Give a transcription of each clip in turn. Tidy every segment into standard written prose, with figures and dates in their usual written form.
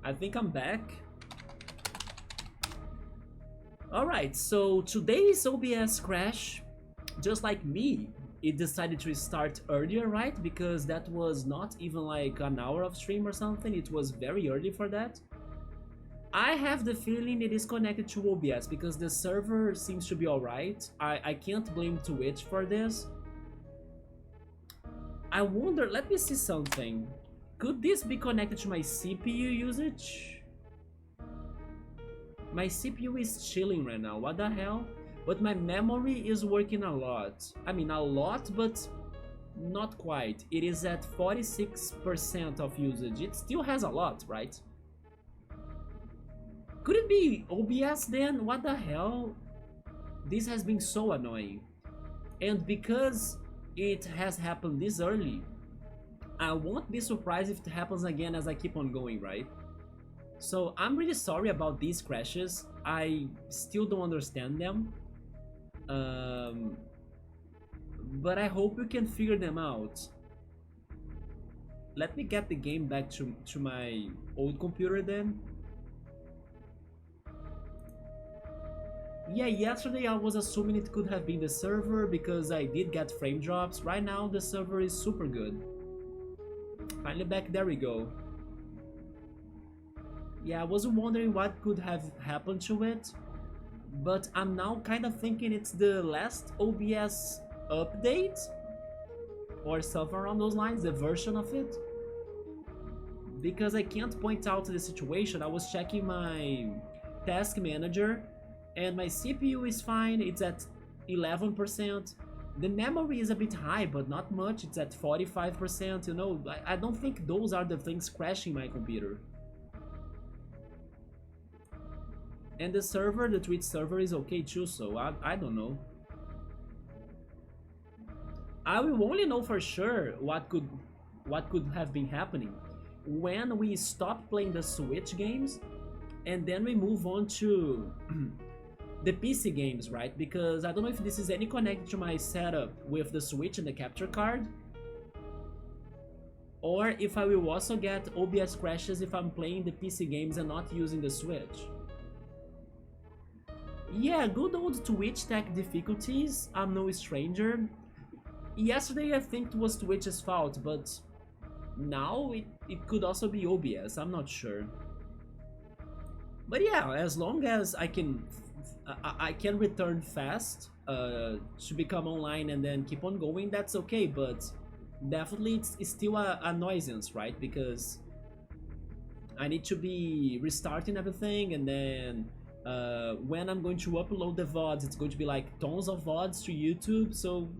I think I'm back. Alright, so today's OBS crash, just like me, it decided to start earlier, right? Because that was not even like an hour of stream or something, it was very early for that. I have the feeling it is connected to OBS because the server seems to be alright. I can't blame Twitch for this. I wonder, let me see something. Could this be connected to my CPU usage? My CPU is chilling right now, what the hell? But my memory is working a lot. I mean, a lot, but not quite. It is at 46% of usage. It still has a lot, right? Could it be OBS then? What the hell? This has been so annoying. And because it has happened this early, I won't be surprised if it happens again as I keep on going, right? So I'm really sorry about these crashes. I still don't understand them. But I hope we can figure them out. Let me get the game back to my old computer then. Yeah, yesterday I was assuming it could have been the server because I did get frame drops. Right now the server is super good. Finally back, there we go. Yeah, I was wondering what could have happened to it, but I'm now kind of thinking it's the last OBS update or something around those lines, the version of it. Because I can't point out the situation. I was checking my task manager and my CPU is fine, it's at 11%. The memory is a bit high, but not much, it's at 45%, you know. I don't think those are the things crashing my computer. And the server, the Twitch server is okay too, so I don't know. I will only know for sure what could have been happening when we stop playing the Switch games and then we move on to the PC games, right? Because I don't know if this is any connected to my setup with the Switch and the capture card, or if I will also get OBS crashes if I'm playing the PC games and not using the Switch. Yeah, good old Twitch tech difficulties, I'm no stranger. Yesterday I think it was Twitch's fault, but now it could also be OBS, I'm not sure. But yeah, as long as I can return fast to become online and then keep on going, that's okay, but definitely it's still a nuisance, right? Because I need to be restarting everything, and then when I'm going to upload the VODs, it's going to be like tons of VODs to YouTube, so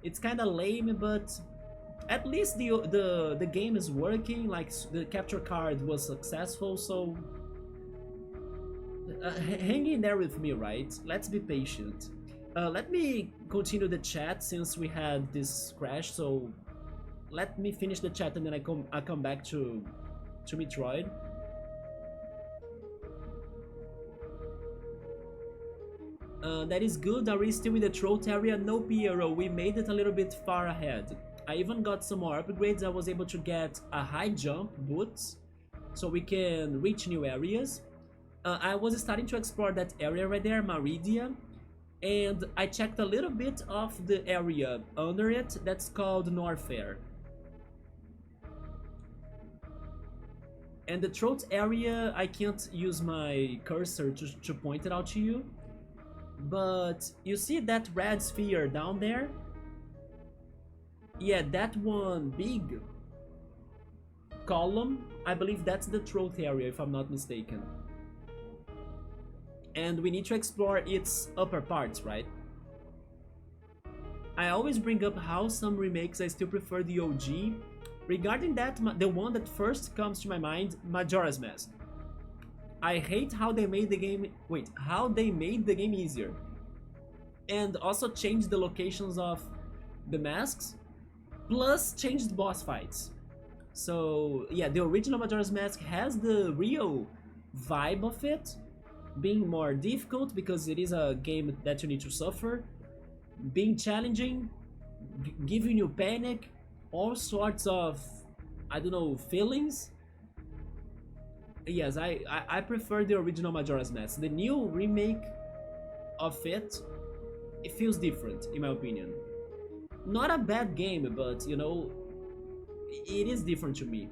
it's kind of lame, but at least the game is working, like the capture card was successful, so hang in there with me, right? Let's be patient. Let me continue the chat since we had this crash, so let me finish the chat and then I come back to Metroid. That is good. Are we still in the throat area? No, Piero, we made it a little bit far ahead. I even got some more upgrades. I was able to get a high jump boots so we can reach new areas. I was starting to explore that area right there, Maridia, and I checked a little bit of the area under it that's called Norfair. And the throat area, I can't use my cursor to point it out to you, but you see that red sphere down there? Yeah, that one big column, I believe that's the throat area if I'm not mistaken. And we need to explore its upper parts, right? I always bring up how some remakes I still prefer the OG. Regarding that, the one that first comes to my mind, Majora's Mask. I hate how they made the game... Wait, how they made the game easier. And also changed the locations of the masks, plus changed boss fights. So yeah, the original Majora's Mask has the real vibe of it, being more difficult because it is a game that you need to suffer, being challenging, giving you panic, all sorts of, I don't know, feelings. Yes, I prefer the original Majora's Mask. The new remake of it feels different, in my opinion. Not a bad game, but you know, it is different to me.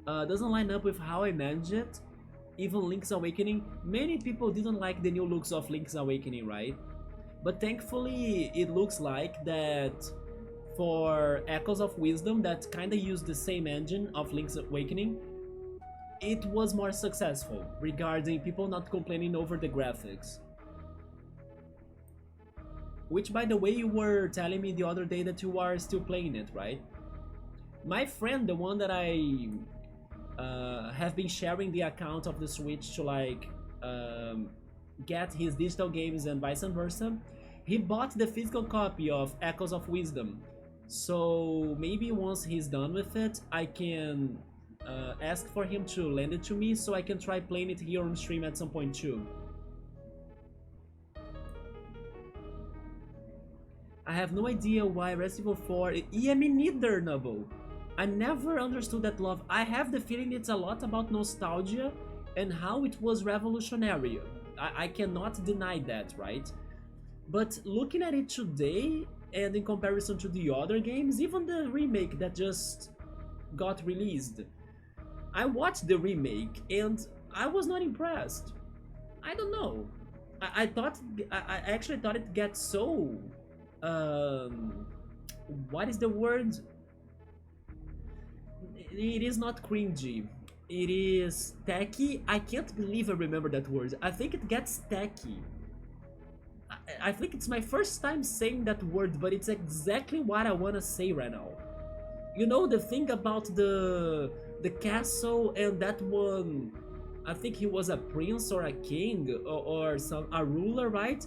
Doesn't line up with how I manage it. Even Link's Awakening, many people didn't like the new looks of Link's Awakening, right? But thankfully, it looks like that for Echoes of Wisdom, that kinda used the same engine of Link's Awakening, it was more successful regarding people not complaining over the graphics. Which, by the way, you were telling me the other day that you are still playing it, right? My friend, the one that I have been sharing the account of the Switch to like get his digital games and vice versa, he bought the physical copy of Echoes of Wisdom. So maybe once he's done with it, I can ask for him to lend it to me so I can try playing it here on stream at some point too. I have no idea why Resident Evil 4... Yeah, me neither, Nubble. I never understood that love. I have the feeling it's a lot about nostalgia and how it was revolutionary. I cannot deny that, right? But looking at it today, and in comparison to the other games, even the remake that just got released, I watched the remake and I was not impressed. I don't know. I actually thought it gets so what is the word? It is not cringy. It is tacky. I can't believe I remember that word. I think it gets tacky. I think it's my first time saying that word, but it's exactly what I want to say right now. You know the thing about the castle and that one, I think he was a prince or a king or a ruler, right?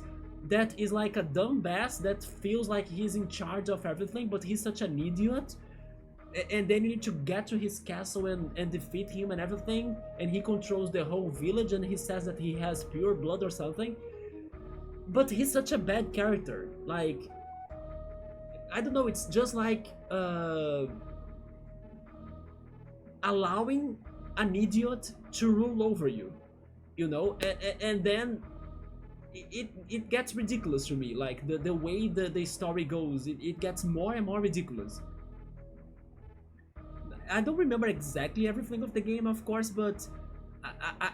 That is like a dumbass that feels like he's in charge of everything, but he's such an idiot. And then you need to get to his castle and defeat him and everything, and he controls the whole village and he says that he has pure blood or something. But he's such a bad character. Like, I don't know, it's just like allowing an idiot to rule over you, you know? And then it gets ridiculous to me. Like the way the story goes, it gets more and more ridiculous. I don't remember exactly everything of the game, of course, but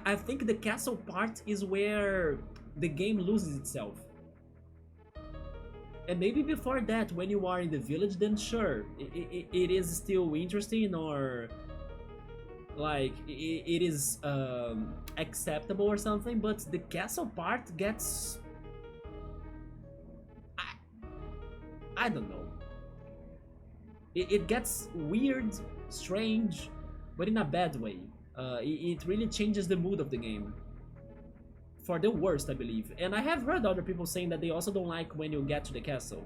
I think the castle part is where the game loses itself. And maybe before that, when you are in the village, then sure, it is still interesting, or like it is acceptable or something, but the castle part gets... I don't know. It gets weird, strange, but in a bad way. It really changes the mood of the game. For the worst, I believe. And I have heard other people saying that they also don't like when you get to the castle.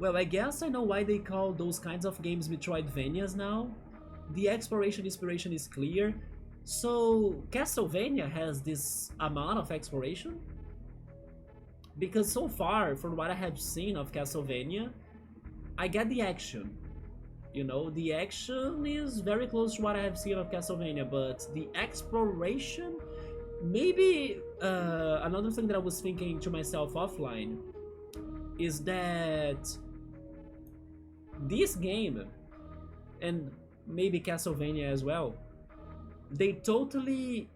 Well, I guess I know why they call those kinds of games Metroidvanias now. The exploration inspiration is clear. So, Castlevania has this amount of exploration? Because so far, from what I have seen of Castlevania, I get the action. You know, the action is very close to what I have seen of Castlevania, but the exploration... Maybe another thing that I was thinking to myself offline is that this game, and maybe Castlevania as well, they totally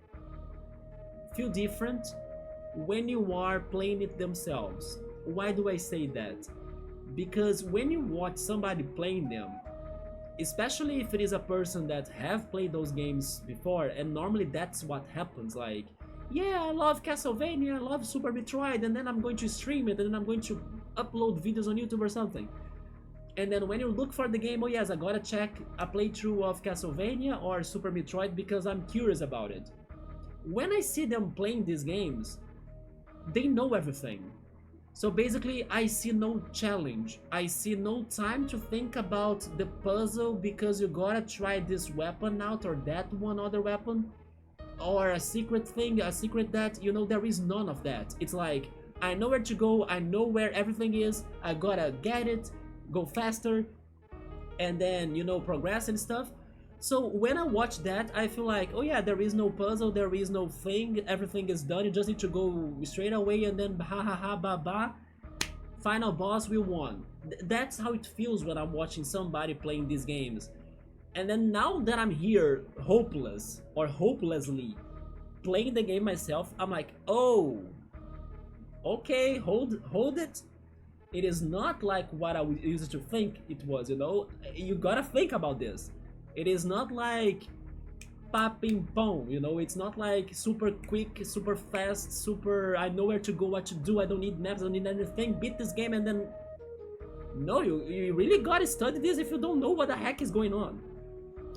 feel different when you are playing it themselves. Why do I say that? Because when you watch somebody playing them, especially if it is a person that have played those games before, and normally that's what happens, like, yeah, I love Castlevania, I love Super Metroid, and then I'm going to stream it, and then I'm going to upload videos on YouTube or something. And then when you look for the game, oh yes, I gotta check a playthrough of Castlevania or Super Metroid because I'm curious about it. When I see them playing these games, they know everything. So basically, I see no challenge. I see no time to think about the puzzle because you gotta try this weapon out or that one other weapon. Or a secret thing, a secret that, you know, there is none of that. It's like, I know where to go, I know where everything is, I gotta get it, go faster, and then progress and stuff. So when I watch that, I feel like, oh yeah, there is no puzzle, there is no thing, everything is done, you just need to go straight away, and then ha ha ha ba ba, final boss, we won. That's how it feels when I'm watching somebody playing these games. And then now that I'm here, hopeless or hopelessly playing the game myself, I'm like, oh, okay, hold it. It is not like what I used to think it was, You gotta think about this. It is not like popping pong, It's not like super quick, super fast, super I know where to go, what to do, I don't need maps, I don't need anything, beat this game and then... No, you really gotta study this if you don't know what the heck is going on.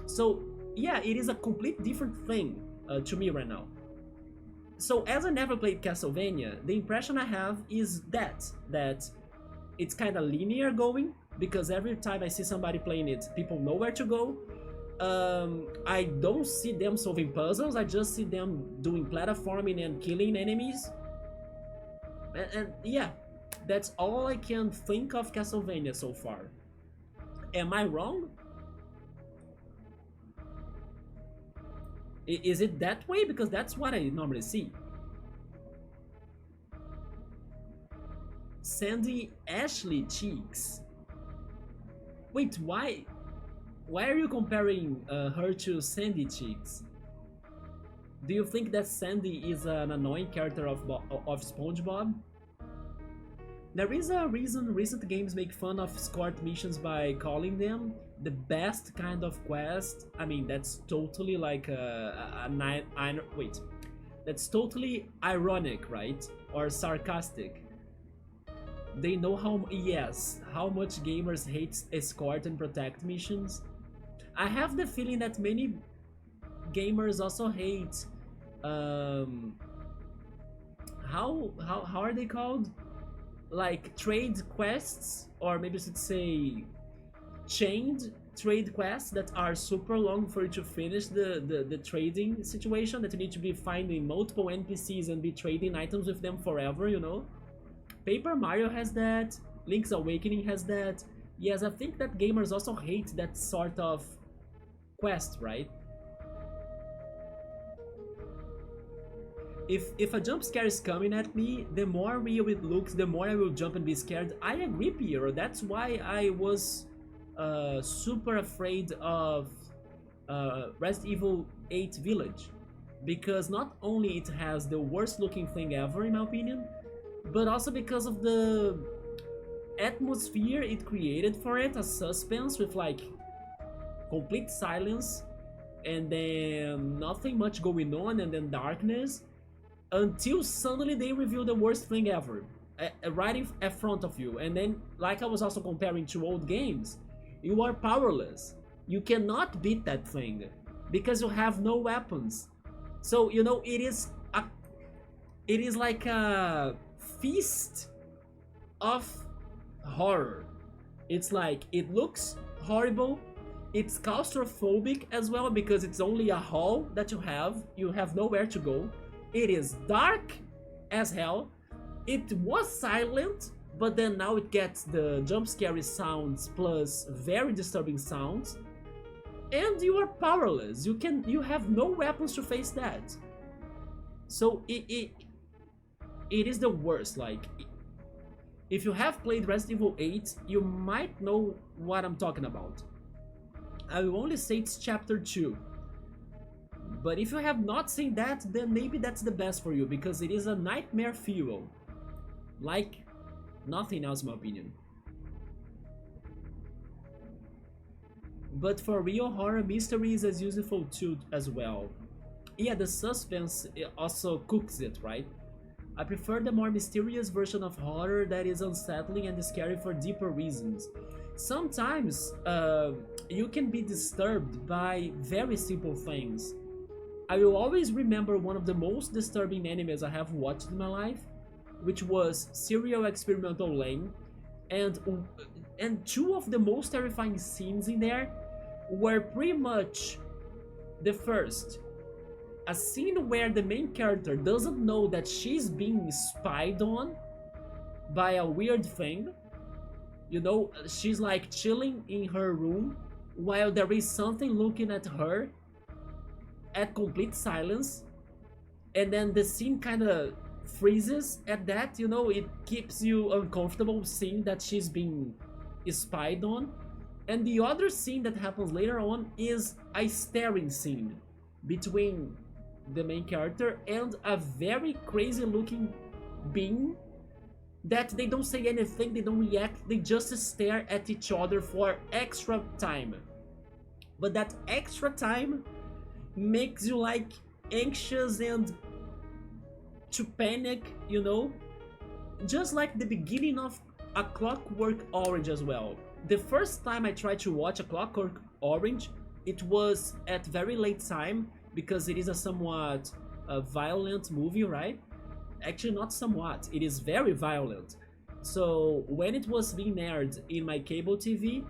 So, yeah, it is a complete different thing to me right now. So, as I never played Castlevania, the impression I have is that it's kind of linear going, because every time I see somebody playing it, people know where to go. I don't see them solving puzzles, I just see them doing platforming and killing enemies. And yeah, that's all I can think of Castlevania so far. Am I wrong? Is it that way? Because that's what I normally see. Sandy Ashley cheeks. Wait, why? Why are you comparing her to Sandy cheeks? Do you think that Sandy is an annoying character of SpongeBob? There is a reason recent games make fun of escort missions by calling them the best kind of quest. I mean, that's totally like wait. That's totally ironic, right? Or sarcastic. They know how much gamers hate escort and protect missions. I have the feeling that many gamers also hate how are they called? Like trade quests, or maybe I should say chained trade quests that are super long for you to finish the trading situation, that you need to be finding multiple NPCs and be trading items with them forever, Paper Mario has that, Link's Awakening has that. Yes, I think that gamers also hate that sort of quest, right? If a jump scare is coming at me, the more real it looks, the more I will jump and be scared. I agree, Piero. That's why I was super afraid of Resident Evil 8 Village. Because not only it has the worst looking thing ever, in my opinion, but also because of the atmosphere it created for it, a suspense with like complete silence and then nothing much going on and then darkness, until suddenly they reveal the worst thing ever right in front of you. And then, like I was also comparing to old games, you are powerless. You cannot beat that thing because you have no weapons. So it is like a feast of horror. It's like, it looks horrible, it's claustrophobic as well because it's only a hall that you have nowhere to go. It is dark as hell. It was silent, but then now it gets the jump scary sounds plus very disturbing sounds, and you are powerless. You have no weapons to face that. So it is the worst. Like, if you have played Resident Evil 8, you might know what I'm talking about. I will only say it's chapter 2. But if you have not seen that, then maybe that's the best for you, because it is a nightmare fuel. Like nothing else, in my opinion. But for real, horror mystery is as useful too as well. Yeah, the suspense also cooks it, right? I prefer the more mysterious version of horror that is unsettling and scary for deeper reasons. Sometimes you can be disturbed by very simple things. I will always remember one of the most disturbing animes I have watched in my life, which was Serial Experimental Lane, and two of the most terrifying scenes in there were pretty much the first. A scene where the main character doesn't know that she's being spied on by a weird thing. You know, she's like chilling in her room while there is something looking at her at complete silence, and then the scene kind of freezes at that. You know, it keeps you uncomfortable seeing that she's being spied on. And the other scene that happens later on is a staring scene between the main character and a very crazy looking being that they don't say anything, they don't react, they just stare at each other for extra time. But that extra time makes you like anxious and to panic, you know? Just like the beginning of A Clockwork Orange as well. The first time I tried to watch A Clockwork Orange, it was at very late time because it is a somewhat violent movie, right? Actually, not somewhat, it is very violent. So when it was being aired in my cable TV,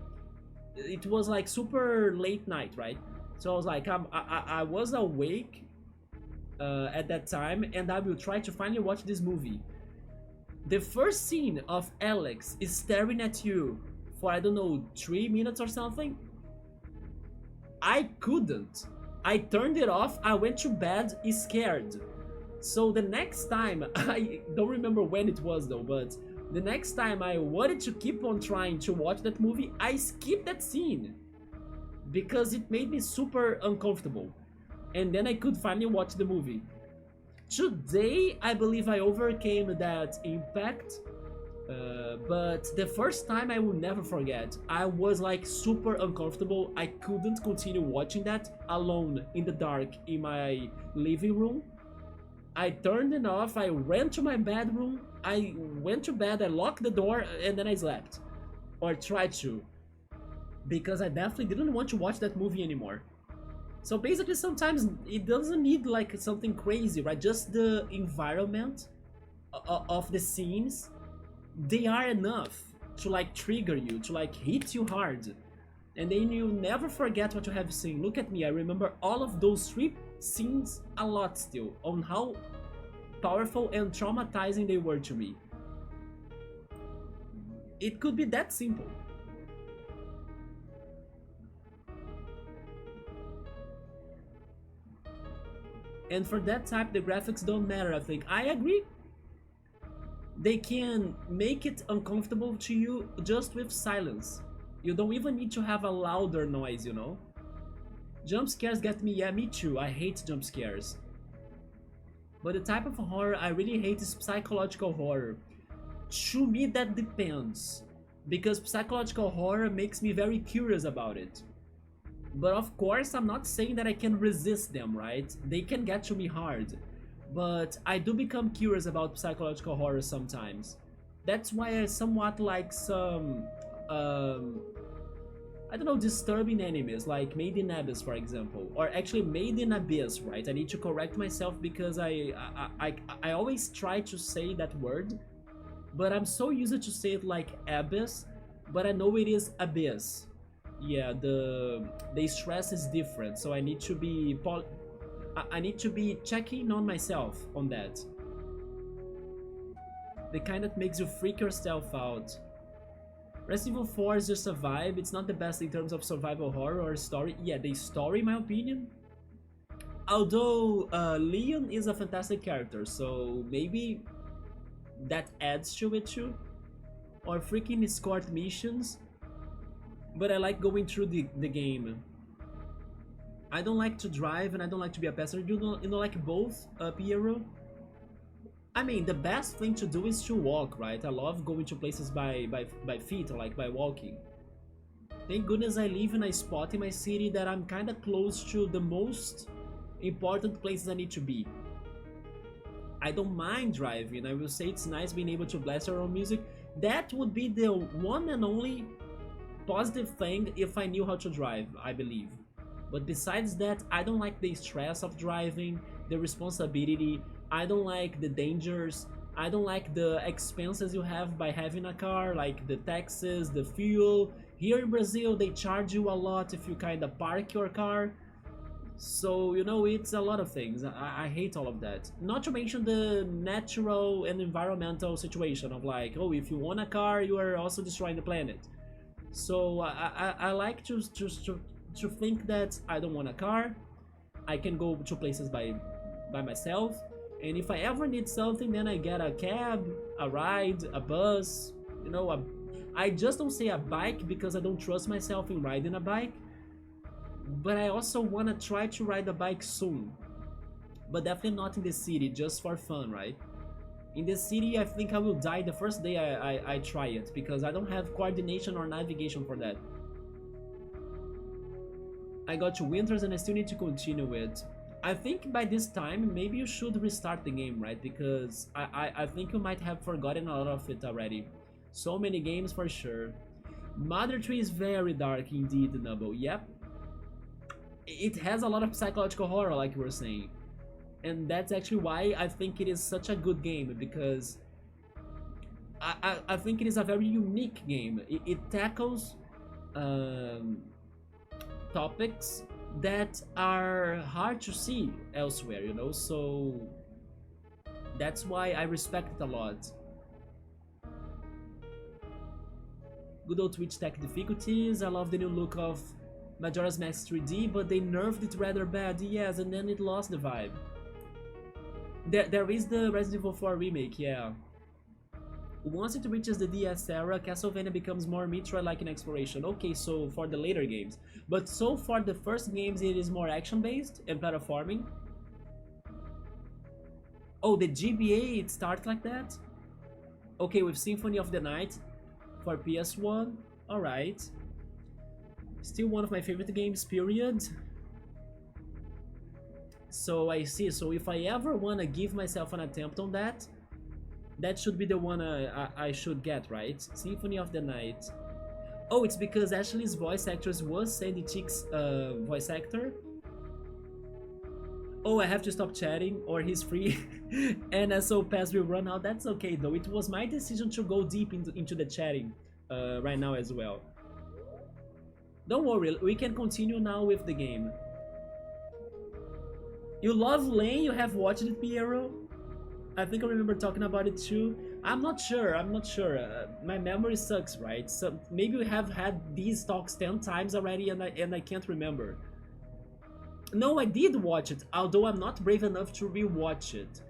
it was like super late night, right? So I was like, I was awake at that time, and I will try to finally watch this movie. The first scene of Alex is staring at you for, I don't know, 3 minutes or something. I couldn't. I turned it off, I went to bed scared. So the next time, I don't remember when it was though, but the next time I wanted to keep on trying to watch that movie, I skipped that scene because it made me super uncomfortable. And then I could finally watch the movie. Today, I believe I overcame that impact, but the first time I will never forget. I was like super uncomfortable. I couldn't continue watching that alone in the dark in my living room. I turned it off, I ran to my bedroom, I went to bed, I locked the door, and then I slept. Or tried to. Because I definitely didn't want to watch that movie anymore. So basically sometimes it doesn't need like something crazy, right? Just the environment of the scenes, they are enough to like trigger you, to like hit you hard. And then you never forget what you have seen. Look at me, I remember all of those 3 scenes a lot still, on how powerful and traumatizing they were to me. It could be that simple. And for that type, the graphics don't matter, I think. I agree. They can make it uncomfortable to you just with silence. You don't even need to have a louder noise, you know? Jump scares get me, yeah, me too. I hate jump scares. But the type of horror I really hate is psychological horror. To me, that depends. Because psychological horror makes me very curious about it. But of course, I'm not saying that I can resist them, right? They can get to me hard. But I do become curious about psychological horror sometimes. That's why I somewhat like some, I don't know, disturbing enemies, like Made in Abyss, for example. Or actually Made in Abyss, right? I need to correct myself because I always try to say that word. But I'm so used to say it like Abyss, but I know it is Abyss. Yeah, the stress is different, so I need to be checking on myself on that. The kind that makes you freak yourself out. Resident Evil 4 is just a vibe. It's not the best in terms of survival horror or story. Yeah, the story, in my opinion. Although Leon is a fantastic character, so maybe that adds to it too. Or freaking escort missions. But I like going through the game. I don't like to drive and I don't like to be a passenger. You don't like both, Piero? I mean, the best thing to do is to walk, right? I love going to places by feet, or like by walking. Thank goodness I live in a spot in my city that I'm kind of close to the most important places I need to be. I don't mind driving. I will say it's nice being able to blast our own music. That would be the one and only positive thing if I knew how to drive, I believe. But besides that, I don't like the stress of driving, the responsibility, I don't like the dangers, I don't like the expenses you have by having a car, like the taxes, the fuel. Here in Brazil, they charge you a lot if you kinda park your car. So, you know, it's a lot of things. I hate all of that. Not to mention the natural and environmental situation of like, oh, if you want a car, you are also destroying the planet. So I like to think that I don't want a car. I can go to places by myself. And if I ever need something, then I get a cab, a ride, a bus, you know, I just don't say a bike because I don't trust myself in riding a bike. But I also want to try to ride a bike soon. But definitely not in the city, just for fun, right? In the city, I think I will die the first day I try it, because I don't have coordination or navigation for that. I got to Winters and I still need to continue it. I think by this time, maybe you should restart the game, right? Because I think you might have forgotten a lot of it already. So many games for sure. Mother Tree is very dark indeed, Nubble. Yep. It has a lot of psychological horror, like you were saying. And that's actually why I think it is such a good game, because I think it is a very unique game. It tackles topics that are hard to see elsewhere, you know, so that's why I respect it a lot. Good old Twitch tech difficulties. I love the new look of Majora's Mask 3D, but they nerfed it rather bad, yes, and then it lost the vibe. There is the Resident Evil 4 remake, yeah. Once it reaches the DS era, Castlevania becomes more Metroid-like in exploration. Okay, so for the later games. But so far, the first games, it is more action-based and platforming. Oh, the GBA, it starts like that? Okay, with Symphony of the Night for PS1. Alright. Still one of my favorite games, period. So I see, so if I ever wanna give myself an attempt on that, that should be the one I should get, right? Symphony of the Night. Oh, it's because Ashley's voice actress was Sandy Cheek's voice actor. Oh, I have to stop chatting or he's free. And so pass will run out. That's okay though. It was my decision to go deep into the chatting right now as well. Don't worry, we can continue now with the game. You love Lane? You have watched it, Piero? I think I remember talking about it too. I'm not sure. My memory sucks, right? So maybe we have had these talks 10 times already and I can't remember. No, I did watch it, although I'm not brave enough to rewatch it.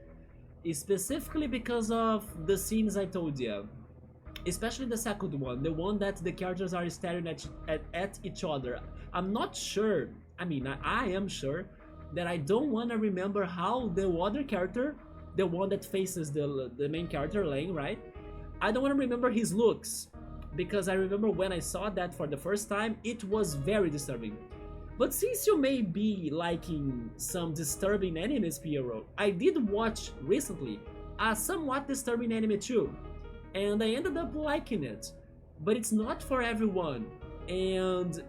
Specifically because of the scenes I told you. Especially the second one, the one that the characters are staring at each other. I'm not sure, I mean, I am sure that I don't want to remember how the other character, the one that faces the main character, Lane, right? I don't want to remember his looks, because I remember when I saw that for the first time, it was very disturbing. But since you may be liking some disturbing animes, Piero, I did watch recently a somewhat disturbing anime too, and I ended up liking it. But it's not for everyone, and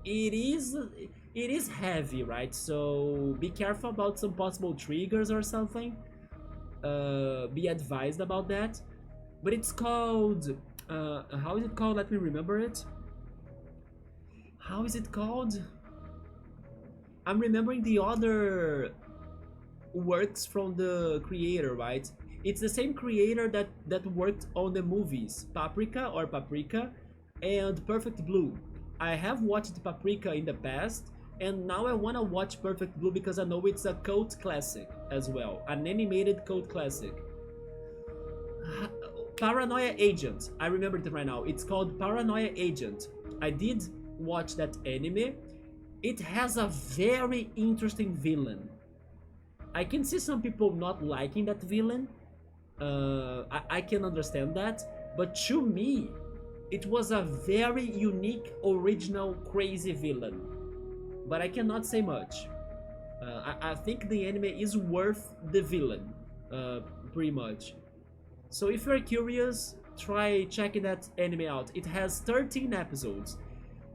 it is heavy, right? So be careful about some possible triggers or something. Be advised about that. But it's called how is it called? Let me remember it. How is it called? I'm remembering the other works from the creator, right? It's the same creator that worked on the movies Paprika and Perfect Blue. I have watched Paprika in the past, and now I wanna watch Perfect Blue because I know it's a cult classic as well, an animated cult classic. Paranoia Agent, I remember it right now. It's called Paranoia Agent. I did watch that anime. It has a very interesting villain. I can see some people not liking that villain. I can understand that, but to me, it was a very unique, original, crazy villain. But I cannot say much. I think the anime is worth the villain, pretty much. So if you're curious, try checking that anime out. It has 13 episodes.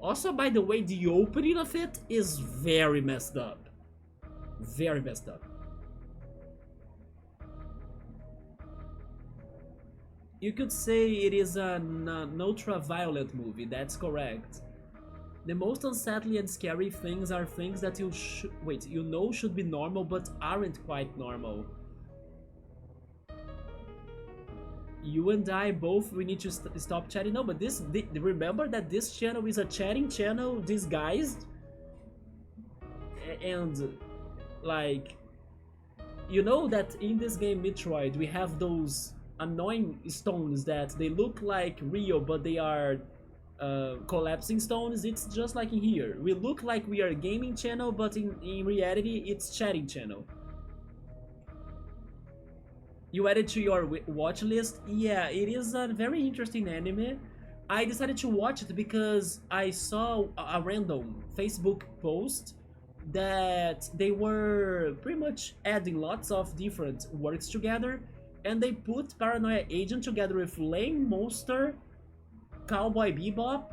Also, by the way, the opening of it is very messed up. Very messed up. You could say it is an ultra-violent movie, that's correct. The most unsettling and scary things are things that you know should be normal but aren't quite normal. You and I both, we need to stop chatting. No, but remember that this channel is a chatting channel disguised, and like, you know that in this game Metroid we have those annoying stones that they look like real but they are collapsing stones. It's just like in here. We look like we are a gaming channel, but in reality it's chatting channel. You added to your watch list? Yeah, it is a very interesting anime. I decided to watch it because I saw a random Facebook post that they were pretty much adding lots of different works together, and they put Paranoia Agent together with Lane Monster, Cowboy Bebop,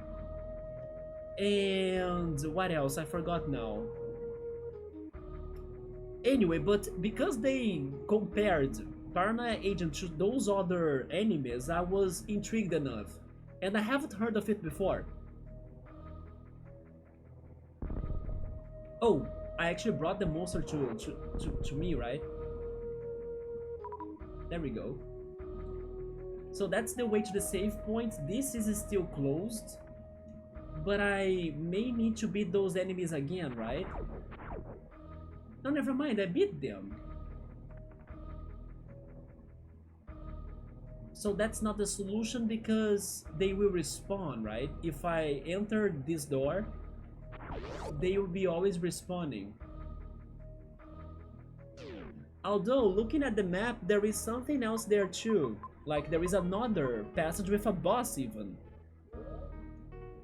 and what else? I forgot now. Anyway, but because they compared Paranoia Agent to those other animes, I was intrigued enough. And I haven't heard of it before. Oh, I actually brought the monster to me, right? There we go. So that's the way to the save point. This is still closed, but I may need to beat those enemies again, right? No, never mind, I beat them. So that's not the solution because they will respawn, right? If I enter this door, they will be always respawning. Although, looking at the map, there is something else there too. Like, there is another passage with a boss even.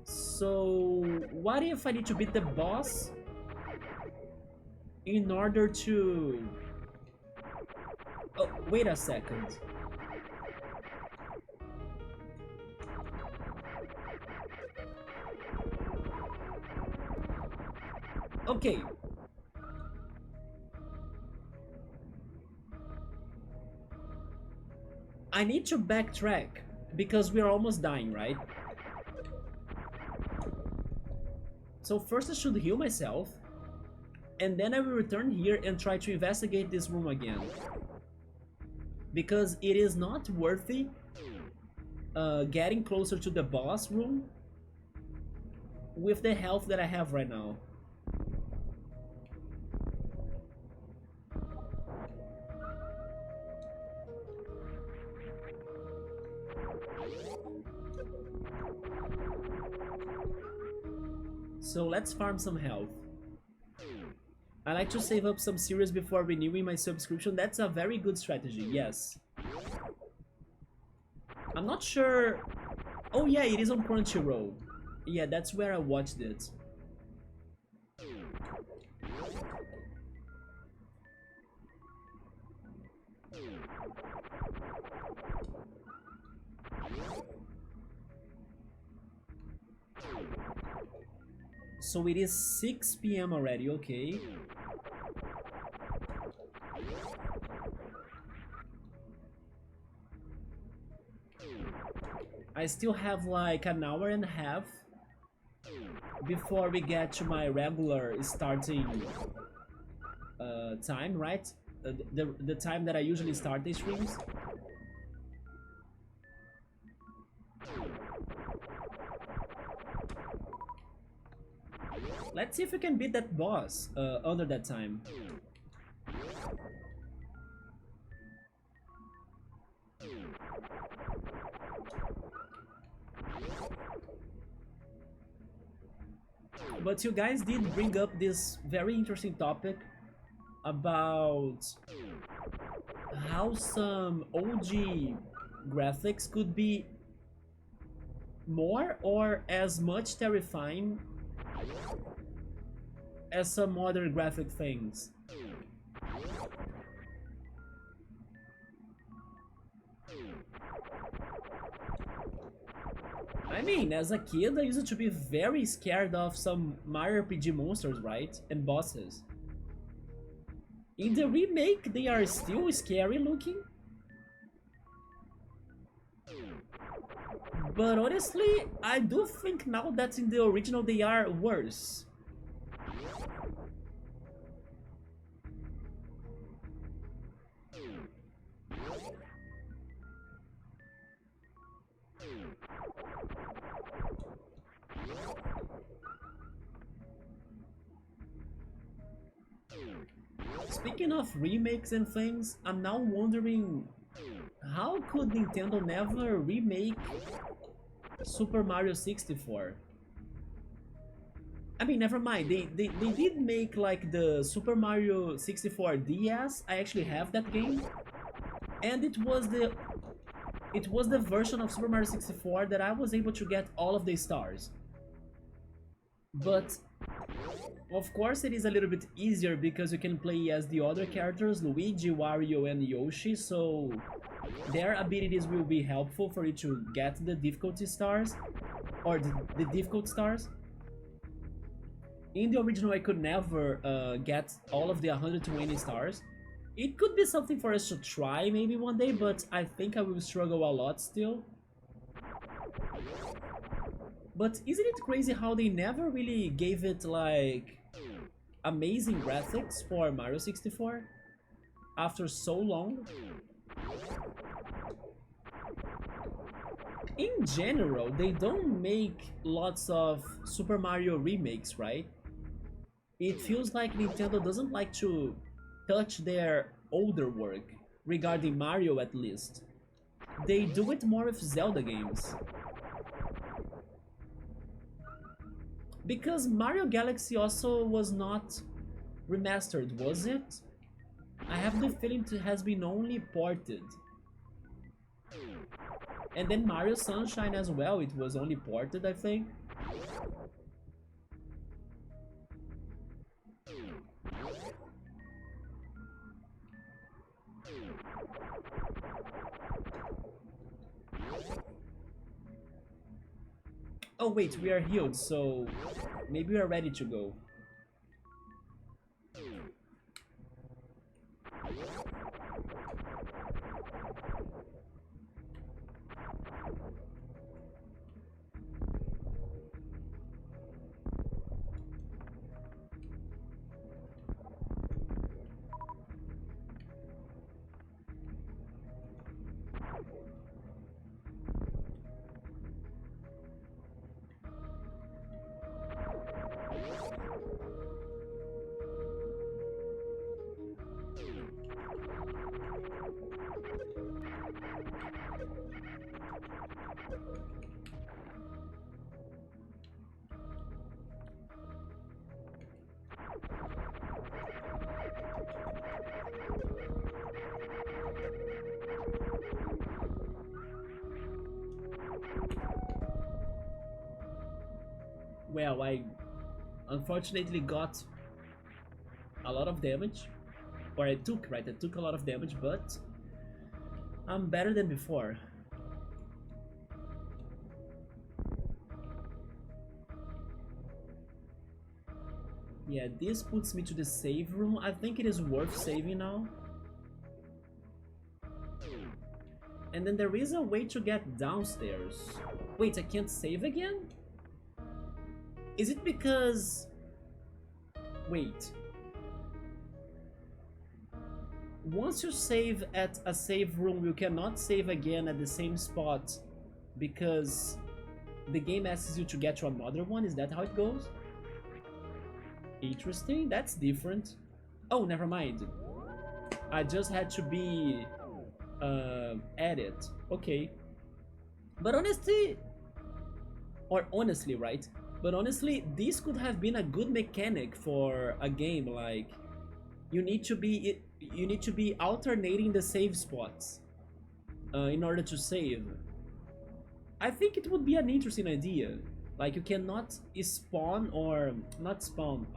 So, what if I need to beat the boss in order to... Oh, wait a second. Okay. I need to backtrack because we're almost dying, right? So first I should heal myself, and then I will return here and try to investigate this room again. Because it is not worthy getting closer to the boss room with the health that I have right now. So let's farm some health. I like to save up some series before renewing my subscription. That's a very good strategy, yes. I'm not sure... Oh yeah, it is on Crunchyroll. Yeah, that's where I watched it. So it is 6 PM already, okay. I still have like an hour and a half before we get to my regular starting time, right? The time that I usually start the streams. Let's see if we can beat that boss under that time. But you guys did bring up this very interesting topic about how some OG graphics could be more or as much terrifying as some other graphic things. I mean, as a kid, I used to be very scared of some Mario RPG monsters, right? And bosses. In the remake, they are still scary looking. But honestly, I do think now that in the original they are worse. Speaking of remakes and things, I'm now wondering how could Nintendo never remake Super Mario 64? I mean, never mind. They did make like the Super Mario 64 DS. I actually have that game, and it was the version of Super Mario 64 that I was able to get all of the stars. But of course, it is a little bit easier because you can play as the other characters, Luigi, Wario, and Yoshi. So their abilities will be helpful for you to get the difficulty stars, or the difficult stars. In the original, I could never get all of the 120 stars. It could be something for us to try maybe one day, but I think I will struggle a lot still. But isn't it crazy how they never really gave it like amazing graphics for Mario 64 after so long? In general, they don't make lots of Super Mario remakes, right? It feels like Nintendo doesn't like to touch their older work, regarding Mario at least. They do it more with Zelda games. Because Mario Galaxy also was not remastered, was it? I have the feeling it has been only ported. And then Mario Sunshine as well, it was only ported, I think. Oh wait, we are healed, so maybe we are ready to go. Well, I unfortunately got a lot of damage. Or I took, right? I took a lot of damage, but I'm better than before. Yeah, this puts me to the save room. I think it is worth saving now. And then there is a way to get downstairs. Wait, I can't save again? Is it because... Wait. Once you save at a save room, you cannot save again at the same spot because the game asks you to get to another one? Is that how it goes? Interesting, that's different. Oh, never mind. I just had to be at it. Okay. But honestly, right? But honestly, this could have been a good mechanic for a game. Like, you need to be alternating the save spots in order to save. I think it would be an interesting idea. Like, you cannot spawn, or not spawn,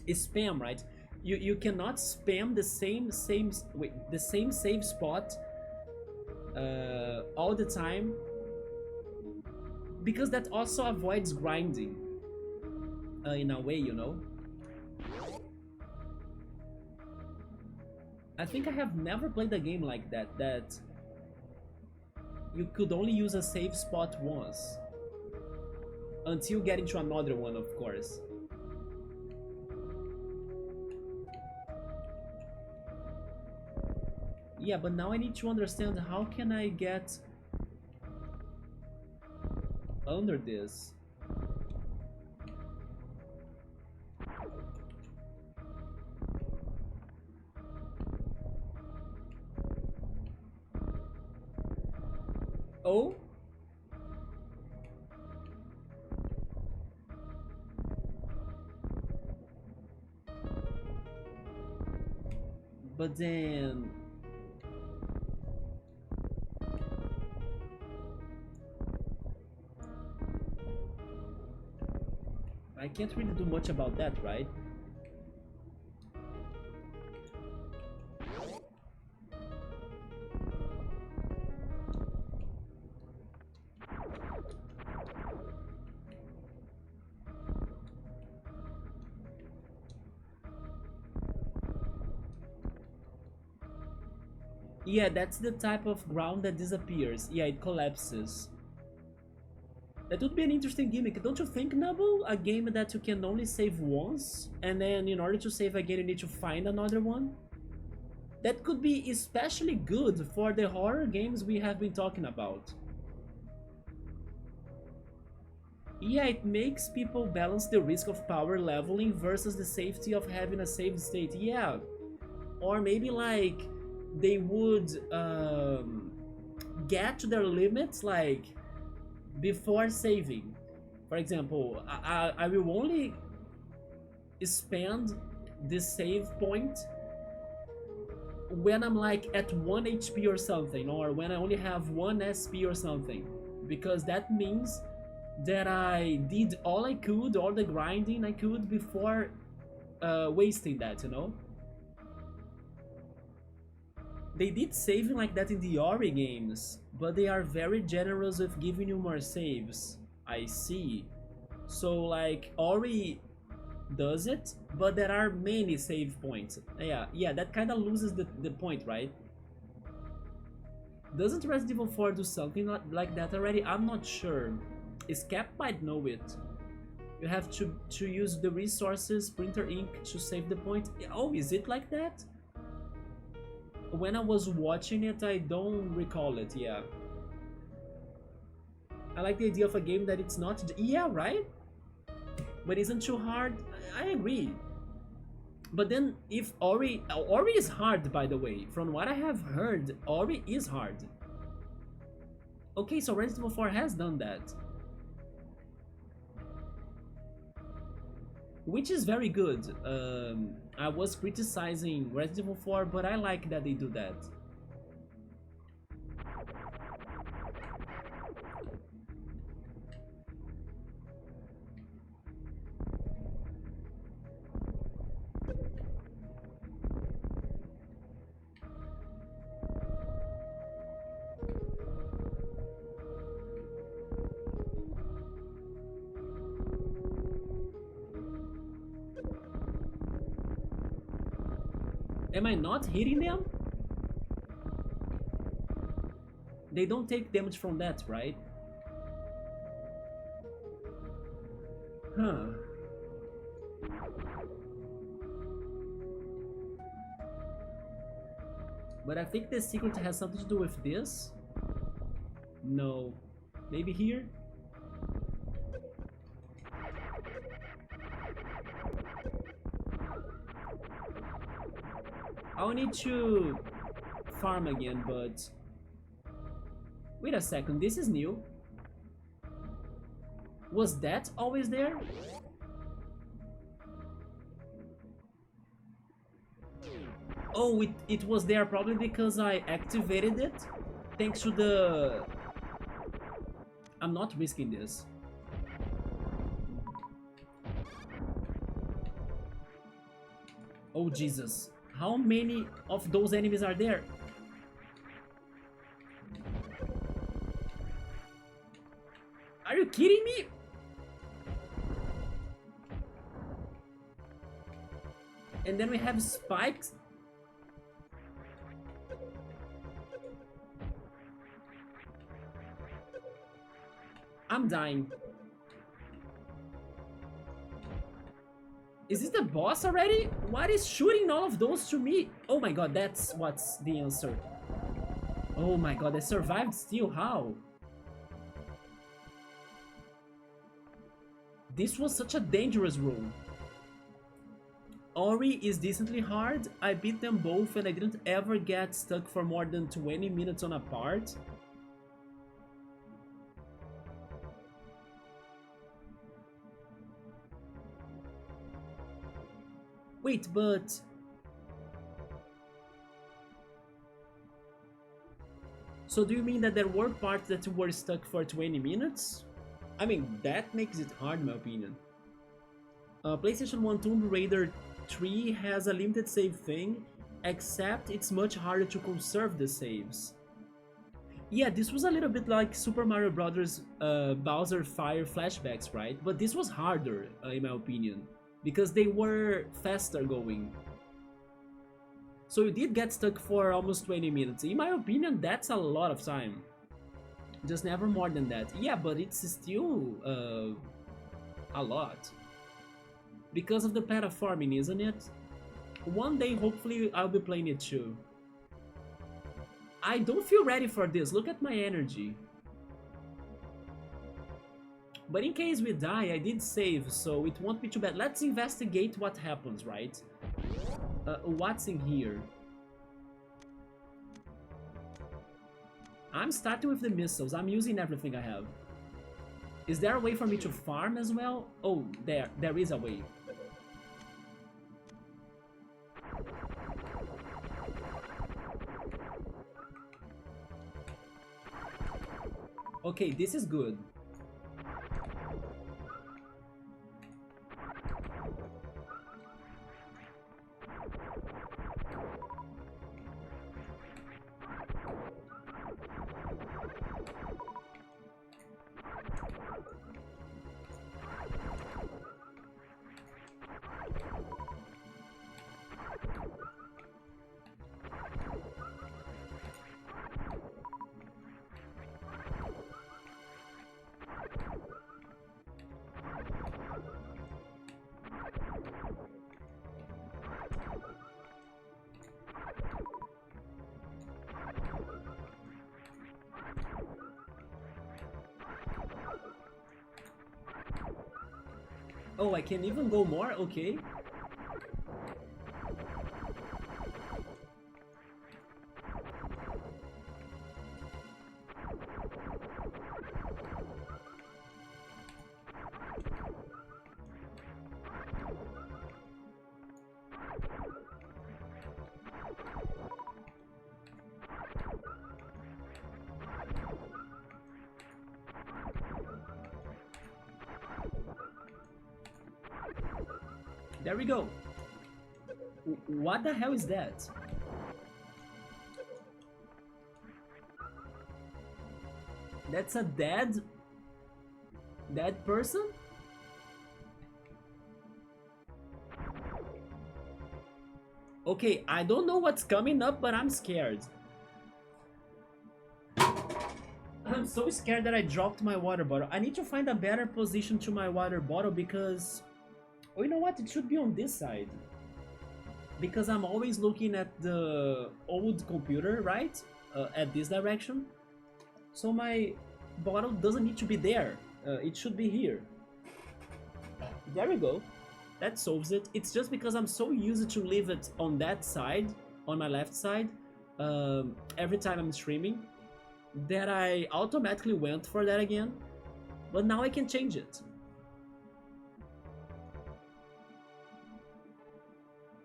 spam, right? You cannot spam the same save spot all the time, because that also avoids grinding in a way, you know. I think I have never played a game like that you could only use a save spot once. Until getting to another one, of course. Yeah, but now I need to understand how can I get under this. Oh? But then... I can't really do much about that, right? Yeah, that's the type of ground that disappears. Yeah, it collapses. That would be an interesting gimmick, don't you think, Nubble? A game that you can only save once, and then in order to save again you need to find another one? That could be especially good for the horror games we have been talking about. Yeah, it makes people balance the risk of power leveling versus the safety of having a saved state. Yeah, or maybe like they would get to their limits like before saving. For example, I will only spend this save point when I'm like at 1 HP or something, or when I only have 1 SP or something, because that means that I did all I could, all the grinding I could before wasting that, you know? They did saving like that in the Ori games, but they are very generous with giving you more saves. I see. So like Ori does it, but there are many save points. Yeah, that kind of loses the point, right? Doesn't Resident Evil 4 do something like that already? I'm not sure. Scap might know it. You have to use the resources, printer ink to save the point. Oh, is it like that? When I was watching it, I don't recall it, yeah. I like the idea of a game that it's not... Yeah, right? But isn't too hard? I agree. But then, if Ori is hard, by the way. From what I have heard, Ori is hard. Okay, so Resident Evil 4 has done that. Which is very good. I was criticizing Resident Evil 4, but I like that they do that. Am I not hitting them? They don't take damage from that, right? Huh. But I think the secret has something to do with this. No. Maybe here? I'll need to farm again, but... Wait a second, this is new. Was that always there? Oh, it was there probably because I activated it. Thanks to the... I'm not risking this. Oh, Jesus. How many of those enemies are there? Are you kidding me? And then we have spikes. I'm dying. Is this the boss already? What is shooting all of those to me? Oh my god, that's what's the answer. Oh my god, I survived still, how? This was such a dangerous room. Ori is decently hard. I beat them both and I didn't ever get stuck for more than 20 minutes on a part. Wait, but... So do you mean that there were parts that were stuck for 20 minutes? I mean, that makes it hard in my opinion. PlayStation 1 Tomb Raider 3 has a limited save thing, except it's much harder to conserve the saves. Yeah, this was a little bit like Super Mario Bros. Bowser Fire flashbacks, right? But this was harder, in my opinion, because they were faster going. So you did get stuck for almost 20 minutes. In my opinion, that's a lot of time. Just never more than that. Yeah, but it's still a lot. Because of the platforming, isn't it? One day, hopefully, I'll be playing it too. I don't feel ready for this. Look at my energy. But in case we die, I did save, so it won't be too bad. Let's investigate what happens, right? What's in here? I'm starting with the missiles. I'm using everything I have. Is there a way for me to farm as well? Oh, there is a way. Okay, this is good. Oh, I can even go more? Okay. There we go. What the hell is that? That's a dead person? Okay, I don't know what's coming up, but I'm scared. I'm so scared that I dropped my water bottle. I need to find a better position to my water bottle because... Oh, you know what? It should be on this side. Because I'm always looking at the old computer, right? At this direction. So my bottle doesn't need to be there. It should be here. There we go. That solves it. It's just because I'm so used to leave it on that side, on my left side, every time I'm streaming, that I automatically went for that again. But now I can change it.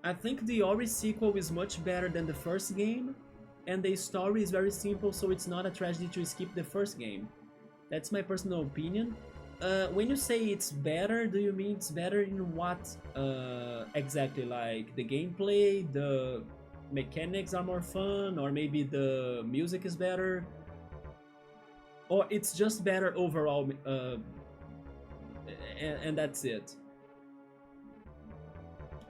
I think the Ori sequel is much better than the first game, and the story is very simple, so it's not a tragedy to skip the first game. That's my personal opinion. When you say it's better, do you mean it's better in what exactly? Like the gameplay, the mechanics are more fun, or maybe the music is better? Or it's just better overall, and that's it?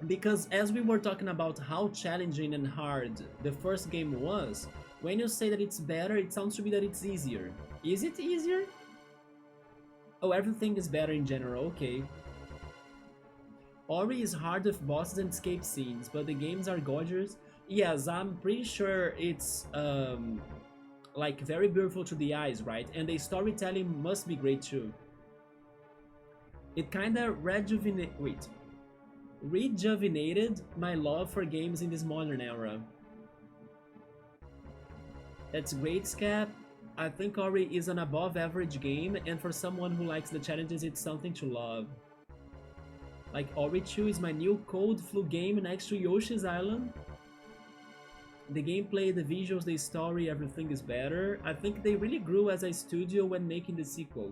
Because as we were talking about how challenging and hard the first game was, when you say that it's better, it sounds to me that it's easier. Is it easier? Oh, everything is better in general, okay. Ori is hard with bosses and escape scenes, but the games are gorgeous. Yes, I'm pretty sure it's like very beautiful to the eyes, right? And the storytelling must be great too. It kinda rejuvenated my love for games in this modern era. That's great, Scap. I think Ori is an above average game, and for someone who likes the challenges, it's something to love. Like Ori 2 is my new cold flu game next to Yoshi's Island. The gameplay, the visuals, the story, everything is better. I think they really grew as a studio when making the sequel.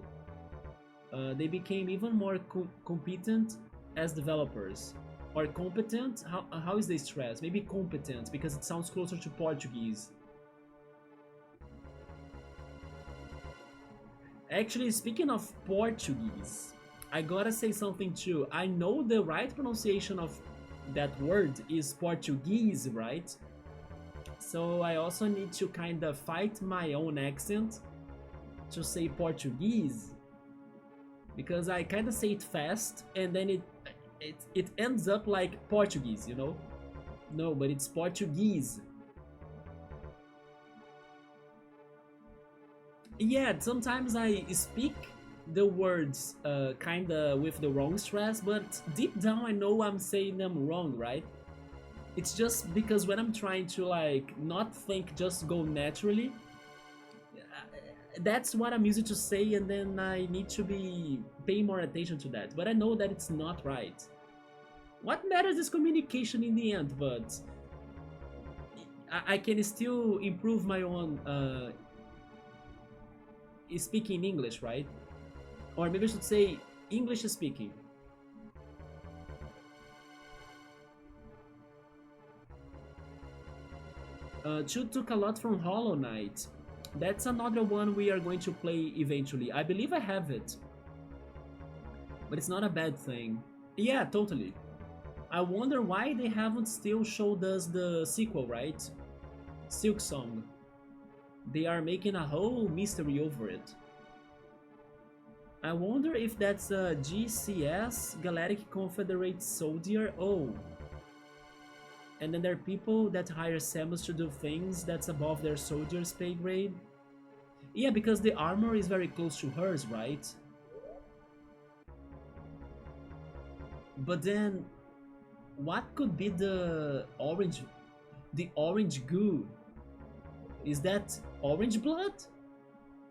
They became even more competent as developers. Or competent? How is the stress? Maybe competent, because it sounds closer to Portuguese. Actually, speaking of Portuguese, I gotta say something too. I know the right pronunciation of that word is Portuguese, right? So I also need to kind of fight my own accent to say Portuguese, because I kind of say it fast and then it ends up like Portuguese, you know? No, but it's Portuguese. Yeah, sometimes I speak the words kinda with the wrong stress, but deep down I know I'm saying them wrong, right? It's just because when I'm trying to like not think, just go naturally, that's what I'm used to say, and then I need to be paying more attention to that. But I know that it's not right. What matters is communication in the end, but I can still improve my own speaking English, right? Or maybe I should say English speaking. Chu took a lot from Hollow Knight. That's another one we are going to play eventually. I believe I have it. But it's not a bad thing. Yeah, totally. I wonder why they haven't still showed us the sequel, right? Silk Song. They are making a whole mystery over it. I wonder if that's a GCS, Galactic Confederate Soldier. Oh. And then there are people that hire Samus to do things that's above their soldiers' pay grade. Yeah, because the armor is very close to hers, right? But then, what could be the orange goo? Is that orange blood?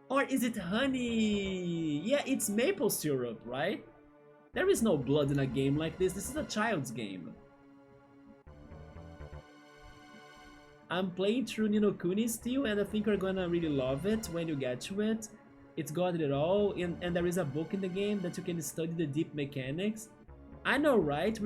Or is it honey? Yeah, it's maple syrup, right? There is no blood in a game like this. This is a child's game. I'm playing through Ni no Kuni still, and I think you're gonna really love it when you get to it. It's got it all, and there is a book in the game that you can study the deep mechanics. I know, right?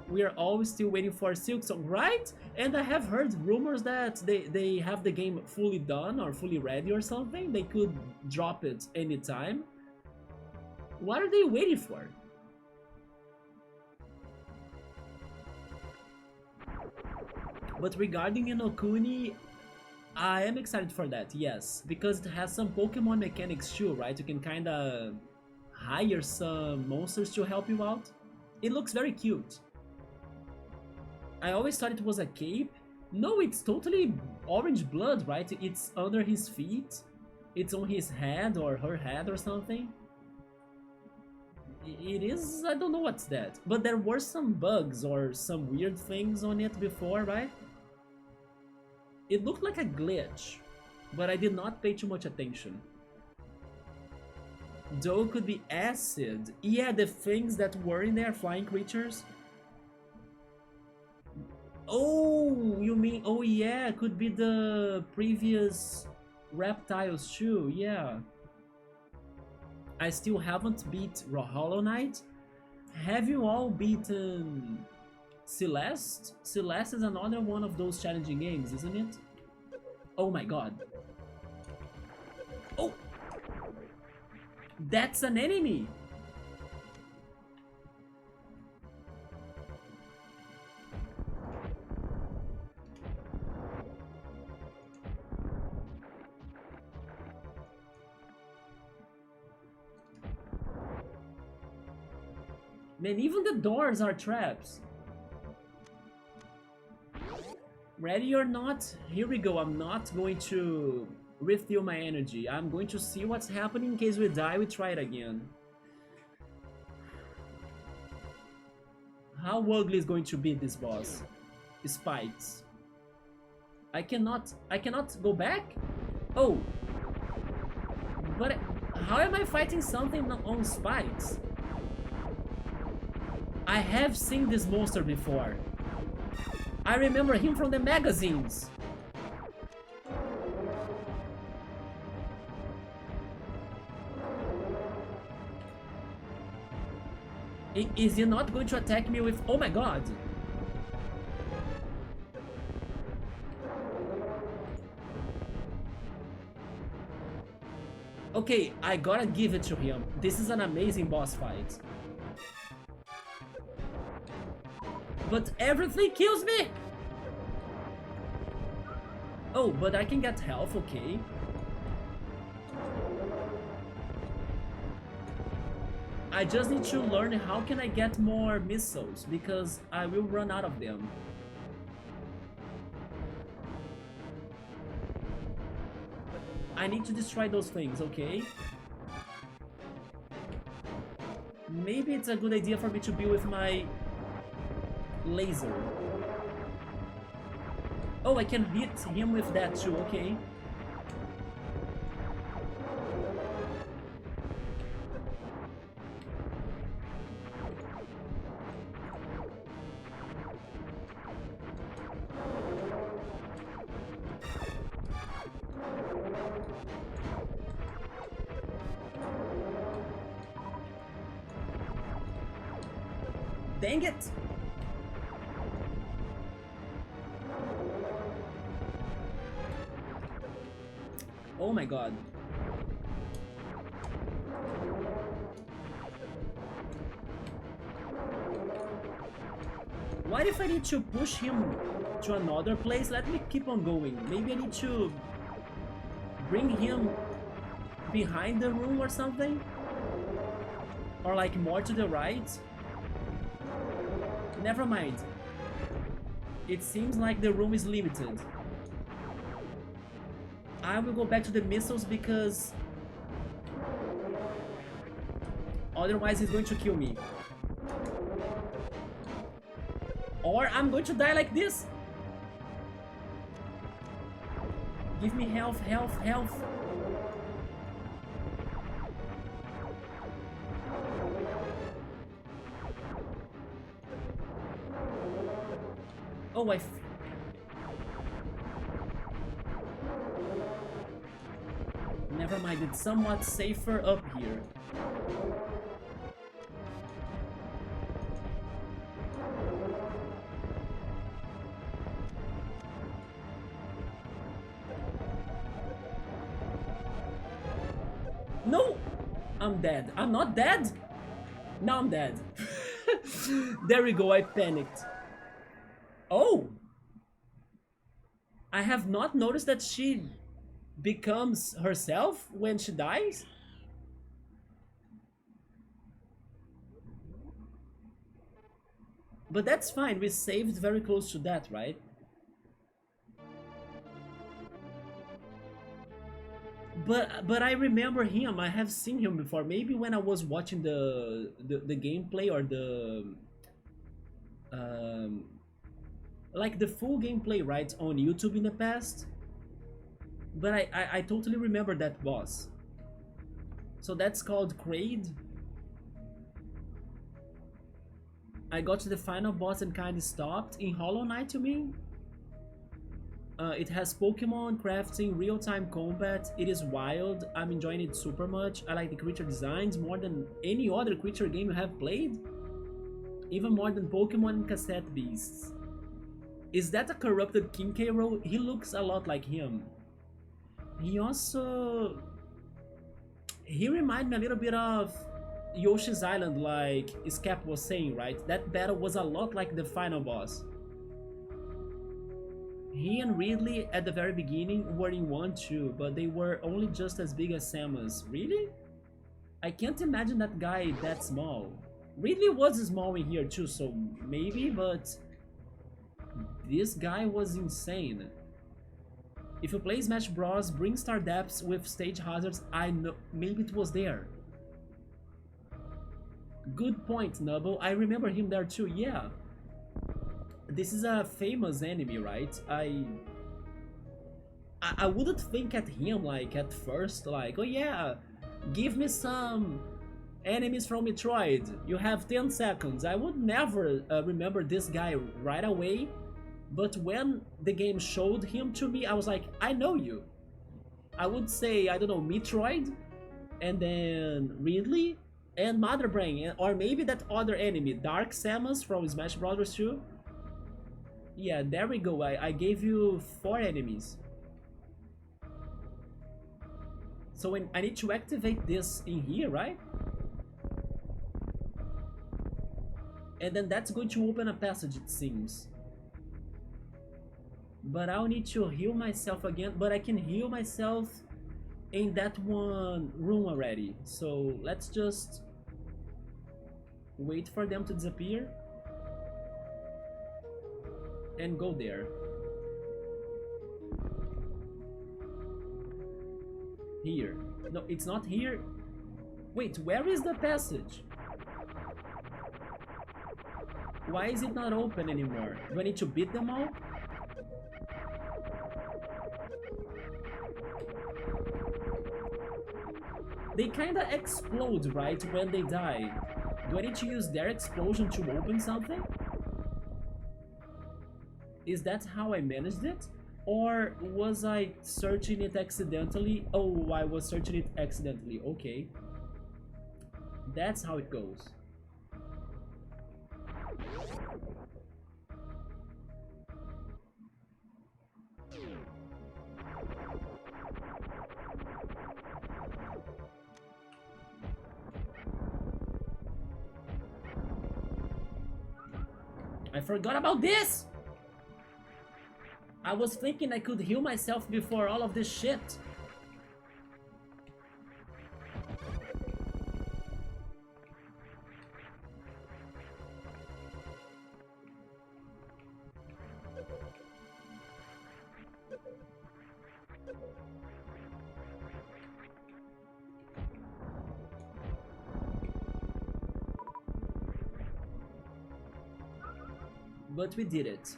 We're always still waiting for Silksong, right? And I have heard rumors that they have the game fully done or fully ready or something. They could drop it anytime. What are they waiting for? But regarding Inokuni, I am excited for that, yes. Because it has some Pokemon mechanics too, right? You can kinda hire some monsters to help you out. It looks very cute. I always thought it was a cape. No, it's totally orange blood, right? It's under his feet. It's on his head or her head or something. It is, I don't know what's that. But there were some bugs or some weird things on it before, right? It looked like a glitch, but I did not pay too much attention. Though could be acid. Yeah, the things that were in there, flying creatures. Oh, you mean, oh yeah, could be the previous reptiles too, yeah. I still haven't beat Hollow Knight. Have you all beaten Celeste? Celeste is another one of those challenging games, isn't it? Oh my god. Oh! That's an enemy! Man, even the doors are traps. Ready or not, here we go. I'm not going to refuel my energy. I'm going to see what's happening. In case we die, we try it again. How ugly is going to be this boss? Spikes. I cannot go back? Oh. But how am I fighting something on spikes? I have seen this monster before. I remember him from the magazines. Is he not going to attack me with... Oh my god! Okay, I gotta give it to him. This is an amazing boss fight. But everything kills me! Oh, but I can get health, okay. I just need to learn how can I get more missiles, because I will run out of them. I need to destroy those things, okay? Maybe it's a good idea for me to be with my laser. Oh, I can hit him with that too, okay. Dang it! Oh my god. What if I need to push him to another place? Let me keep on going. Maybe I need to bring him behind the room or something? Or like more to the right? Never mind. It seems like the room is limited. I will go back to the missiles because otherwise he's going to kill me. Or I'm going to die like this. Give me health, health, health. Oh, never mind, it's somewhat safer up here. No! I'm dead. I'm not dead? Now I'm dead. There we go, I panicked. Oh! I have not noticed that she becomes herself when she dies? But that's fine, we saved very close to that, right? But I remember him, I have seen him before. Maybe when I was watching the gameplay or the like the full gameplay, right, on YouTube in the past. But I totally remember that boss. So that's called Kraid. I got to the final boss and kinda stopped. In Hollow Knight, you mean? It has Pokemon, crafting, real-time combat. It is wild. I'm enjoying it super much. I like the creature designs more than any other creature game you have played. Even more than Pokemon and Cassette Beasts. Is that a corrupted King K. Rool? He looks a lot like him. He also... He reminds me a little bit of Yoshi's Island, like Scap was saying, right? That battle was a lot like the final boss. He and Ridley at the very beginning were in one too, but they were only just as big as Samus. Really? I can't imagine that guy that small. Ridley was small in here too, so maybe, but this guy was insane. If you play Smash Bros, Brinstar depths with stage hazards, I know maybe it was there. Good point, Nubble. I remember him there too. Yeah, this is a famous enemy, right? I wouldn't think at him like at first, like, oh yeah, give me some enemies from Metroid. You have 10 seconds. I would never remember this guy right away. But when the game showed him to me, I was like, I know you. I would say, I don't know, Metroid, and then Ridley, and Mother Brain, or maybe that other enemy, Dark Samus from Smash Bros. 2. Yeah, there we go. I gave you 4 enemies. So I need to activate this in here, right? And then that's going to open a passage, it seems. But I'll need to heal myself again, but I can heal myself in that one room already. So let's just wait for them to disappear and go there. Here. No, it's not here. Wait, where is the passage? Why is it not open anymore? Do I need to beat them all? They kinda explode, right, when they die. Do I need to use their explosion to open something? Is that how I managed it? Or was I searching it accidentally? Oh, I was searching it accidentally. Okay. That's how it goes. I forgot about this! I was thinking I could heal myself before all of this shit. But we did it.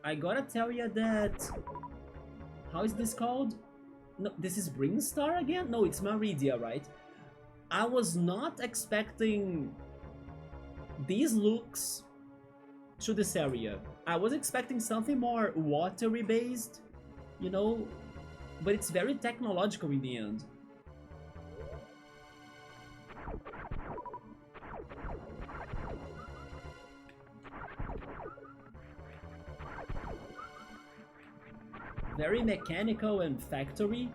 I gotta tell you that... How is this called? No, this is Brinstar again? No, it's Maridia, right? I was not expecting these looks to this area. I was expecting something more watery based, you know, but it's very technological in the end. Very mechanical and factory.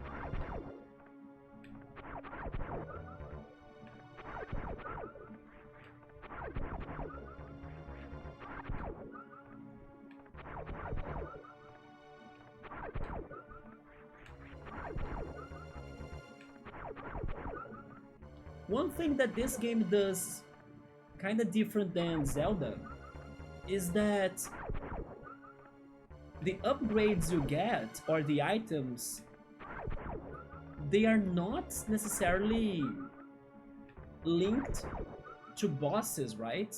One thing that this game does kinda different than Zelda is that the upgrades you get, or the items, they are not necessarily linked to bosses, right?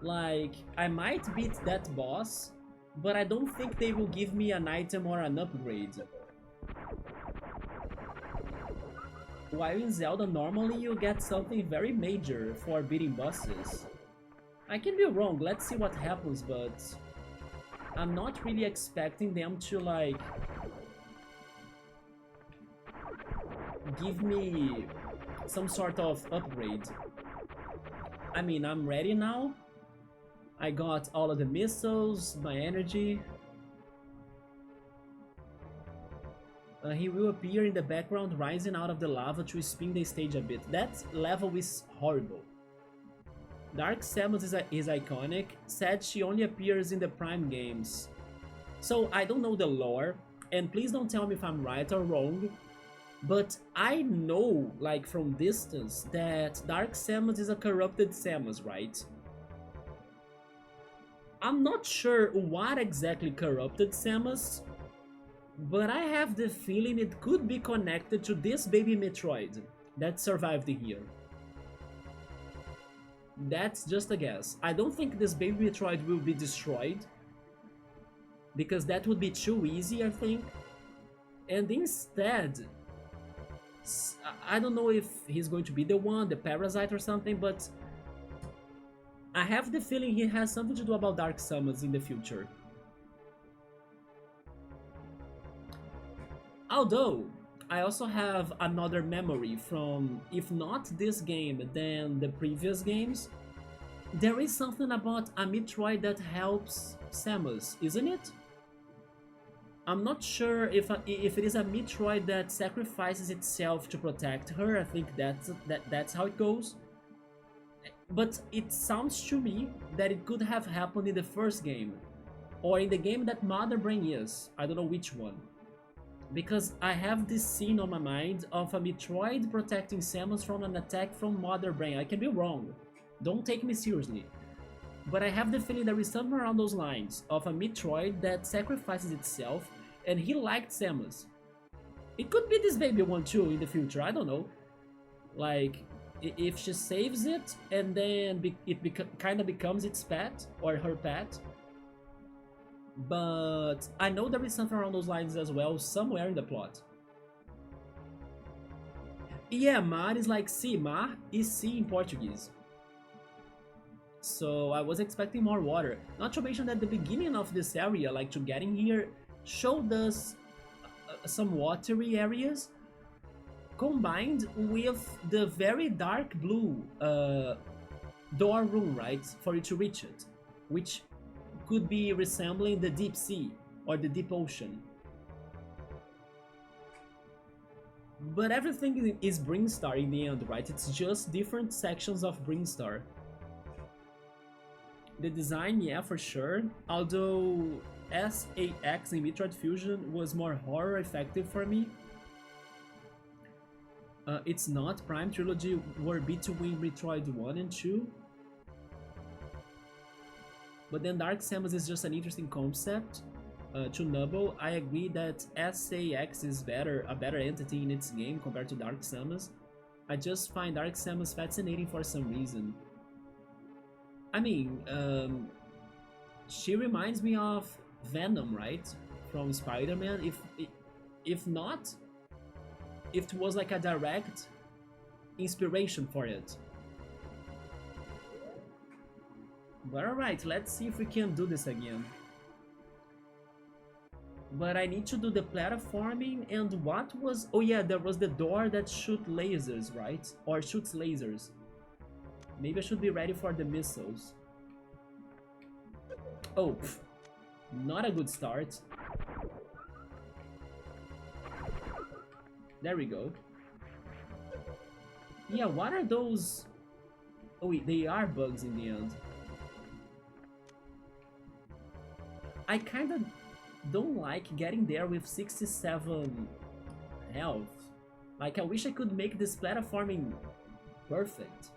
Like, I might beat that boss, but I don't think they will give me an item or an upgrade. While in Zelda, normally you get something very major for beating bosses. I can be wrong, let's see what happens, but I'm not really expecting them to, like, give me some sort of upgrade. I mean, I'm ready now. I got all of the missiles, my energy. He will appear in the background, rising out of the lava to spin the stage a bit. That level is horrible. Dark Samus is iconic. Said she only appears in the Prime games. So I don't know the lore, and please don't tell me if I'm right or wrong, but I know, like from distance, that Dark Samus is a corrupted Samus, right? I'm not sure what exactly corrupted Samus, but I have the feeling it could be connected to this baby Metroid that survived here. That's just a guess. I don't think this baby Metroid will be destroyed, because that would be too easy, I think. And instead, I don't know if he's going to be the one, the parasite or something, but I have the feeling he has something to do about Dark Samus in the future. Although, I also have another memory from, if not this game, then the previous games. There is something about a Metroid that helps Samus, isn't it? I'm not sure if it is a Metroid that sacrifices itself to protect her. I think that's how it goes. But it sounds to me that it could have happened in the first game, or in the game that Mother Brain is. I don't know which one. Because I have this scene on my mind of a Metroid protecting Samus from an attack from Mother Brain. I can be wrong. Don't take me seriously. But I have the feeling there is something around those lines of a Metroid that sacrifices itself, and he liked Samus. It could be this baby one too in the future, I don't know. Like, if she saves it, and then it kind of becomes its pet, or her pet. But I know there is something around those lines as well, somewhere in the plot. Yeah, mar is like sea. Mar is sea in Portuguese. So I was expecting more water. Not to mention that the beginning of this area, like to getting here, showed us some watery areas combined with the very dark blue door room, right, for you to reach it, which could be resembling the deep sea or the deep ocean. But everything is Brinstar in the end, right? It's just different sections of Brinstar. The design, yeah, for sure. Although SAX in Metroid Fusion was more horror effective for me. It's not. Prime Trilogy were between Metroid 1 and 2. But then Dark Samus is just an interesting concept. To Nubble, I agree that SAX is a better entity in its game compared to Dark Samus. I just find Dark Samus fascinating for some reason. I mean, she reminds me of Venom, right? From Spider-Man. If not, if it was like a direct inspiration for it. But alright, let's see if we can do this again. But I need to do the platforming, and what was... Oh yeah, there was the door that shoots lasers, right? Or shoots lasers. Maybe I should be ready for the missiles. Oh, not a good start. There we go. Yeah, what are those... Oh wait, they are bugs in the end. I kinda don't like getting there with 67 health. Like, I wish I could make this platforming perfect.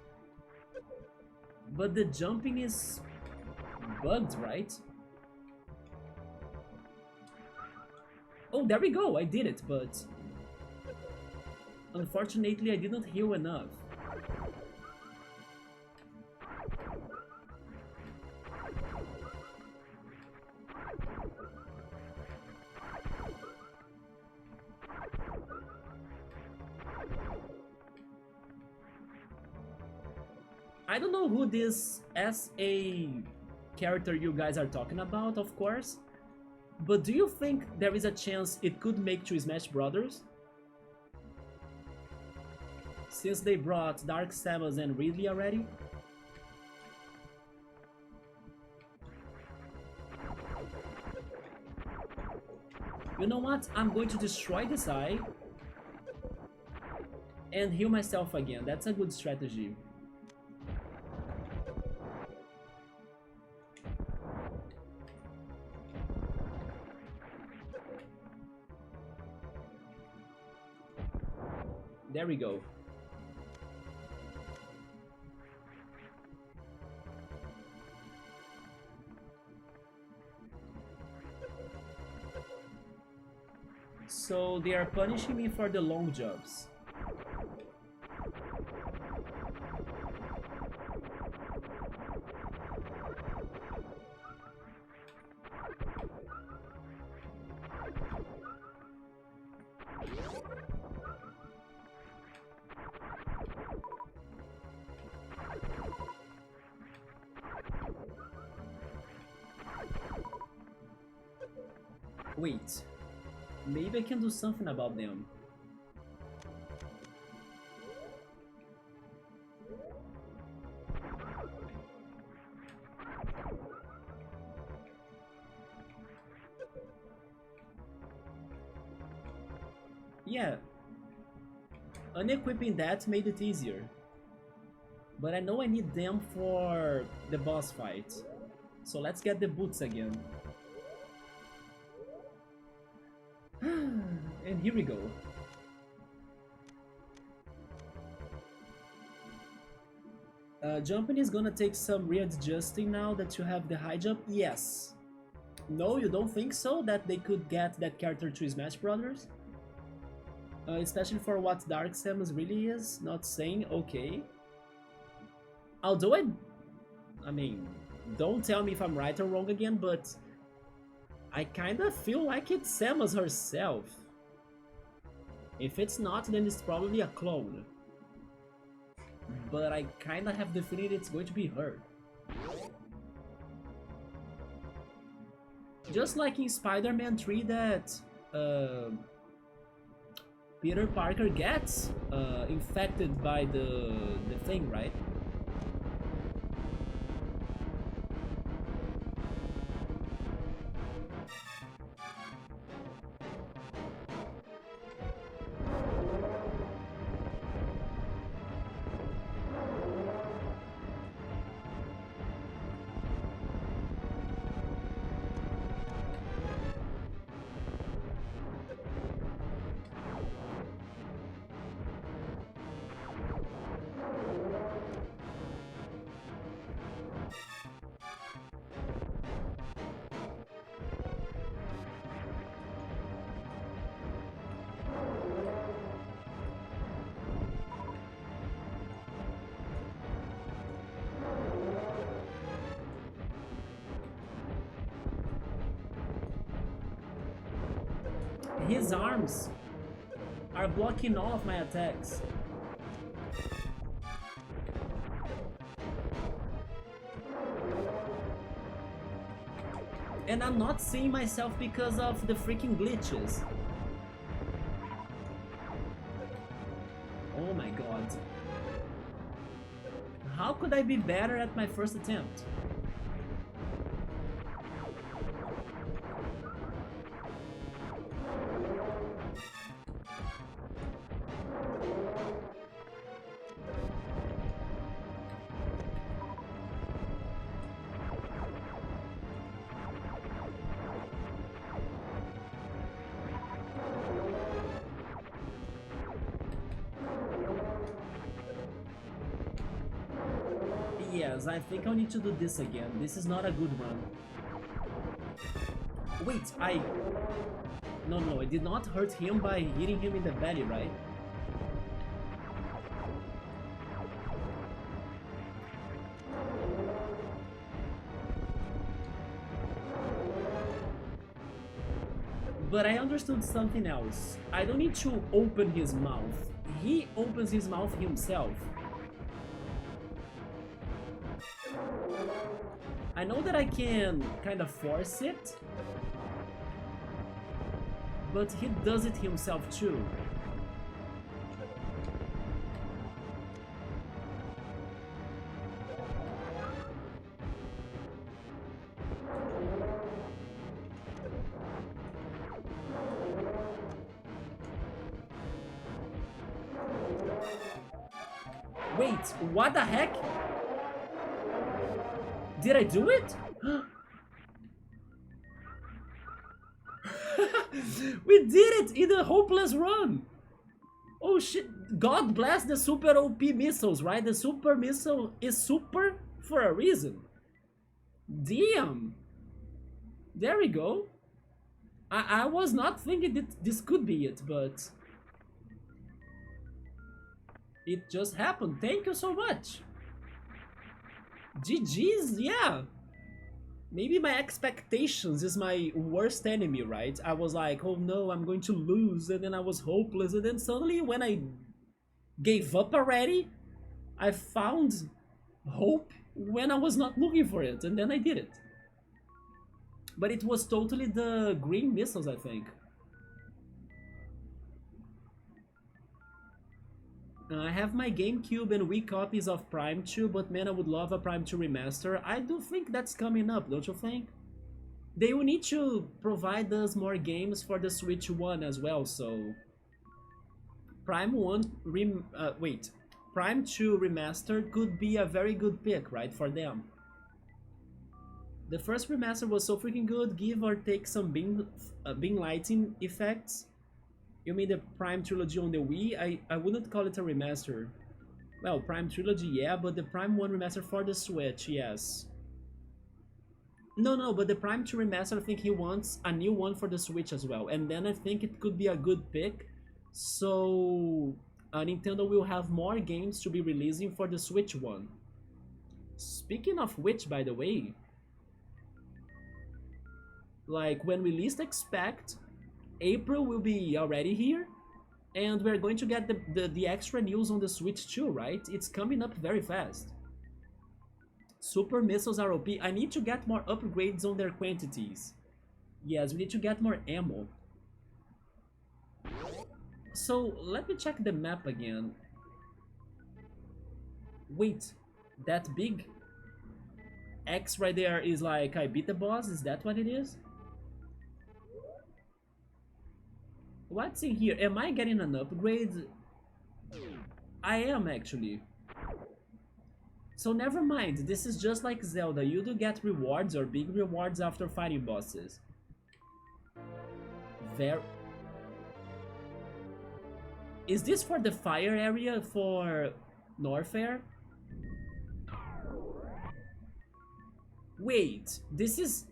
But the jumping is bugged, right? Oh, there we go, I did it, but unfortunately I didn't heal enough. I don't know who this SA character you guys are talking about, of course, but do you think there is a chance it could make to Smash Brothers? Since they brought Dark Samus and Ridley already? You know what? I'm going to destroy this eye and heal myself again. That's a good strategy. There we go. So they are punishing me for the long jumps. Wait, maybe I can do something about them. Yeah, unequipping that made it easier. But I know I need them for the boss fight. So let's get the boots again. And here we go. Jumping is gonna take some readjusting now that you have the high jump. Yes. No, you don't think so? That they could get that character to Smash Brothers? Especially for what Dark Samus really is? Not saying, okay. Although I mean, don't tell me if I'm right or wrong again, but I kinda feel like it's Samus herself. If it's not, then it's probably a clone. But I kinda have the feeling it's going to be her. Just like in Spider-Man 3 that Peter Parker gets infected by the thing, right? His arms are blocking all of my attacks. And I'm not seeing myself because of the freaking glitches. Oh my god. How could I be better at my first attempt? Yes, I think I'll need to do this again. This is not a good run. Wait, No, I did not hurt him by hitting him in the belly, right? But I understood something else. I don't need to open his mouth. He opens his mouth himself. I know that I can kind of force it, but he does it himself too. Wait, what the heck? Did I do it? We did it in a hopeless run! Oh shit, God bless the super OP missiles, right? The super missile is super for a reason. Damn! There we go. I was not thinking that this could be it, but it just happened. Thank you so much. GG's, yeah. Maybe my expectations is my worst enemy, right? I was like, oh no, I'm going to lose, and then I was hopeless, and then suddenly when I gave up already, I found hope when I was not looking for it, and then I did it. But it was totally the green missiles, I think. I have my GameCube and Wii copies of Prime 2, but man, I would love a Prime 2 remaster. I do think that's coming up, don't you think? They will need to provide us more games for the Switch 1 as well, so... Prime 2 remaster could be a very good pick, right, for them. The first remaster was so freaking good, give or take some beam lighting effects. You mean the Prime Trilogy on the Wii? I wouldn't call it a remaster. Well, Prime Trilogy, yeah, but the Prime 1 remaster for the Switch, yes. No, but the Prime 2 remaster, I think he wants a new one for the Switch as well. And then I think it could be a good pick. So, Nintendo will have more games to be releasing for the Switch one. Speaking of which, by the way, like when we least expect, April will be already here, and we're going to get the extra news on the Switch too, right? It's coming up very fast. Super missiles are OP. I need to get more upgrades on their quantities. Yes, we need to get more ammo. So, let me check the map again. Wait, that big X right there is like I beat the boss? Is that what it is? What's in here? Am I getting an upgrade? I am actually. So never mind, this is just like Zelda. You do get rewards or big rewards after fighting bosses. Is this for the fire area for Norfair? Wait, this is...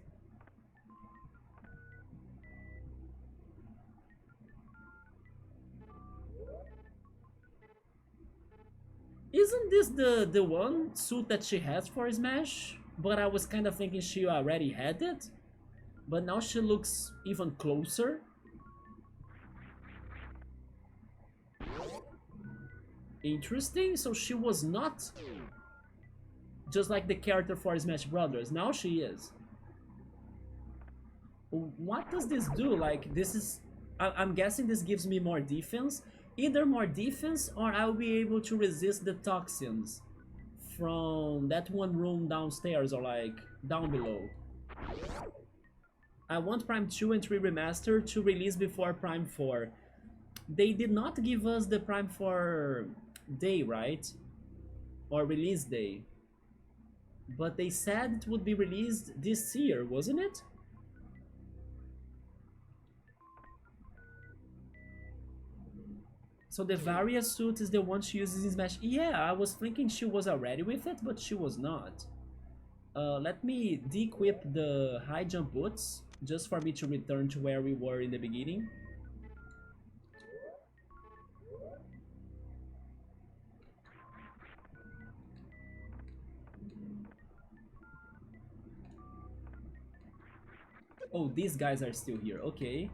Isn't this the one suit that she has for Smash? But I was kind of thinking she already had it. But now she looks even closer. Interesting, so she was not just like the character for Smash Brothers. Now she is. What does this do? Like, this is... I'm guessing this gives me more defense. Either more defense or I'll be able to resist the toxins from that one room downstairs or like down below. I want Prime 2 and 3 Remaster to release before Prime 4. They did not give us the Prime 4 day, right? Or release day. But they said it would be released this year, wasn't it? So the Varia suit is the one she uses in Smash. Yeah, I was thinking she was already with it, but she was not. Let me de-equip the high jump boots, just for me to return to where we were in the beginning. Oh, these guys are still here, okay.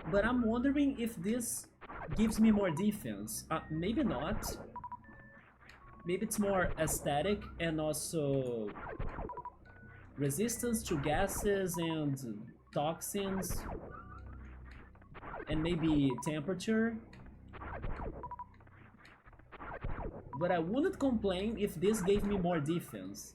But I'm wondering if this gives me more defense. Maybe not. Maybe it's more aesthetic and also resistance to gases and toxins. And maybe temperature. But I wouldn't complain if this gave me more defense.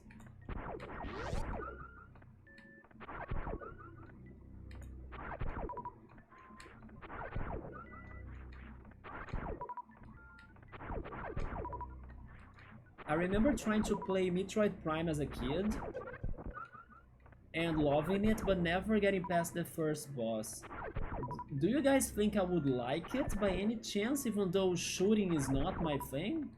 I remember trying to play Metroid Prime as a kid and loving it, but never getting past the first boss. Do you guys think I would like it by any chance, even though shooting is not my thing?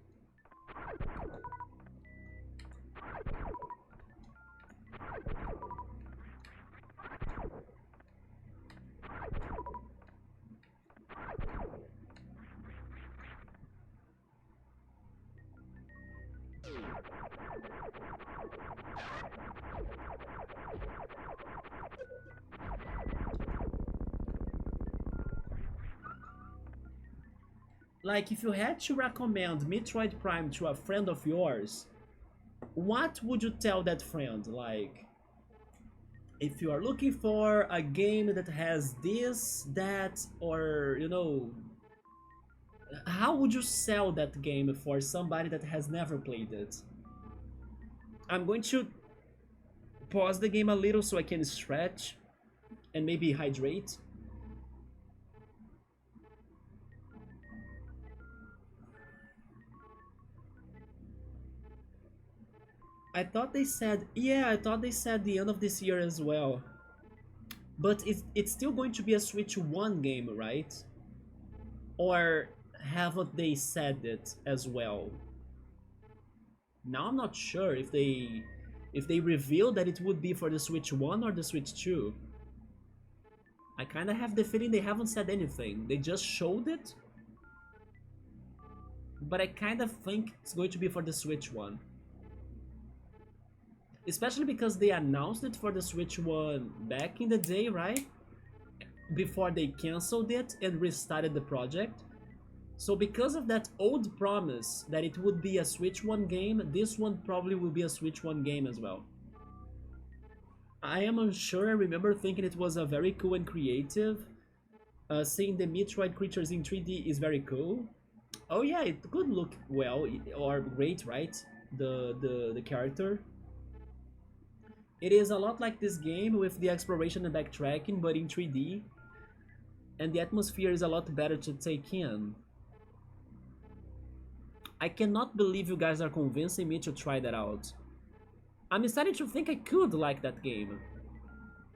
Like, if you had to recommend Metroid Prime to a friend of yours, what would you tell that friend? Like, if you are looking for a game that has this, that, or, you know, how would you sell that game for somebody that has never played it? I'm going to pause the game a little so I can stretch and maybe hydrate. I thought they said, yeah, I thought they said the end of this year as well. But it's still going to be a Switch 1 game, right? Or haven't they said it as well? Now I'm not sure if they revealed that it would be for the Switch 1 or the Switch 2. I kinda have the feeling they haven't said anything. They just showed it. But I kinda think it's going to be for the Switch 1. Especially because they announced it for the Switch 1 back in the day, right? Before they cancelled it and restarted the project. So because of that old promise that it would be a Switch 1 game, this one probably will be a Switch 1 game as well. I am unsure. I remember thinking it was a very cool and creative. Seeing the Metroid creatures in 3D is very cool. Oh yeah, it could look well or great, right? The character. It is a lot like this game with the exploration and backtracking, but in 3D. And the atmosphere is a lot better to take in. I cannot believe you guys are convincing me to try that out. I'm starting to think I could like that game.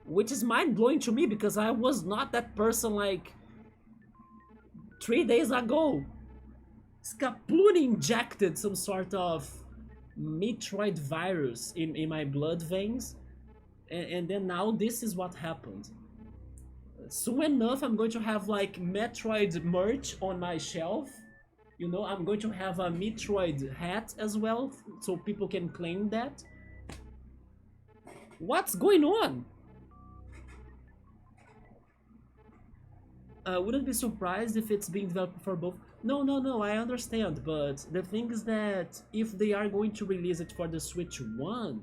Which is mind-blowing to me because I was not that person like 3 days ago. Scaploon injected some sort of Metroid virus in my blood veins, and then now this is what happened. Soon enough I'm going to have like Metroid merch on my shelf. You know, I'm going to have a Metroid hat as well, so people can claim that. What's going on? Wouldn't be surprised if it's being developed for both. No, I understand, but the thing is that if they are going to release it for the Switch 1,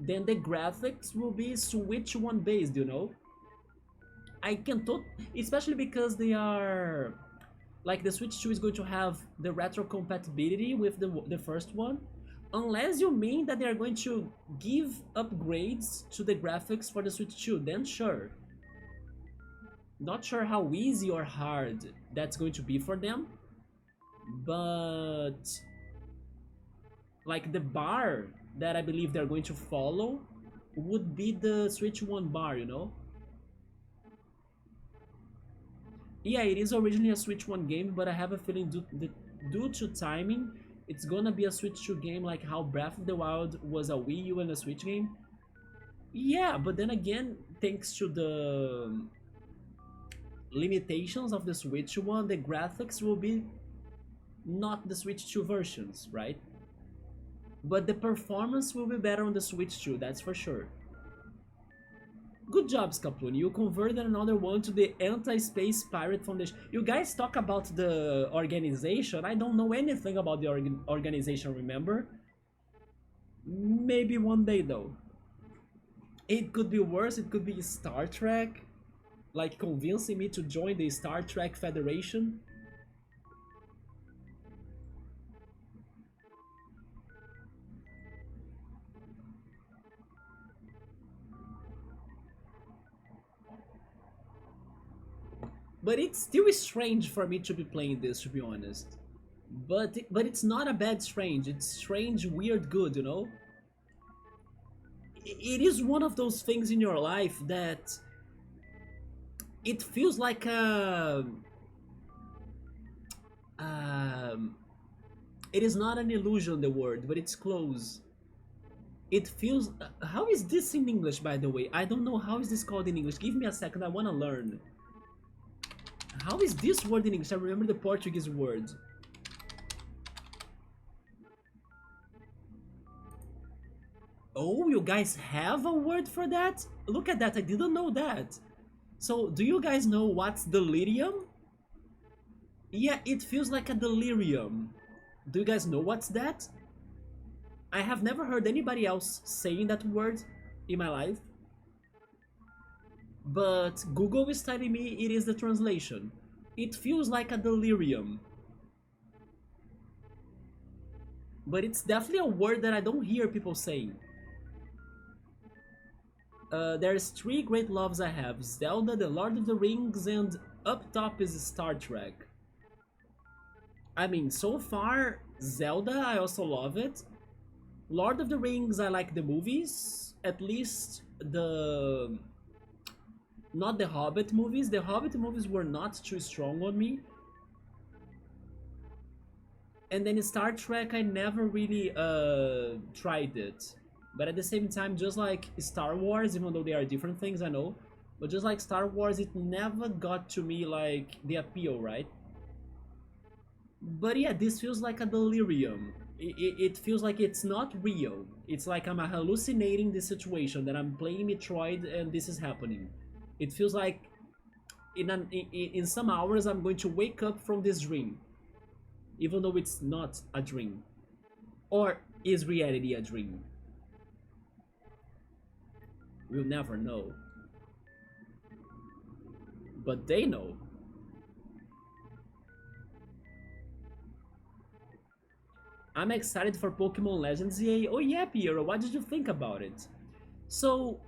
then the graphics will be Switch 1 based, you know? I can especially because they are... Like, the Switch 2 is going to have the retro compatibility with the first one. Unless you mean that they are going to give upgrades to the graphics for the Switch 2, then sure. Not sure how easy or hard that's going to be for them. But... like, the bar that I believe they're going to follow would be the Switch 1 bar, you know? Yeah, it is originally a Switch 1 game, but I have a feeling due to timing, it's gonna be a Switch 2 game like how Breath of the Wild was a Wii U and a Switch game. Yeah, but then again, thanks to the limitations of the Switch 1, the graphics will be not the Switch 2 versions, right? But the performance will be better on the Switch 2, that's for sure. Good job, Scaploon. You converted another one to the Anti-Space Pirate Foundation. You guys talk about the organization. I don't know anything about the organization, remember? Maybe one day, though. It could be worse. It could be Star Trek. Like, convincing me to join the Star Trek Federation. But it's still strange for me to be playing this, to be honest. but it's not a bad strange. It's strange, weird, good. You know, it is one of those things in your life that it feels like a um, it is not an illusion, the word, but it's close. It feels. How is this in English, by the way? I don't know how is this called in English. Give me a second. I wanna learn. How is this word in English? I remember the Portuguese word. Oh, you guys have a word for that? Look at that. I didn't know that. So, do you guys know what's delirium? Yeah, it feels like a delirium. Do you guys know what's that? I have never heard anybody else saying that word in my life, but Google is telling me it is the translation. It feels like a delirium, but it's definitely a word that I don't hear people saying. There's three great loves I have: Zelda, The Lord of the Rings, and up top is Star Trek. I mean, so far, Zelda, I also love it. Lord of the Rings, I like the movies. At least the... Not the Hobbit movies. The Hobbit movies were not too strong on me. And then Star Trek, I never really tried it. But at the same time, just like Star Wars, even though they are different things, I know. But just like Star Wars, it never got to me like the appeal, right? But yeah, this feels like a delirium. It feels like it's not real. It's like I'm hallucinating the situation, that I'm playing Metroid and this is happening. It feels like in some hours I'm going to wake up from this dream, even though it's not a dream. Or is reality a dream? We'll never know. But they know. I'm excited for Pokemon Legends EA. Oh yeah, Piero, what did you think about it? So,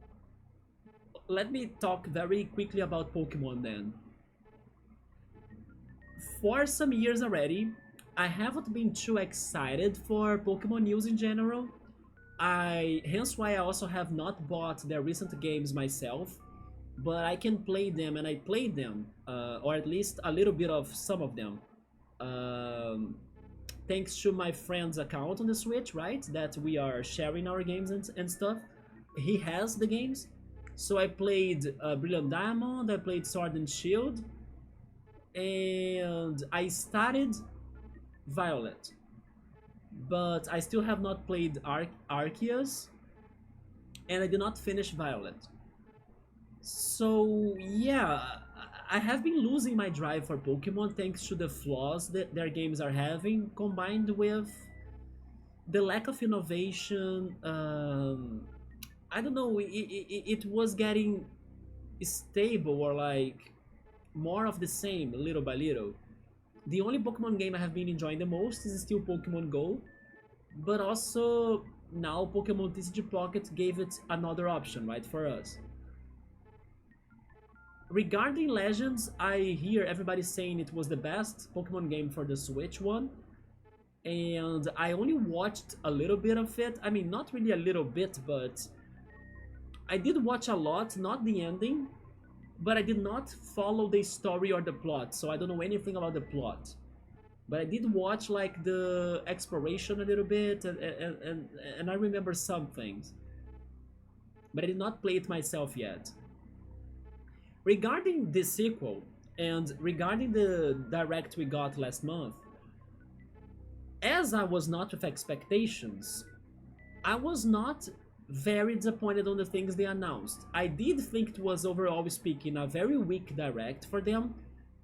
let me talk very quickly about Pokemon then. For some years already, I haven't been too excited for Pokemon news in general. Hence why I also have not bought their recent games myself, but I can play them and I played them, or at least a little bit of some of them. Um, Thanks to my friend's account on the Switch, right? That we are sharing our games and stuff. He has the games. So I played Brilliant Diamond, I played Sword and Shield, and I started Violet. But I still have not played Arceus, and I did not finish Violet. So yeah, I have been losing my drive for Pokemon thanks to the flaws that their games are having, combined with the lack of innovation. I don't know, it was getting stable or like more of the same little by little. The only Pokemon game I have been enjoying the most is still Pokemon Go, but also now Pokemon TCG Pocket gave it another option, right, for us. Regarding Legends, I hear everybody saying it was the best Pokemon game for the Switch one, and I only watched a little bit of it. I mean, not really a little bit, but I did watch a lot, not the ending, but I did not follow the story or the plot, so I don't know anything about the plot. But I did watch like the exploration a little bit, and I remember some things. But I did not play it myself yet. Regarding the sequel, and regarding the direct we got last month, as I was not with expectations, I was not very disappointed on the things they announced. I did think it was, overall speaking, a very weak direct for them,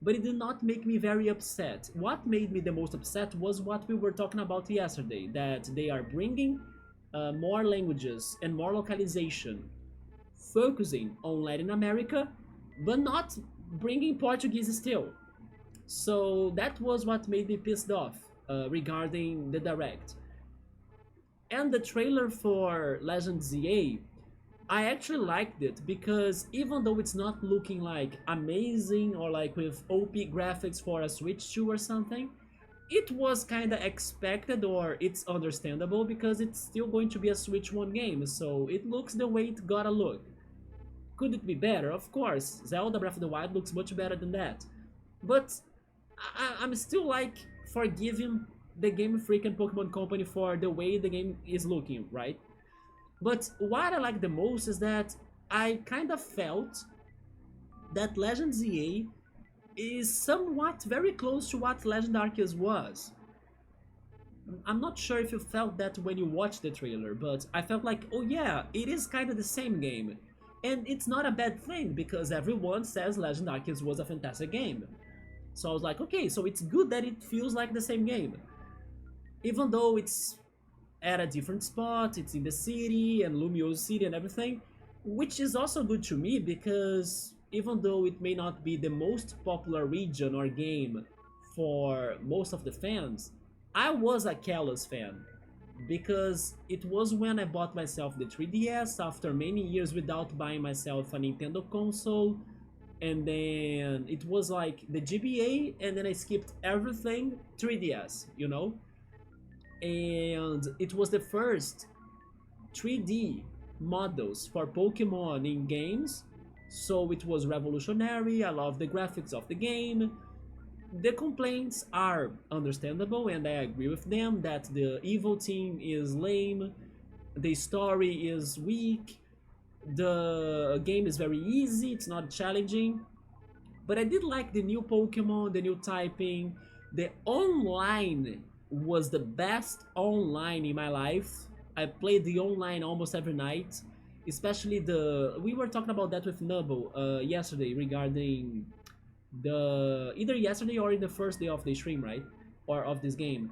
but it did not make me very upset. What made me the most upset was what we were talking about yesterday, that they are bringing more languages and more localization, focusing on Latin America, but not bringing Portuguese still. So that was what made me pissed off regarding the direct. And the trailer for Legends ZA, I actually liked it because even though it's not looking like amazing or like with OP graphics for a Switch 2 or something, it was kind of expected, or it's understandable because it's still going to be a Switch 1 game, so it looks the way it gotta look. Could it be better? Of course, Zelda Breath of the Wild looks much better than that. But I'm still like forgiving the Game Freak and Pokemon Company for the way the game is looking, right? But what I like the most is that I kind of felt that Legend ZA is somewhat very close to what Legend Arceus was. I'm not sure if you felt that when you watched the trailer, but I felt like, oh yeah, it is kind of the same game. And it's not a bad thing, because everyone says Legend Arceus was a fantastic game. So I was like, okay, so it's good that it feels like the same game. Even though it's at a different spot, it's in the city, and Lumiose City and everything, which is also good to me, because even though it may not be the most popular region or game for most of the fans, I was a Kalos fan, because it was when I bought myself the 3DS after many years without buying myself a Nintendo console, and then it was like the GBA, and then I skipped everything 3DS, you know? And it was the first 3D models for Pokemon in games, so it was revolutionary. I love the graphics of the game. The complaints are understandable, and I agree with them that the evil team is lame, the story is weak, the game is very easy, it's not challenging. But I did like the new Pokemon, the new typing. The online was the best online in my life. I played the online almost every night, especially the. We were talking about that with Nubble yesterday regarding the either yesterday or in the first day of the stream, right? Or of this game,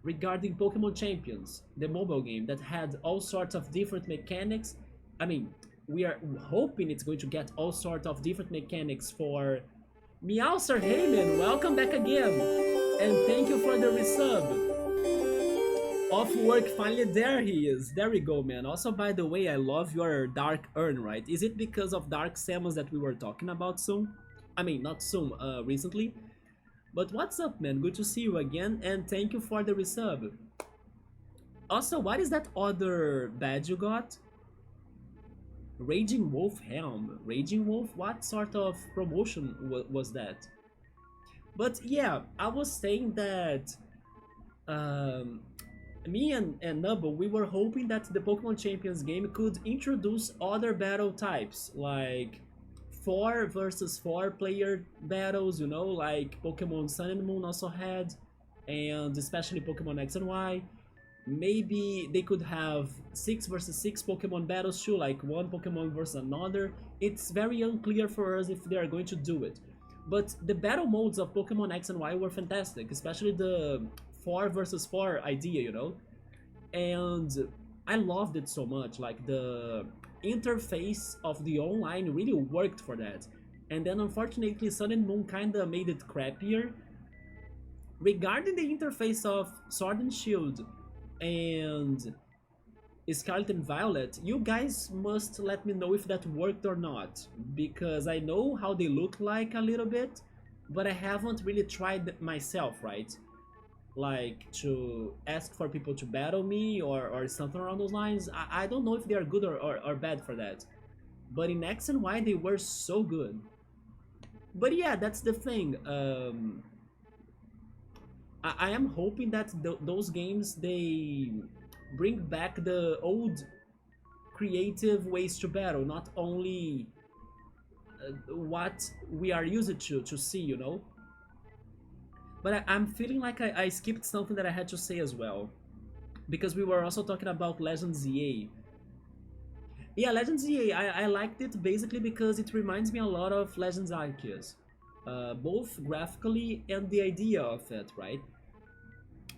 regarding Pokemon Champions, the mobile game that had all sorts of different mechanics. I mean, we are hoping it's going to get all sorts of different mechanics for Meowser. Hey man, welcome back again, and thank you for the resub. Off work, finally there he is. There we go, man. Also, by the way, I love your Dark Urn, right? Is it because of Dark Samus that we were talking about soon? I mean, not soon, recently. But what's up, man? Good to see you again, and thank you for the resub. Also, what is that other badge you got? Raging Wolf Helm. Raging Wolf? What sort of promotion was that? But yeah, I was saying that me and Nubble, we were hoping that the Pokemon Champions game could introduce other battle types, like 4 versus 4 player battles, you know, like Pokemon Sun and Moon also had, and especially Pokemon X and Y. Maybe they could have 6 versus 6 Pokemon battles too, like one Pokemon versus another. It's very unclear for us if they are going to do it. But the battle modes of Pokemon X and Y were fantastic, especially the 4 versus 4 idea, you know? And I loved it so much, like the interface of the online really worked for that. And then unfortunately Sun and Moon kinda made it crappier. Regarding the interface of Sword and Shield and Scarlet and Violet, you guys must let me know if that worked or not, because I know how they look like a little bit, but I haven't really tried myself, right? Like to ask for people to battle me or something around those lines. I don't know if they are good or bad for that. But in X and Y they were so good. But yeah, that's the thing. I am hoping that those games, they bring back the old creative ways to battle, not only what we are used to see, you know? But I'm feeling like I skipped something that I had to say as well, because we were also talking about Legends ZA. Yeah, Legends ZA, I liked it basically because it reminds me a lot of Legends Arceus. Both graphically and the idea of it, right?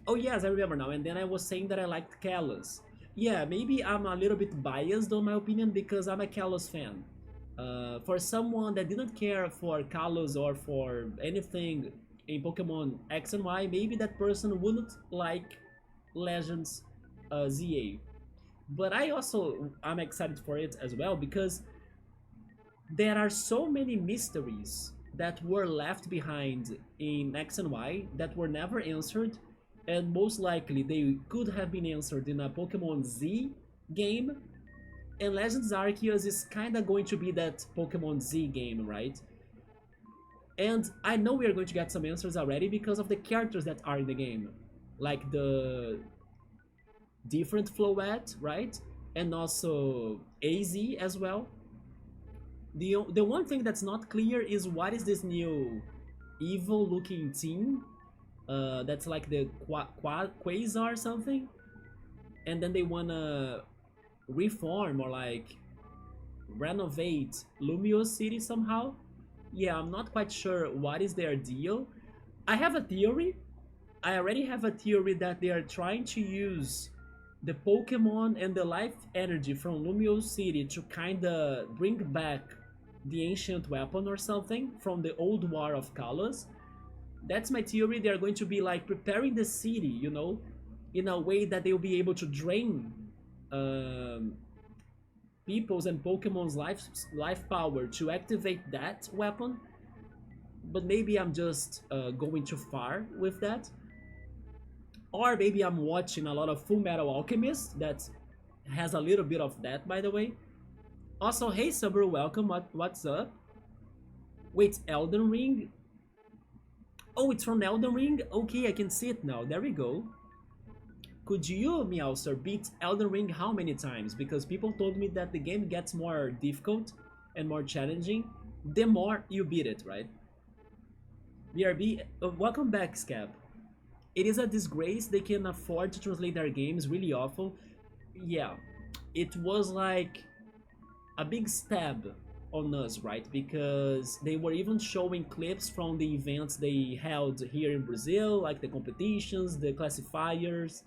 Oh yes, I remember now. And then I was saying that I liked Kalos. Yeah, maybe I'm a little bit biased on my opinion because I'm a Kalos fan. For someone that didn't care for Kalos or for anything in Pokemon X and Y, maybe that person wouldn't like Legends ZA. But I'm excited for it as well because there are so many mysteries that were left behind in X and Y that were never answered, and most likely they could have been answered in a Pokemon Z game. And Legends Arceus is kind of going to be that Pokemon Z game, right? And I know we are going to get some answers already because of the characters that are in the game, like the different Floette, right? And also AZ as well. The one thing that's not clear is what is this new evil looking team that's like the Quasar something, and then they wanna reform or like renovate Lumiose City somehow. Yeah, I'm not quite sure what is their deal. I have a theory. I already have a theory that they are trying to use the Pokemon and the life energy from Lumiose City to kinda bring back the ancient weapon or something from the old War of Kalos. That's my theory. They're going to be like preparing the city, in a way that they'll be able to drain um, people's and Pokemon's life power to activate that weapon. But maybe I'm just going too far with that. Or maybe I'm watching a lot of Full Metal Alchemist that has a little bit of that, by the way. Also, hey Subber, welcome. What's up? Wait, Elden Ring? Oh, it's from Elden Ring? Okay, I can see it now. There we go. Could you, Meowster, beat Elden Ring how many times? Because people told me that the game gets more difficult and more challenging the more you beat it, right? BRB, welcome back, Scap. It is a disgrace they can afford to translate their games, really awful. Yeah, it was like a big stab on us, right? Because they were even showing clips from the events they held here in Brazil, like the competitions, the classifiers.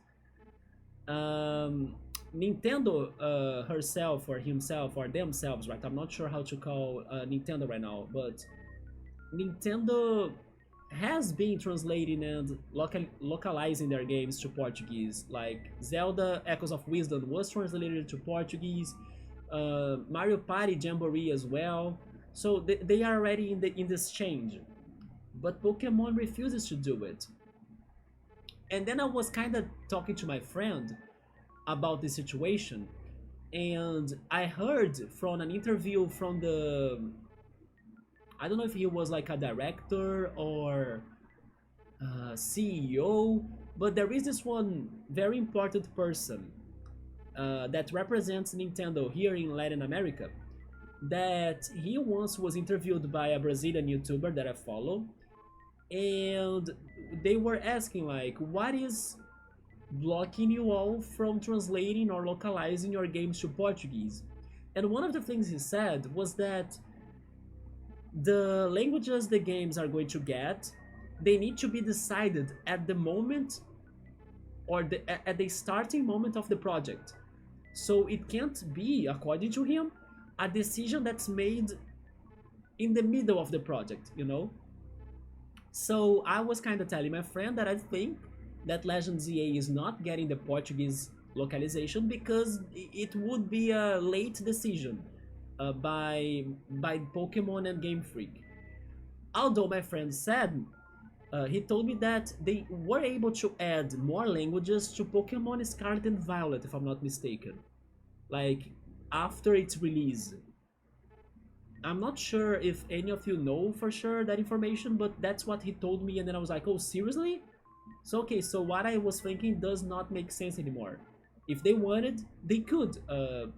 Nintendo herself or himself or themselves, right? I'm not sure how to call Nintendo right now, but Nintendo has been translating and localizing their games to Portuguese. Like Zelda Echoes of Wisdom was translated to Portuguese, Mario Party Jamboree as well. So they are already in this change, but Pokemon refuses to do it. And then I was kind of talking to my friend about the situation, and I heard from an interview from the, I don't know if he was like a director or CEO, but there is this one very important person that represents Nintendo here in Latin America, that he once was interviewed by a Brazilian YouTuber that I follow, and they were asking like, what is blocking you all from translating or localizing your games to Portuguese? And one of the things he said was that the languages the games are going to get, they need to be decided at the moment or at the starting moment of the project. So it can't be, according to him, a decision that's made in the middle of the project. So I was kind of telling my friend that I think that Legends EA is not getting the Portuguese localization because it would be a late decision by Pokemon and Game Freak. Although my friend said, he told me that they were able to add more languages to Pokemon Scarlet and Violet, if I'm not mistaken. Like, after its release. I'm not sure if any of you know for sure that information, but that's what he told me, and then I was like, oh, seriously? So, okay, so what I was thinking does not make sense anymore. If they wanted, they could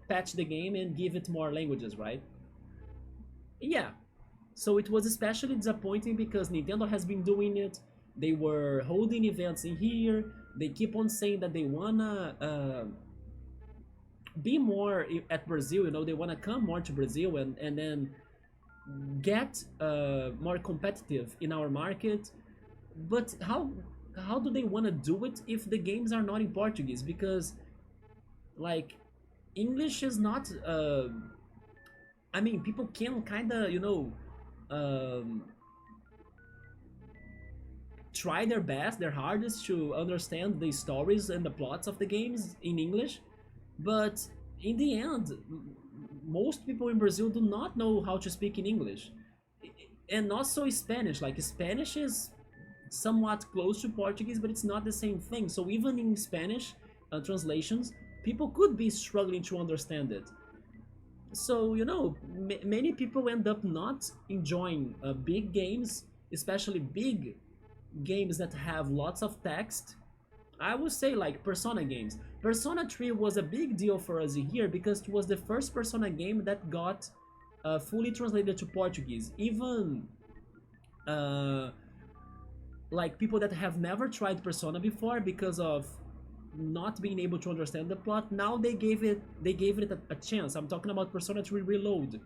patch the game and give it more languages, right? Yeah. So it was especially disappointing because Nintendo has been doing it. They were holding events in here. They keep on saying that they wanna be more at Brazil. They wanna come more to Brazil and then get more competitive in our market. But how do they wanna do it if the games are not in Portuguese? Because like English is not. I mean, people can kind of um, try their best, their hardest to understand the stories and the plots of the games in English, but in the end, most people in Brazil do not know how to speak in English. And also Spanish. Like Spanish is somewhat close to Portuguese, but it's not the same thing. So even in Spanish translations, people could be struggling to understand it. So you know, many people end up not enjoying big games, especially big games that have lots of text. I would say like Persona games. Persona 3 was a big deal for us here because it was the first Persona game that got fully translated to Portuguese. Even uh, like people that have never tried Persona before because of not being able to understand the plot, now they gave it a chance. I'm talking about Persona 3 Reload.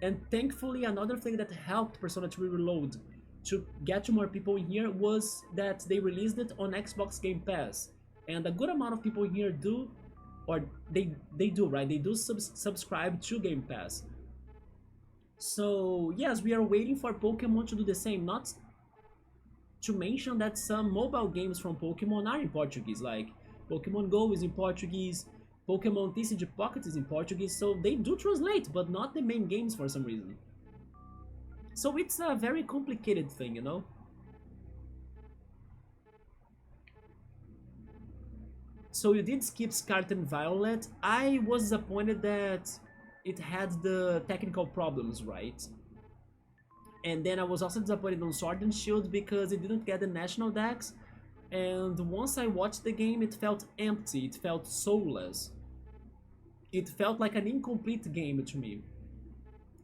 And thankfully another thing that helped Persona 3 Reload to get to more people in here was that they released it on Xbox Game Pass. And a good amount of people here do, or they do, right? They do subscribe to Game Pass. So yes, we are waiting for Pokemon to do the same. Not to mention that some mobile games from Pokemon are in Portuguese, like Pokemon Go is in Portuguese, Pokemon TCG Pocket is in Portuguese, so they do translate, but not the main games for some reason. So it's a very complicated thing, you know? So you did skip Scarlet and Violet. I was disappointed that it had the technical problems, right? And then I was also disappointed on Sword and Shield because it didn't get the national decks. And once I watched the game, it felt empty, it felt soulless. It felt like an incomplete game to me.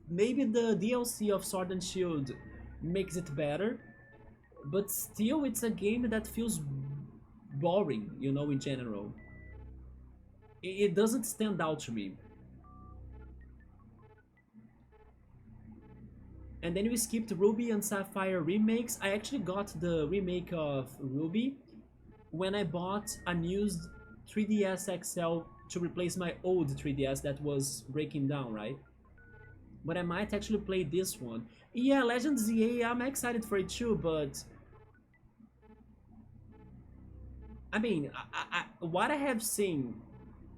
Maybe the DLC of Sword and Shield makes it better, but still it's a game that feels boring, you know, in general. It doesn't stand out to me. And then we skipped Ruby and Sapphire remakes. I actually got the remake of Ruby when I bought a used 3DS XL to replace my old 3DS that was breaking down, right? But I might actually play this one. Yeah, Legends ZA, I'm excited for it too, but I mean, what I have seen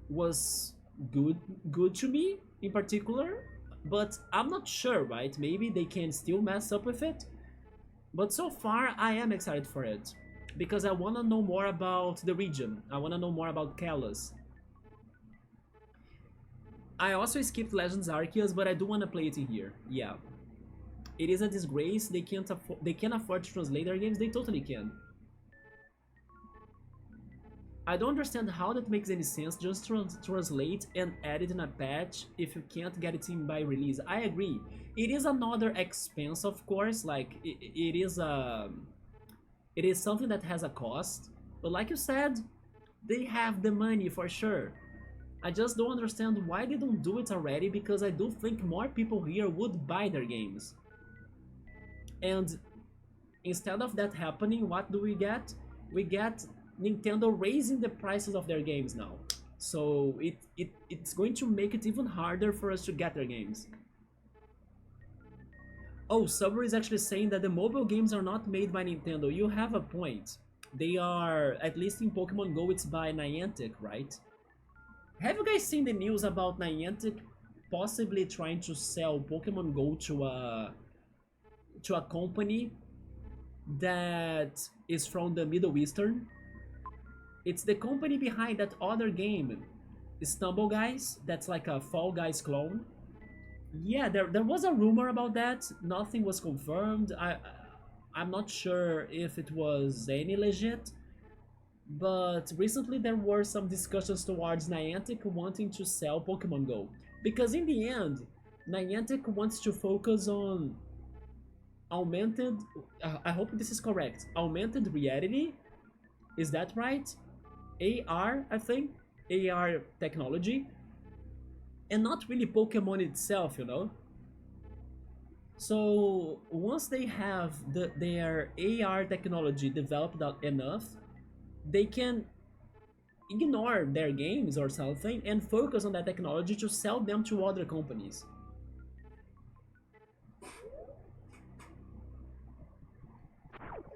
was good, good to me in particular, but I'm not sure, right? Maybe they can still mess up with it. But so far, I am excited for it because I want to know more about the region. I want to know more about Kalos. I also skipped Legends Arceus, but I do want to play it in here. Yeah, it is a disgrace. They can't afford to translate their games. They totally can. I don't understand how that makes any sense. Just translate and add it in a patch if you can't get it in by release. I agree. It is another expense, of course. Like it is something that has a cost. But like you said, they have the money for sure. I just don't understand why they don't do it already because I do think more people here would buy their games. And instead of that happening, what do we get? We get Nintendo raising the prices of their games now. So it's going to make it even harder for us to get their games. Oh, Subway is actually saying that the mobile games are not made by Nintendo. You have a point. They are, at least in Pokemon Go, it's by Niantic, right? Have you guys seen the news about Niantic possibly trying to sell Pokemon Go to a company that is from the Middle Eastern? It's the company behind that other game, Stumble Guys, that's like a Fall Guys clone. Yeah, there was a rumor about that. Nothing was confirmed. I'm not sure if it was any legit, but recently there were some discussions towards Niantic wanting to sell Pokemon Go. Because in the end, Niantic wants to focus on augmented, I hope this is correct, augmented reality, is that right? AR, I think, AR technology, and not really Pokemon itself, you know? So once they have their AR technology developed out enough, they can ignore their games or something and focus on that technology to sell them to other companies.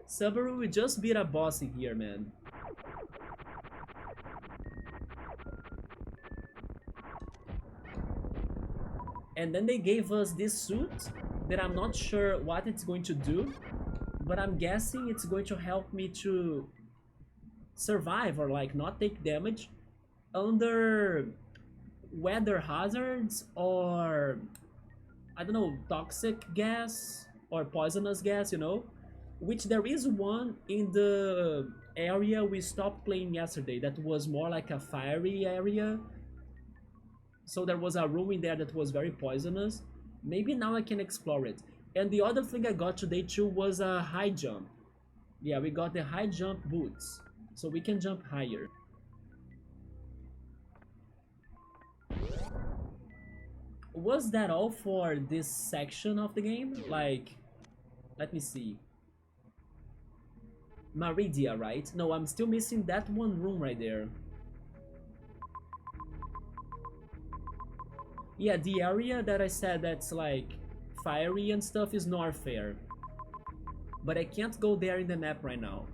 Subaru, we just beat a boss in here, man. And then they gave us this suit that I'm not sure what it's going to do, but I'm guessing it's going to help me to survive or like not take damage under weather hazards or I don't know, toxic gas or poisonous gas, you know, which there is one in the area we stopped playing yesterday that was more like a fiery area. So there was a room in there that was very poisonous. Maybe now I can explore it. And the other thing I got today too was a high jump. Yeah, we got the high jump boots, so we can jump higher. Was that all for this section of the game? Like, let me see. Maridia, right? No, I'm still missing that one room right there. Yeah, the area that I said that's like fiery and stuff is Norfair. But I can't go there in the map right now.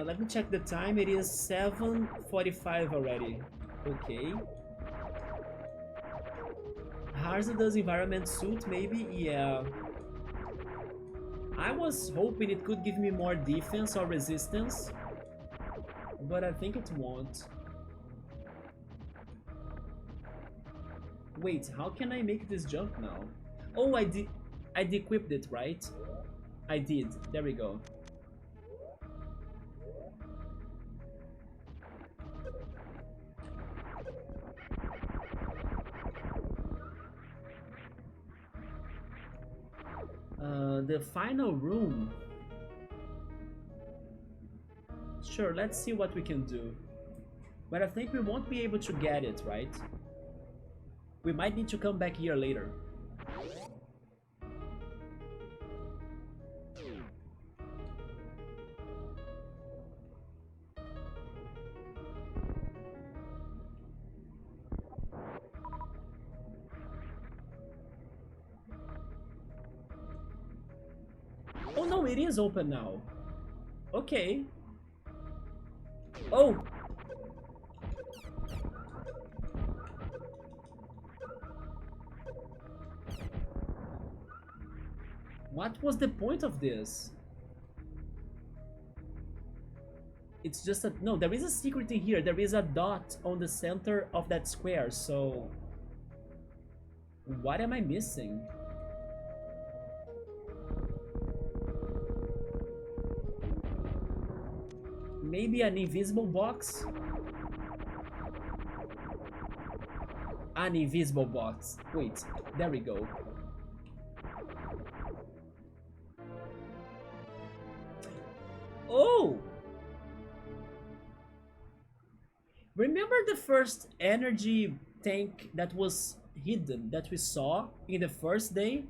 Let me check the time. It is 7:45 already. Okay. Hazardous environment suit, maybe? Yeah. I was hoping it could give me more defense or resistance, but I think it won't. Wait, how can I make this jump now? Oh, I de-equipped it, right? I did. There we go. The final room. Sure, let's see what we can do. But I think we won't be able to get it, right? We might need to come back here later. Oh no, it is open now. Okay. Oh! What was the point of this? It's just a... No, there is a secret in here. There is a dot on the center of that square, so... What am I missing? Maybe an invisible box? An invisible box. Wait, there we go. Oh! Remember the first energy tank that was hidden, that we saw in the first day?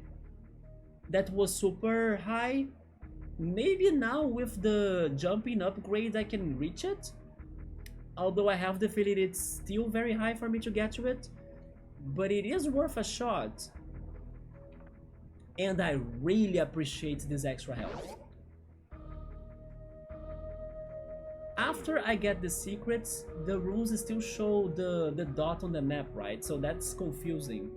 That was super high? Maybe now with the jumping upgrade I can reach it? Although I have the feeling it's still very high for me to get to it. But it is worth a shot. And I really appreciate this extra health. After I get the secrets, the runes still show the dot on the map, right? So that's confusing.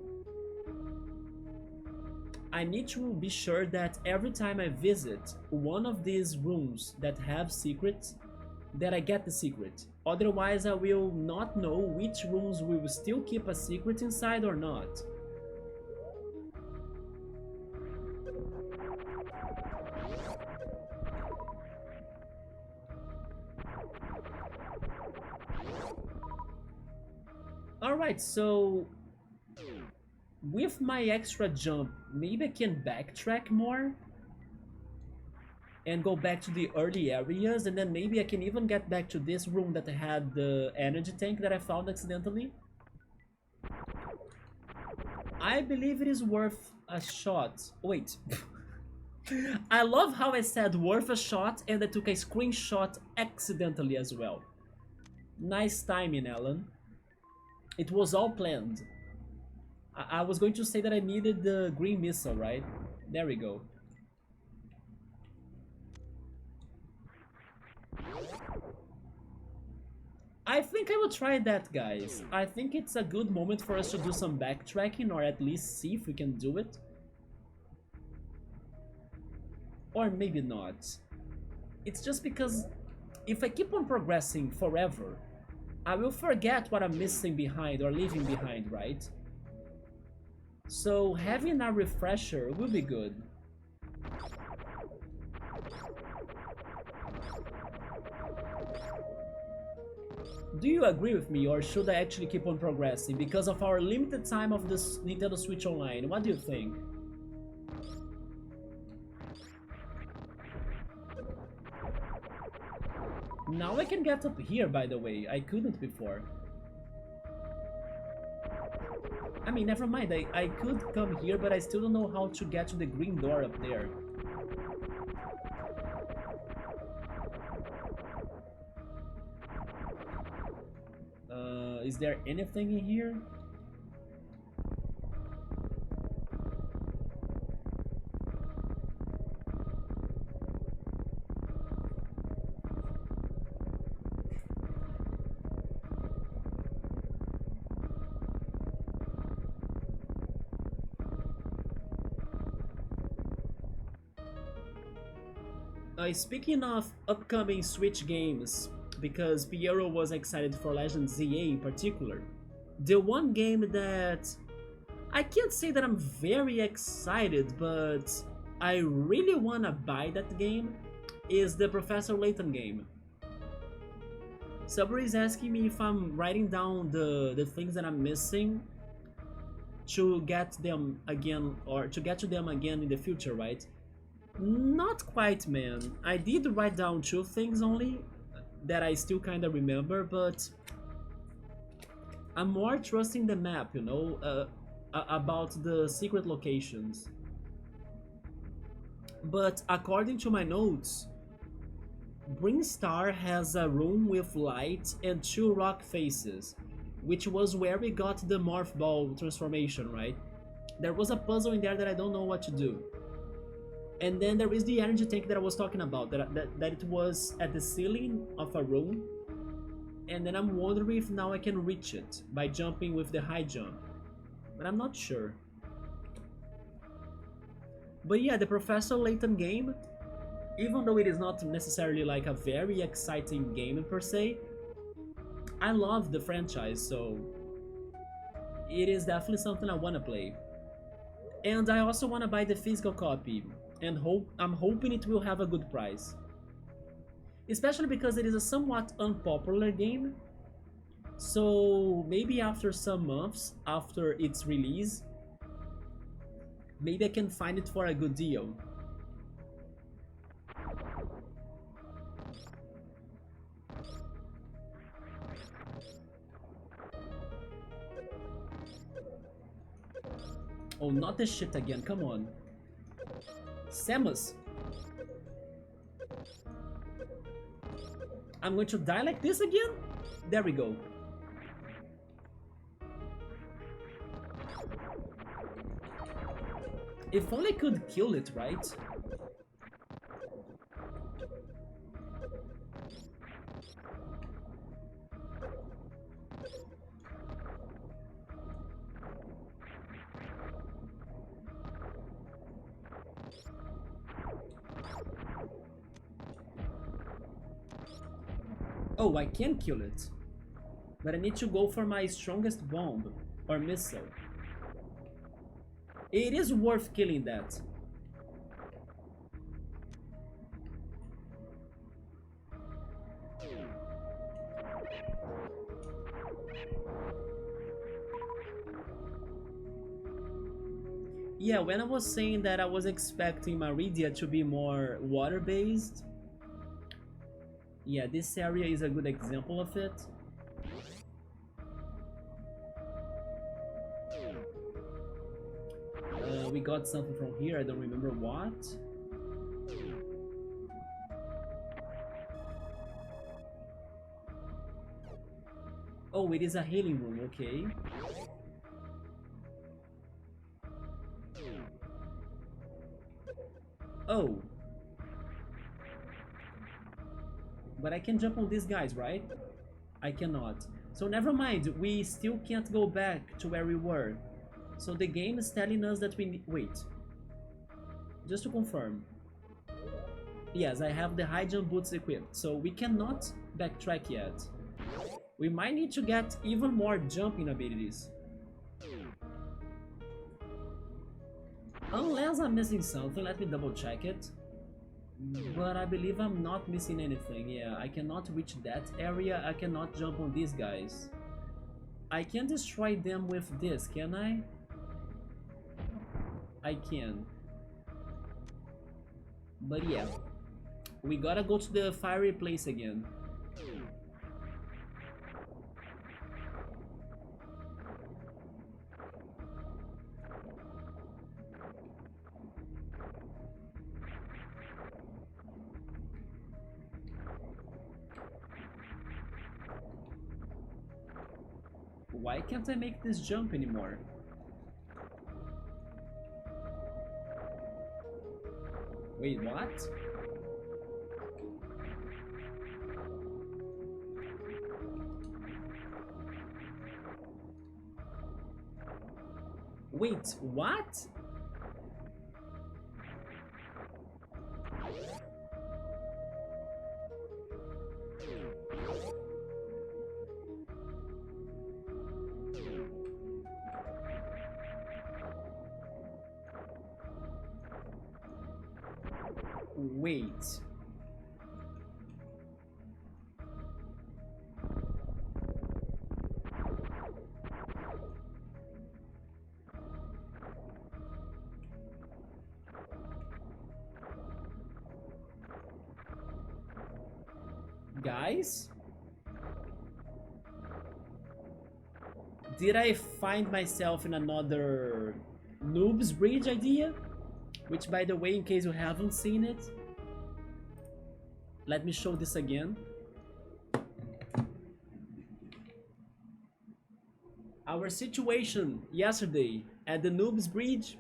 I need to be sure that every time I visit one of these rooms that have secrets, that I get the secret. Otherwise I will not know which rooms will still keep a secret inside or not. Alright, so with my extra jump, maybe I can backtrack more and go back to the early areas, and then maybe I can even get back to this room that had the energy tank that I found accidentally. I believe it is worth a shot. Wait. I love how I said worth a shot and I took a screenshot accidentally as well. Nice timing, Alan. It was all planned. I was going to say that I needed the green missile, right? There we go. I think I will try that, guys. I think it's a good moment for us to do some backtracking, or at least see if we can do it. Or maybe not. It's just because if I keep on progressing forever, I will forget what I'm missing behind or leaving behind, right? So having a refresher will be good. Do you agree with me, or should I actually keep on progressing because of our limited time of this Nintendo Switch Online? What do you think? Now I can get up here, by the way. I couldn't before. I mean, never mind. I could come here, but I still don't know how to get to the green door up there. Is there anything in here? Speaking of upcoming Switch games, because Piero was excited for Legend ZA in particular, the one game that I can't say that I'm very excited, but I really wanna buy that game is the Professor Layton game. Somebody is asking me if I'm writing down the things that I'm missing to get them again, or to get to them again in the future, right? Not quite, man. I did write down 2 things only that I still kind of remember, but I'm more trusting the map, you know, about the secret locations. But according to my notes, Brinstar has a room with light and 2 rock faces, which was where we got the Morph Ball transformation, right? There was a puzzle in there that I don't know what to do. And then there is the energy tank that I was talking about, that it was at the ceiling of a room. And then I'm wondering if now I can reach it by jumping with the high jump. But I'm not sure. But yeah, the Professor Layton game, even though it is not necessarily like a very exciting game per se, I love the franchise, so it is definitely something I want to play. And I also want to buy the physical copy, and I'm hoping it will have a good price. Especially because it is a somewhat unpopular game, so maybe after some months after its release, maybe I can find it for a good deal. Oh, not this shit again, come on. Samus! I'm going to die like this again? There we go. If only I could kill it, right? Oh, I can kill it. But I need to go for my strongest bomb or missile. It is worth killing that. Yeah, when I was saying that I was expecting Maridia to be more water-based, yeah, this area is a good example of it. We got something from here, I don't remember what. Oh, it is a healing room, okay. Oh. But I can jump on these guys, right? I cannot. So never mind, we still can't go back to where we were. So the game is telling us that we need... Wait. Just to confirm. Yes, I have the high jump boots equipped, so we cannot backtrack yet. We might need to get even more jumping abilities. Unless I'm missing something, let me double check it. But I believe I'm not missing anything. Yeah, I cannot reach that area. I cannot jump on these guys. I can destroy them with this, can I? I can. But yeah, we gotta go to the fiery place again. Why can't I make this jump anymore? Wait, what? Wait, what? Wait. Guys? Did I find myself in another Noob's Bridge idea? Which, by the way, in case you haven't seen it, let me show this again. Our situation yesterday at the Noob's Bridge,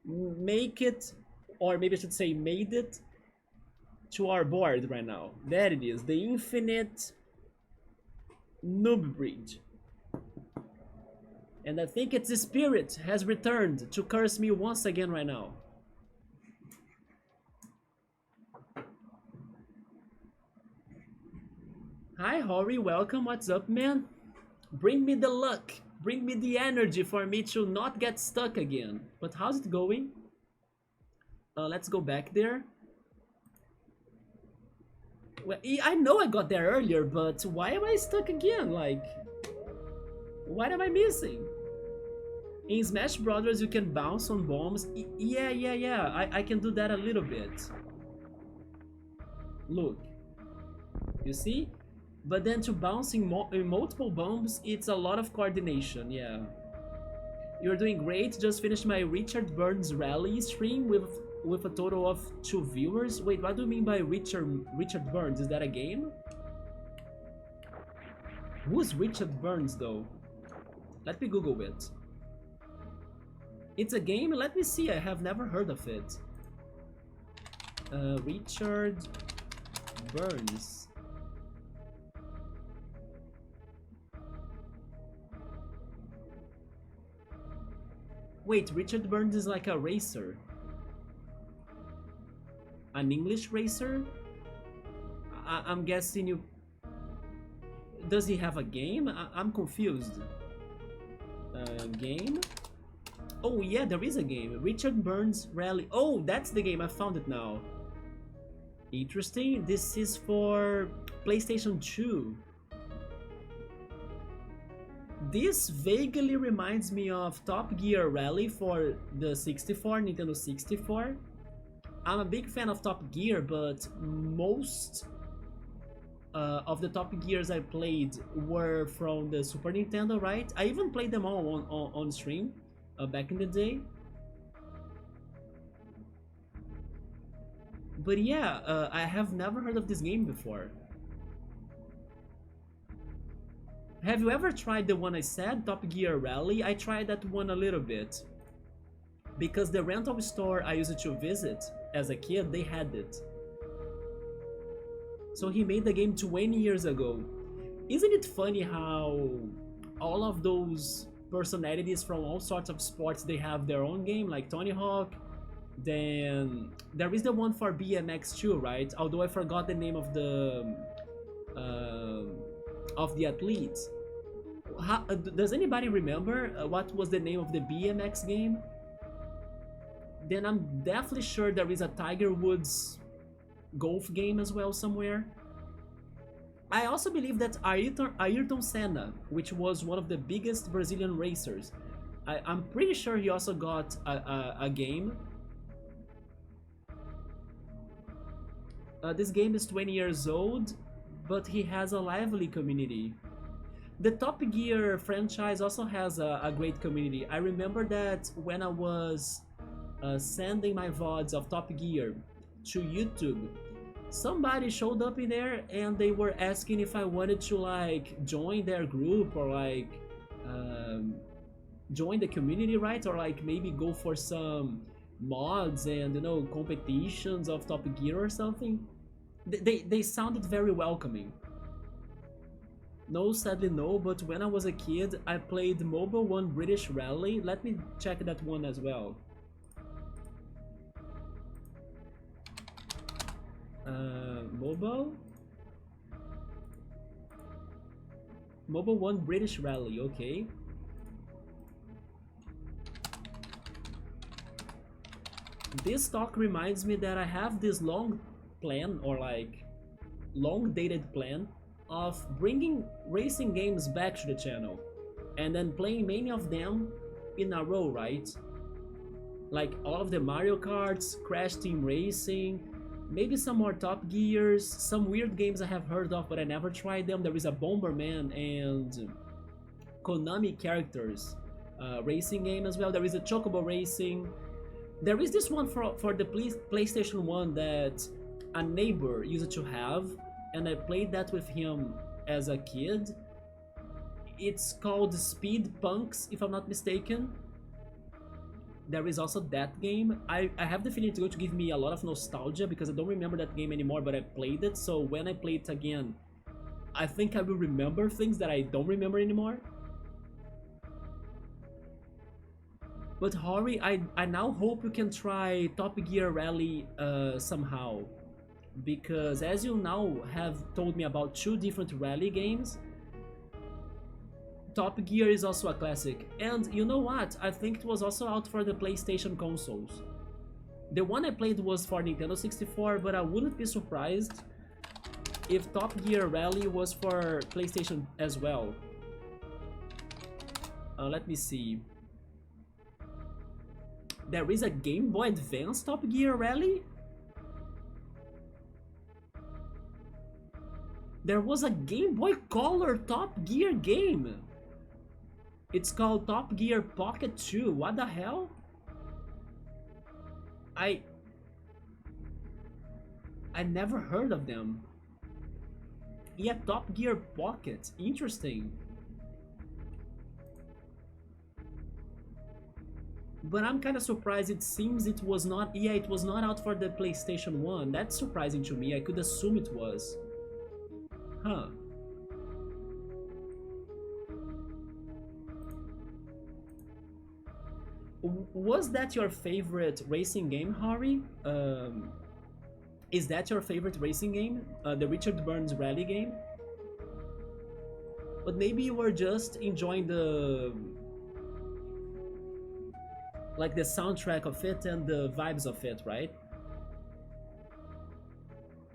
make it, or maybe I should say made it, to our board right now. There it is, the infinite Noob Bridge. And I think its spirit has returned to curse me once again right now. Hi Hori, welcome, what's up man? Bring me the luck, bring me the energy for me to not get stuck again. But how's it going? Let's go back there. Well, I know I got there earlier, but why am I stuck again? Like, what am I missing? In Smash Brothers you can bounce on bombs. Yeah, I can do that a little bit. Look. You see? But then to bounce in multiple bombs, it's a lot of coordination, yeah. You're doing great, just finished my Richard Burns rally stream with a total of 2 viewers. Wait, what do you mean by Richard Burns? Is that a game? Who's Richard Burns though? Let me Google it. It's a game? Let me see, I have never heard of it. Richard Burns. Wait, Richard Burns is like a racer. An English racer? I'm guessing you... Does he have a game? I'm confused. Game? Oh yeah, there is a game. Richard Burns Rally. Oh, that's the game. I found it now. Interesting. This is for PlayStation 2. This vaguely reminds me of Top Gear Rally for the 64, Nintendo 64. I'm a big fan of Top Gear, but most of the Top Gears I played were from the Super Nintendo, right? I even played them all on stream back in the day. But yeah, I have never heard of this game before. Have you ever tried the one I said, Top Gear Rally? I tried that one a little bit. Because the rental store I used to visit as a kid, they had it. So he made the game 20 years ago. Isn't it funny how all of those personalities from all sorts of sports, they have their own game, like Tony Hawk. Then there is the one for BMX too, right? Although I forgot the name of the athlete. Does anybody remember what was the name of the BMX game? Then I'm definitely sure there is a Tiger Woods golf game as well somewhere. I also believe that Ayrton Senna, which was one of the biggest Brazilian racers, I'm pretty sure he also got a game. This game is 20 years old, but he has a lively community. The Top Gear franchise also has a great community. I remember that when I was sending my VODs of Top Gear to YouTube, somebody showed up in there and they were asking if I wanted to like join their group or like join the community, right? Or like maybe go for some mods and, you know, competitions of Top Gear or something. They sounded very welcoming. No, sadly no, but when I was a kid I played Mobile 1 British Rally. Let me check that one as well. Mobile 1 British Rally, okay. This talk reminds me that I have this long plan, or like long dated plan, of bringing racing games back to the channel and then playing many of them in a row, right? Like all of the Mario Karts, Crash Team Racing, maybe some more Top Gears, some weird games I have heard of but I never tried them. There is a Bomberman and Konami characters racing game as well. There is a Chocobo Racing. There is this one for the PlayStation 1 that a neighbor used to have, and I played that with him as a kid. It's called Speed Punks, if I'm not mistaken. There is also that game. I have the feeling it's going to give me a lot of nostalgia because I don't remember that game anymore, but I played it, so when I play it again, I think I will remember things that I don't remember anymore. But Hori, I now hope you can try Top Gear Rally somehow. Because as you now have told me about 2 different rally games, Top Gear is also a classic. And you know what? I think it was also out for the PlayStation consoles. The one I played was for Nintendo 64, but I wouldn't be surprised if Top Gear Rally was for PlayStation as well. Let me see. There is a Game Boy Advance Top Gear Rally? There was a Game Boy Color Top Gear game. It's called Top Gear Pocket 2. What the hell? I never heard of them. Yeah, Top Gear Pocket. Interesting. But I'm kind of surprised. It seems it was not... Yeah, it was not out for the PlayStation 1. That's surprising to me. I could assume it was. Huh. Was that your favorite racing game, Hari? Is that your favorite racing game? The Richard Burns rally game? But maybe you were just enjoying the... like the soundtrack of it and the vibes of it, right?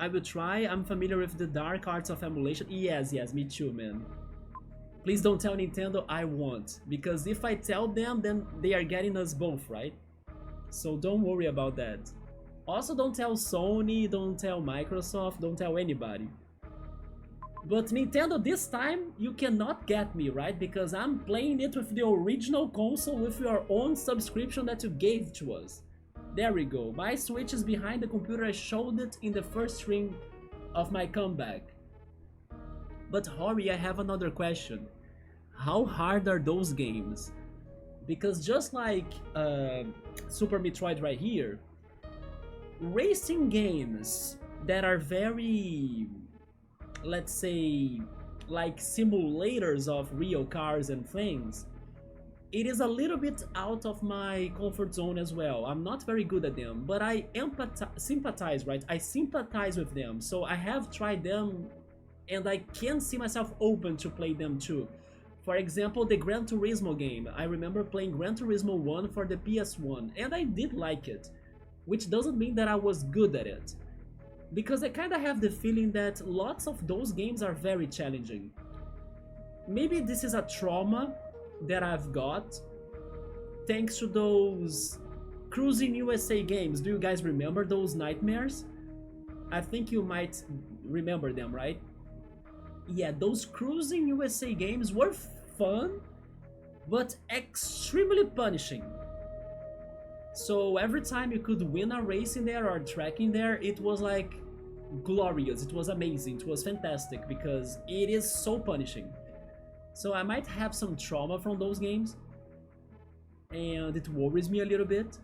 I will try. I'm familiar with the dark arts of emulation. Yes, me too, man. Please don't tell Nintendo I won't, because if I tell them, then they are getting us both, right? So don't worry about that. Also, don't tell Sony, don't tell Microsoft, don't tell anybody. But Nintendo, this time, you cannot get me, right? Because I'm playing it with the original console with your own subscription that you gave to us. There we go. My Switch is behind the computer. I showed it in the first stream of my comeback. But Hori, I have another question. how hard are those games? Because just like Super Metroid right here, racing games that are very, let's say, like simulators of real cars and things, it is a little bit out of my comfort zone as well. I'm not very good at them, but I sympathize, right? I sympathize with them, so I have tried them and I can see myself open to play them too. For example, the Gran Turismo game. I remember playing Gran Turismo 1 for the PS1 and I did like it, which doesn't mean that I was good at it. Because I kinda have the feeling that lots of those games are very challenging. Maybe this is a trauma that I've got thanks to those Cruising USA games. Do you guys remember those nightmares? I think you might remember them, right? Yeah, those Cruising USA games were fun, but extremely punishing. So every time you could win a race in there or track in there, it was like glorious, it was amazing, it was fantastic because it is so punishing. So I might have some trauma from those games and it worries me a little bit.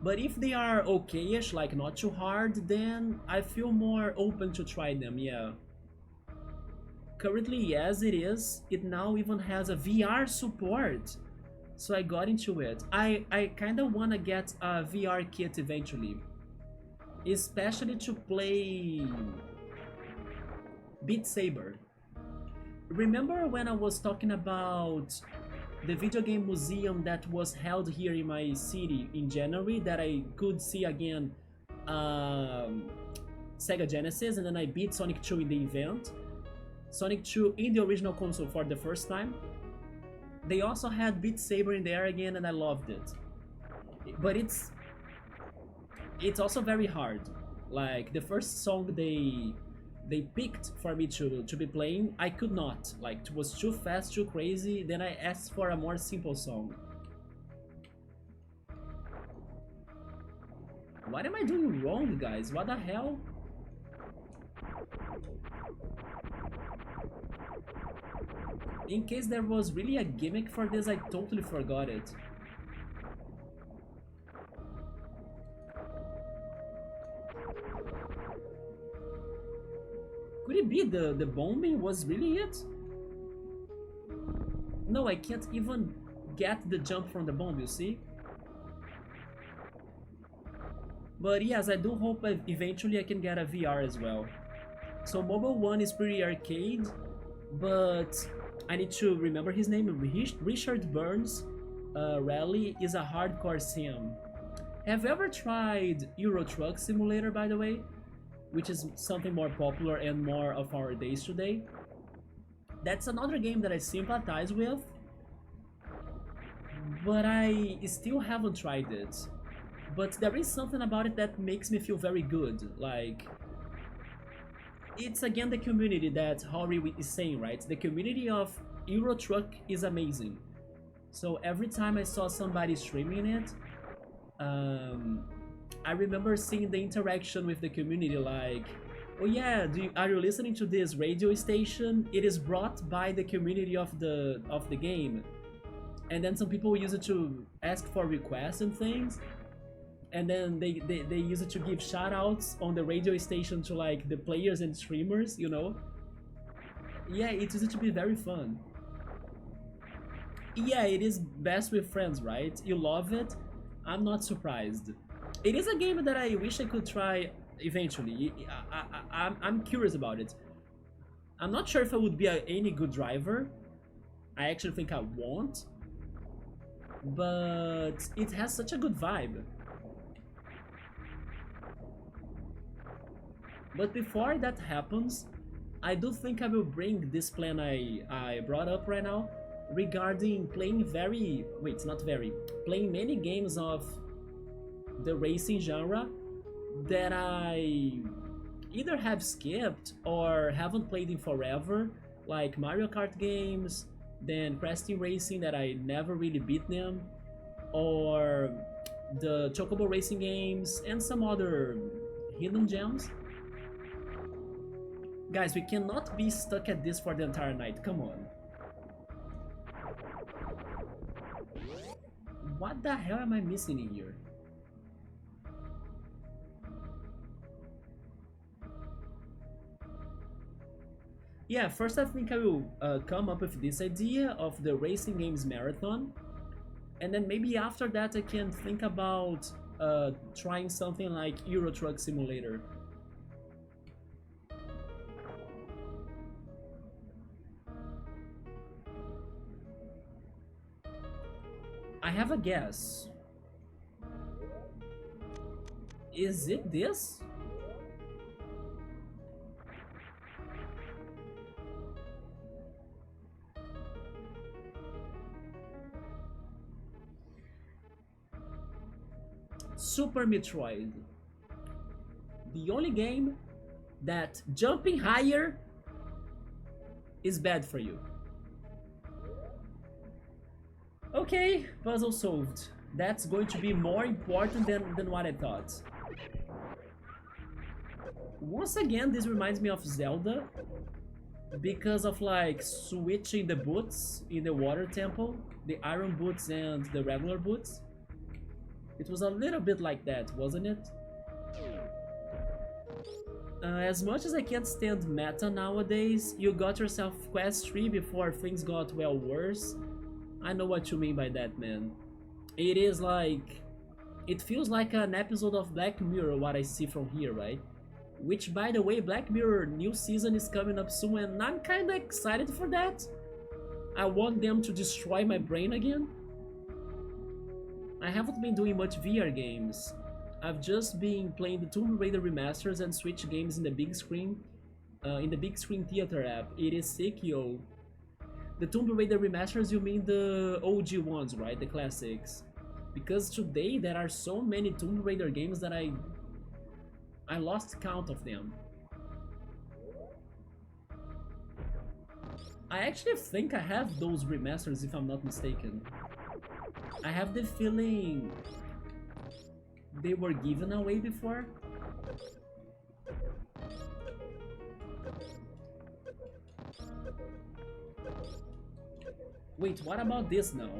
But if they are okay-ish, like not too hard, then I feel more open to try them, yeah. Currently, yes, it is. It now even has a VR support. So I got into it. I kind of want to get a VR kit eventually. Especially to play Beat Saber. Remember when I was talking about the video game museum that was held here in my city in January that I could see again Sega Genesis, and then I beat Sonic 2 in the event. Sonic 2 in the original console for the first time. They also had Beat Saber in there again and I loved it. But it's also very hard. Like the first song they picked for me to be playing, I could not. Like it was too fast, too crazy, then I asked for a more simple song. What am I doing wrong, guys? What the hell? In case there was really a gimmick for this, I totally forgot it. Could it be the bombing was really it? No, I can't even get the jump from the bomb, you see? But yes, I do hope eventually I can get a VR as well. So Mobile 1 is pretty arcade, but I need to remember his name. Richard Burns Rally is a hardcore sim. Have you ever tried Euro Truck Simulator, by the way? Which is something more popular and more of our days today. That's another game that I sympathize with, but I still haven't tried it. But there is something about it that makes me feel very good. Like, it's again the community that Hori is saying, right? The community of Euro Truck is amazing. So every time I saw somebody streaming it, I remember seeing the interaction with the community, like, oh yeah, are you listening to this radio station? It is brought by the community of the game. And then some people use it to ask for requests and things. And then they use it to give shoutouts on the radio station to like the players and streamers, you know? Yeah, it used to be very fun. Yeah, it is best with friends, right? You love it? I'm not surprised. It is a game that I wish I could try eventually. I'm curious about it. I'm not sure if I would be any good driver. I actually think I won't. But it has such a good vibe. But before that happens, I do think I will bring this plan I brought up right now regarding playing playing many games of the racing genre that I either have skipped or haven't played in forever, like Mario Kart games, then Crash Team Racing that I never really beat them, or the Chocobo Racing games, and some other hidden gems. Guys, we cannot be stuck at this for the entire night, come on. What the hell am I missing in here? Yeah, first I think I will come up with this idea of the racing games marathon, and then maybe after that I can think about trying something like Euro Truck Simulator. I have a guess. Is it this? Super Metroid. The only game that jumping higher is bad for you. Okay, puzzle solved. That's going to be more important than what I thought. Once again, this reminds me of Zelda because of like switching the boots in the water temple, the iron boots and the regular boots. It was a little bit like that, wasn't it? As much as I can't stand meta nowadays, you got yourself quest 3 before things got well worse. I know what you mean by that, man. It is like... It feels like an episode of Black Mirror, what I see from here, right? Which, by the way, Black Mirror new season is coming up soon and I'm kinda excited for that. I want them to destroy my brain again. I haven't been doing much VR games. I've just been playing the Tomb Raider remasters and Switch games in the big screen theater app. It is sick, yo. The Tomb Raider remasters, you mean the OG ones, right? The classics. Because today there are so many Tomb Raider games that I lost count of them. I actually think I have those remasters if I'm not mistaken. I have the feeling they were given away before. Wait, what about this now?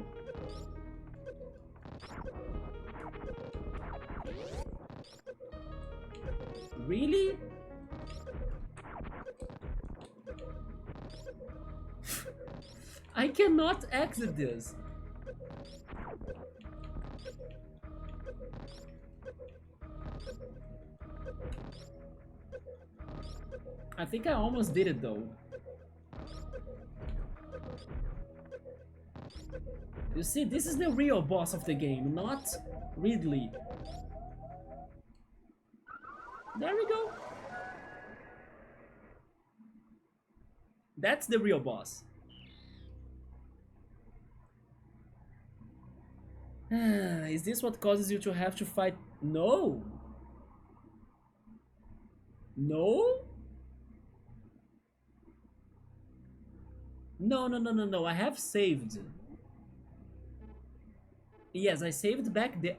Really? I cannot exit this. I think I almost did it though. You see, this is the real boss of the game, not Ridley. There we go. That's the real boss. Is this what causes you to have to fight? No. No? No. I have saved. Yes, I saved back there.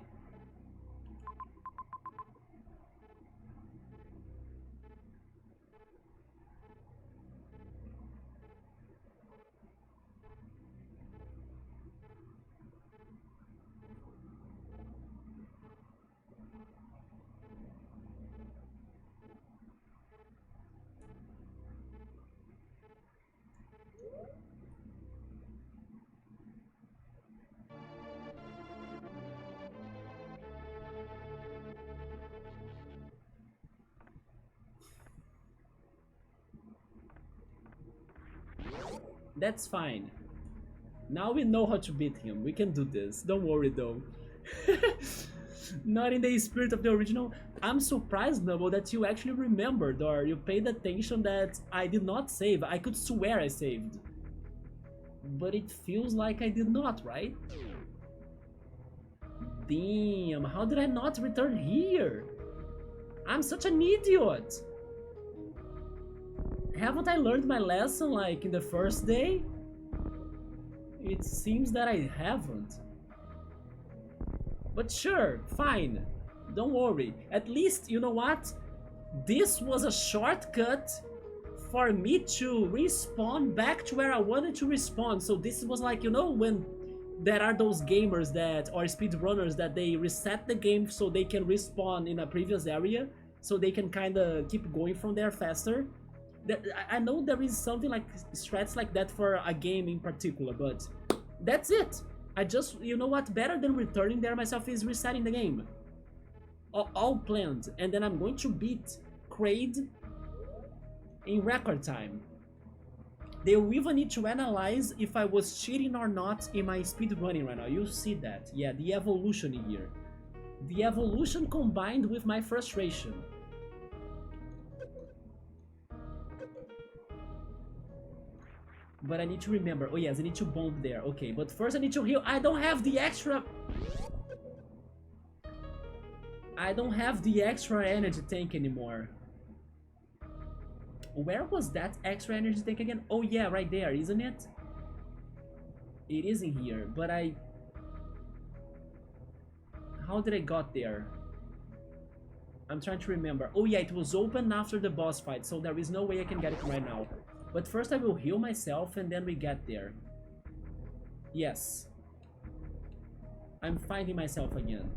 That's fine. Now we know how to beat him. We can do this. Don't worry though. Not in the spirit of the original. I'm surprised, Nubble, that you actually remembered or you paid attention that I did not save. I could swear I saved. But it feels like I did not, right? Damn, how did I not return here? I'm such an idiot. Haven't I learned my lesson like in the first day? It seems that I haven't. But sure, fine. Don't worry. At least, you know what? This was a shortcut for me to respawn back to where I wanted to respawn. So this was like, you know, when there are those gamers that, or speedrunners, that they reset the game so they can respawn in a previous area, so they can kind of keep going from there faster. I know there is something like strats like that for a game in particular, but that's it. I just, you know what, better than returning there myself is resetting the game. All planned, and then I'm going to beat Kraid in record time. They will even need to analyze if I was cheating or not in my speed running right now. You see that? Yeah, the evolution in here. The evolution combined with my frustration. But I need to remember. Oh yes, I need to bomb there. Okay, but first I need to heal. I don't have the extra... I don't have the extra energy tank anymore. Where was that extra energy tank again? Oh yeah, right there, isn't it? It is in here, but how did I got there? I'm trying to remember. Oh yeah, it was open after the boss fight, so there is no way I can get it right now. But first I will heal myself and then we get there. Yes. I'm finding myself again.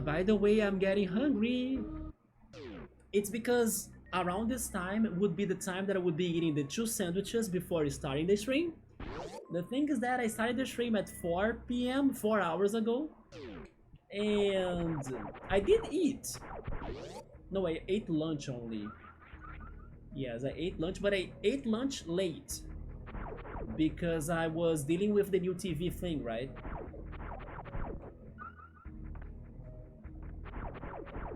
By the way, I'm getting hungry. It's because around this time would be the time that I would be eating the 2 sandwiches before starting the stream. The thing is that I started the stream at 4 p.m. 4 hours ago. And I did eat. No, I ate lunch only. Yes, I ate lunch, but I ate lunch late. Because I was dealing with the new TV thing, right?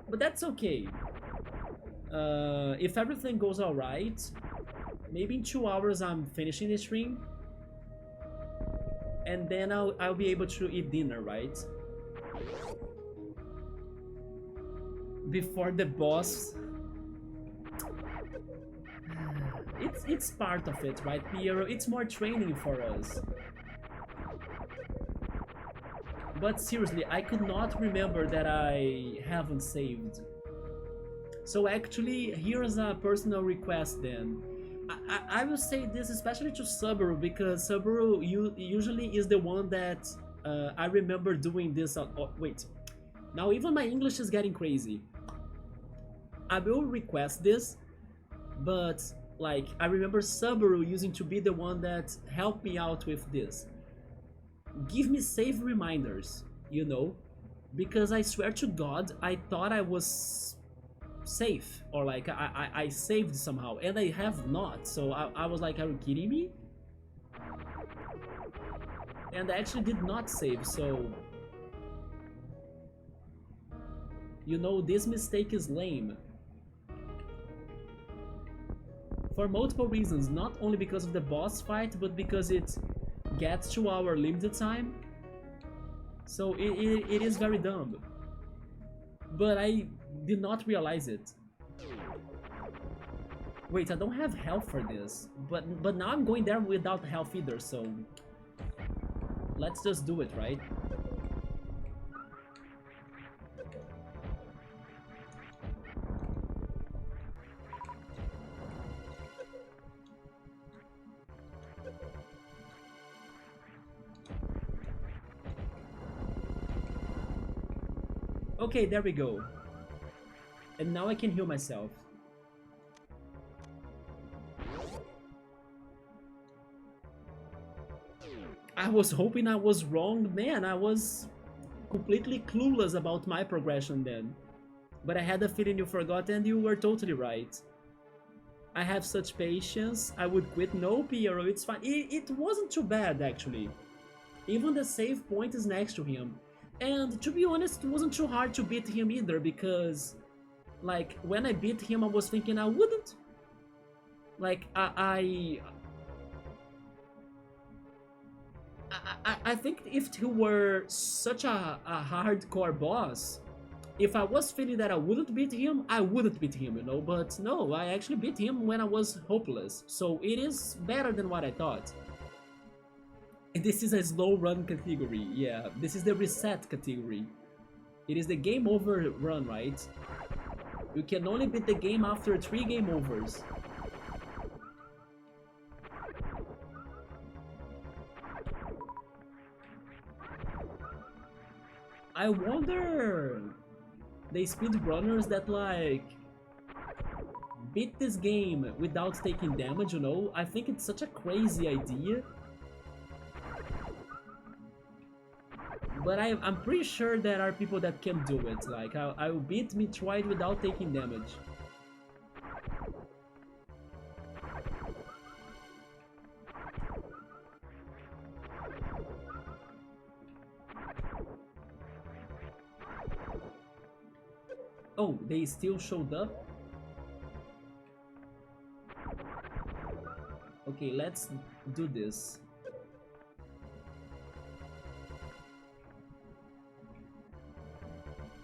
But that's okay. If everything goes alright, maybe in 2 hours I'm finishing the stream. And then I'll be able to eat dinner, right? Before the boss. It's part of it, right, Piero? It's more training for us. But seriously, I could not remember that I haven't saved. So actually, here's a personal request then. I will say this especially to Subaru, because Subaru usually is the one that I remember doing this. Oh, wait, now even my English is getting crazy. I will request this, but like I remember Subaru using to be the one that helped me out with this. Give me save reminders, you know, because I swear to God, I thought I was safe, or like I saved somehow, and I have not. So I was like, are you kidding me? And I actually did not save, so you know, this mistake is lame. For multiple reasons, not only because of the boss fight, but because it gets to our limited time. So it is very dumb. But I did not realize it. Wait, I don't have health for this. But now I'm going there without health either, so let's just do it, right? Okay, there we go. And now I can heal myself. I was hoping I was wrong, man. I was completely clueless about my progression then. But I had a feeling you forgot, and you were totally right. I have such patience. I would quit. No, Piero, it's fine. It wasn't too bad, actually. Even the save point is next to him. And to be honest, it wasn't too hard to beat him either, because like when I beat him I was thinking I wouldn't. Like I think if he were such a hardcore boss, if I was feeling that I wouldn't beat him, I wouldn't beat him, you know, but no, I actually beat him when I was hopeless, so it is better than what I thought. This is a slow run category. Yeah, this is the reset category. It is the game over run, right? You can only beat the game after 3 game overs. I wonder the speedrunners that like beat this game without taking damage, you know? I think it's such a crazy idea. But I'm pretty sure there are people that can do it. Like, I will beat Metroid without taking damage. Oh, they still showed up? Okay, let's do this.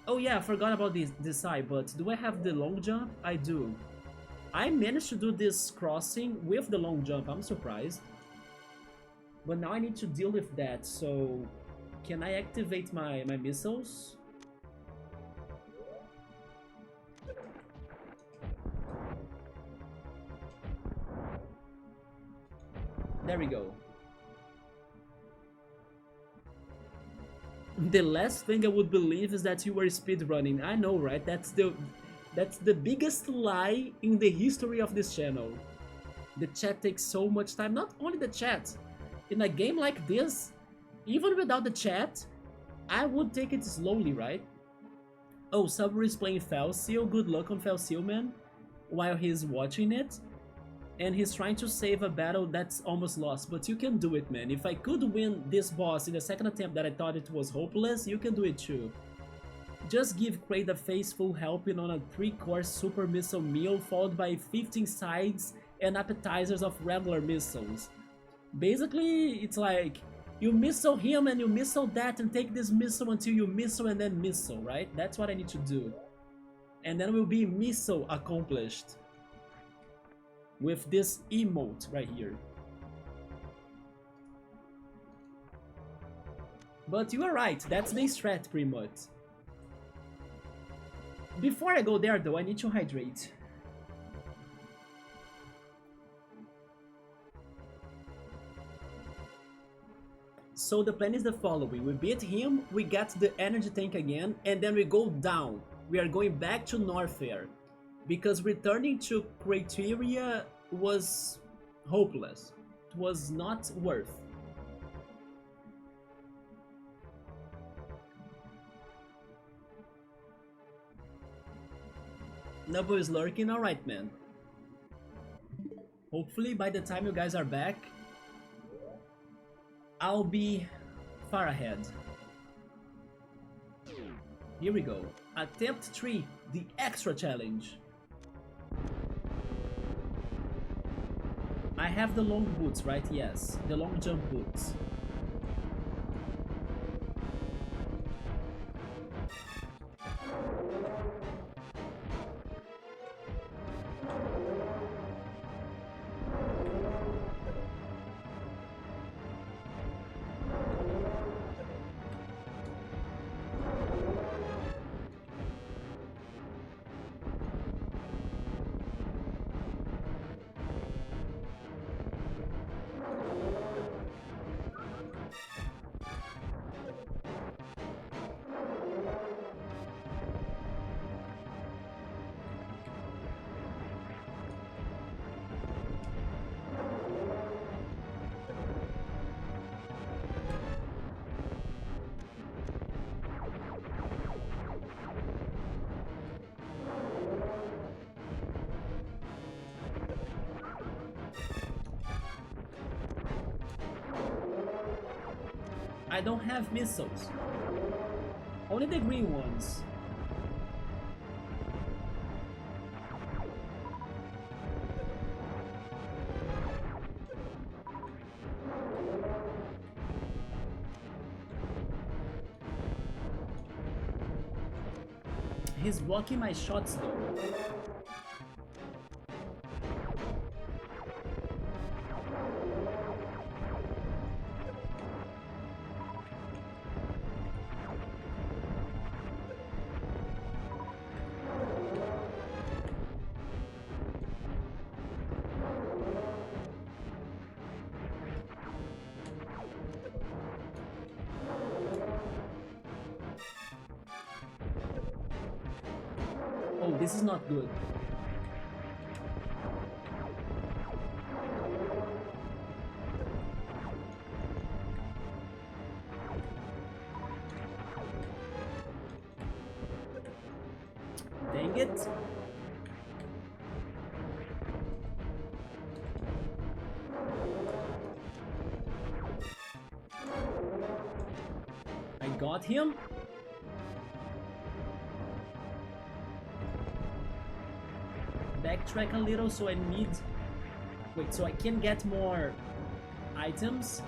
Oh yeah, I forgot about this eye, but do I have the long jump? I do. I managed to do this crossing with the long jump, I'm surprised. But now I need to deal with that, so... Can I activate my missiles? There we go. The last thing I would believe is that you were speedrunning. I know, right? That's the biggest lie in the history of this channel. The chat takes so much time. Not only the chat. In a game like this, even without the chat, I would take it slowly, right? Oh, Subway is playing Felseal. Good luck on Felseal, man. While he's watching it. And he's trying to save a battle that's almost lost, but you can do it, man. If I could win this boss in the second attempt that I thought it was hopeless, you can do it too. Just give Kraid a faithful helping on a 3-course super missile meal followed by 15 sides and appetizers of regular missiles. Basically, it's like, you missile him and you missile that and take this missile until you missile and then missile, right? That's what I need to do. And then we'll be missile accomplished. With this emote right here. But you are right, that's the strat pretty much. Before I go there though, I need to hydrate. So the plan is the following: we beat him, we get the energy tank again, and then we go down. We are going back to Norfair. Because returning to Criteria was hopeless. It was not worth. Nubbo is lurking, alright, man. Hopefully by the time you guys are back, I'll be far ahead. Here we go. Attempt 3, the extra challenge. I have the long boots, right? Yes, the long jump boots. I don't have missiles. Only the green ones. He's blocking my shots though. This is not good. Dang it. I got him. Backtrack a little, so I need... Wait, so I can get more items?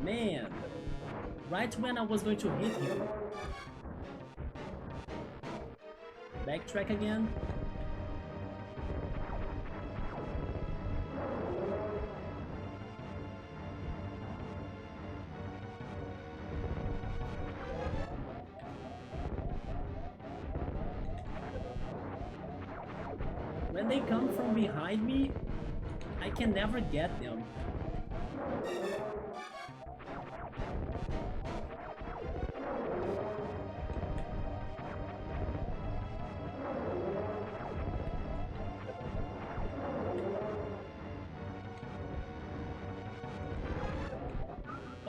Man, right when I was going to hit him. Backtrack again. When they come from behind me, I can never get them.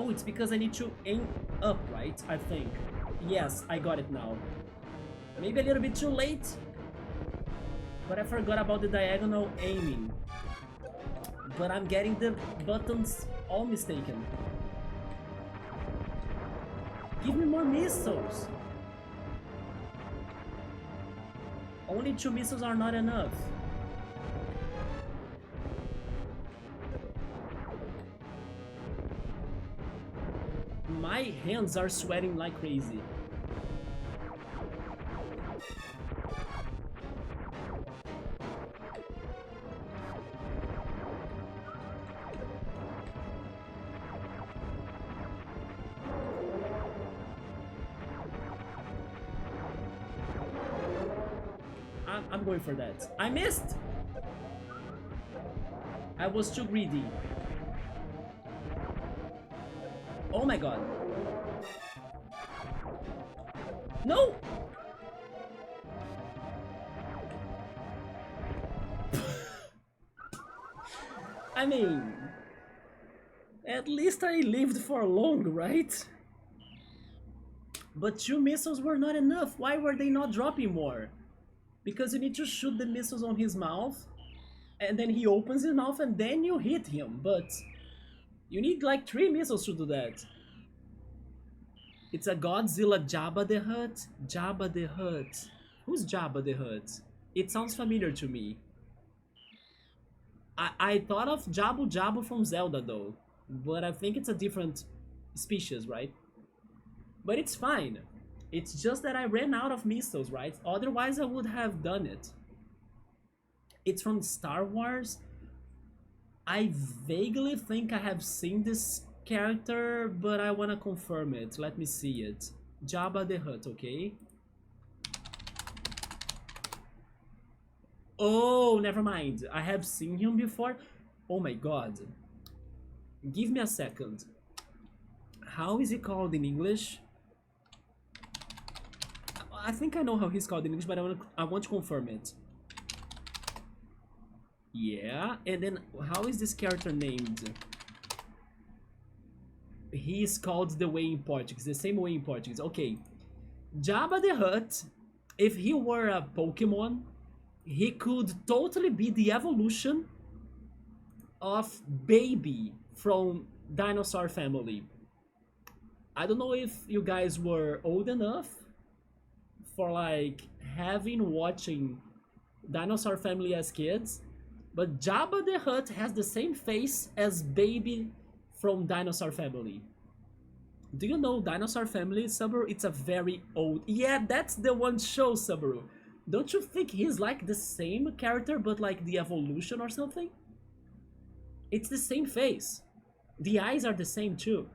Oh, it's because I need to aim up, right? I think. Yes, I got it now. Maybe a little bit too late, but I forgot about the diagonal aiming. But I'm getting the buttons all mistaken. Give me more missiles! Only 2 missiles are not enough. My hands are sweating like crazy. I'm going for that. I missed! I was too greedy. Oh my god. No! I mean, at least I lived for long, right? But 2 missiles were not enough. Why were they not dropping more? Because you need to shoot the missiles on his mouth, and then he opens his mouth and then you hit him, but you need like 3 missiles to do that. It's a Godzilla Jabba the Hutt? Jabba the Hutt. Who's Jabba the Hutt? It sounds familiar to me. I thought of Jabu Jabu from Zelda though, but I think it's a different species, right? But it's fine. It's just that I ran out of missiles, right? Otherwise I would have done it. It's from Star Wars. I vaguely think I have seen this character, but I want to confirm it. Let me see it. Jabba the Hutt, okay? Oh, never mind. I have seen him before. Oh my god. Give me a second. How is he called in English? I think I know how he's called in English, but I want to confirm it. Yeah, and then how is this character named? He is called the way in Portuguese, the same way in Portuguese. Okay, Jabba the Hutt If he were a Pokemon, he could totally be the evolution of Baby from Dinosaur Family. I don't know if you guys were old enough for like having watching Dinosaur Family as kids, but Jabba the Hutt has the same face as Baby from Dinosaur Family. Do you know Dinosaur Family, Subaru? It's a very old... Yeah, that's the one show, Subaru. Don't you think he's like the same character, but like the evolution or something? It's the same face. The eyes are the same too.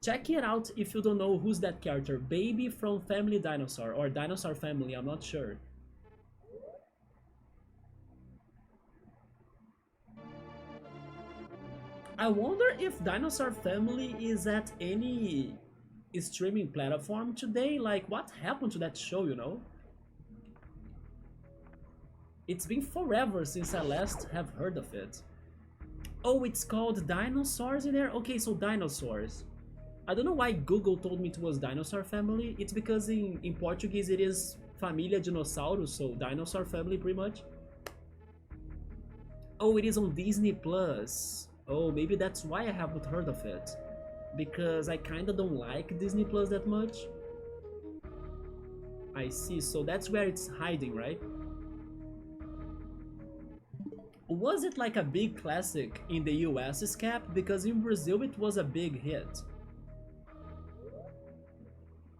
Check it out if you don't know who's that character. Baby from Family Dinosaur, or Dinosaur Family, I'm not sure. I wonder if Dinosaur Family is at any streaming platform today. Like, what happened to that show, you know? It's been forever since I last have heard of it. Oh, it's called Dinosaurs in there? Okay, so dinosaurs. I don't know why Google told me it was Dinosaur Family. It's because in Portuguese it is Família Dinossauro, so Dinosaur Family pretty much. Oh, it is on Disney Plus. Oh, maybe that's why I haven't heard of it. Because I kinda don't like Disney Plus that much. I see, so that's where it's hiding, right? Was it like a big classic in the US, Scap? Because in Brazil it was a big hit.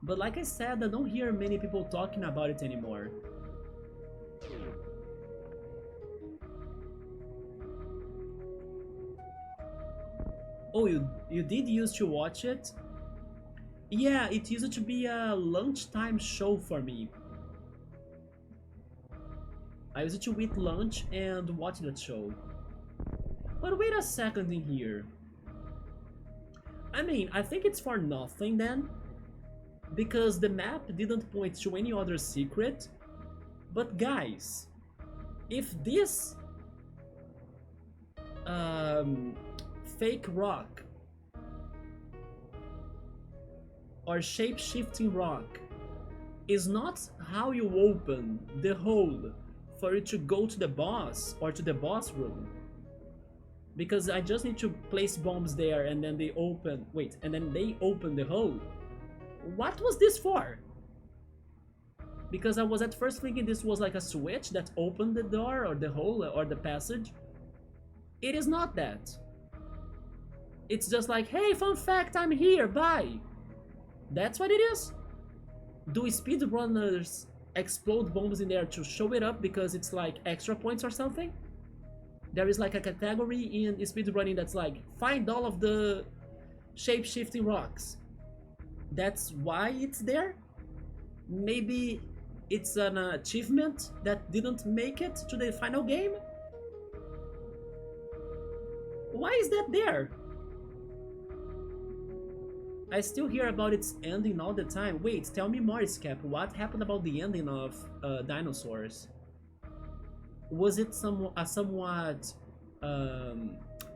But like I said, I don't hear many people talking about it anymore. Oh, you did used to watch it? Yeah, it used to be a lunchtime show for me. I used to eat lunch and watch that show. But wait a second in here. I mean, I think it's for nothing then. Because the map didn't point to any other secret. But guys, if this fake rock or shape-shifting rock is not how you open the hole for you to go to the boss or to the boss room, because I just need to place bombs there and then they open, wait, and then they open the hole. What was this for? Because I was at first thinking this was like a switch that opened the door or the hole or the passage. It is not that. It's just like, hey, fun fact, I'm here, bye. That's what it is? Do speedrunners explode bombs in there to show it up because it's like extra points or something? There is like a category in speedrunning that's like, find all of the shape-shifting rocks. That's why it's there? Maybe it's an achievement that didn't make it to the final game? Why is that there? I still hear about its ending all the time. Wait, tell me more, Scap. What happened about the ending of Dinosaurs? Was it a somewhat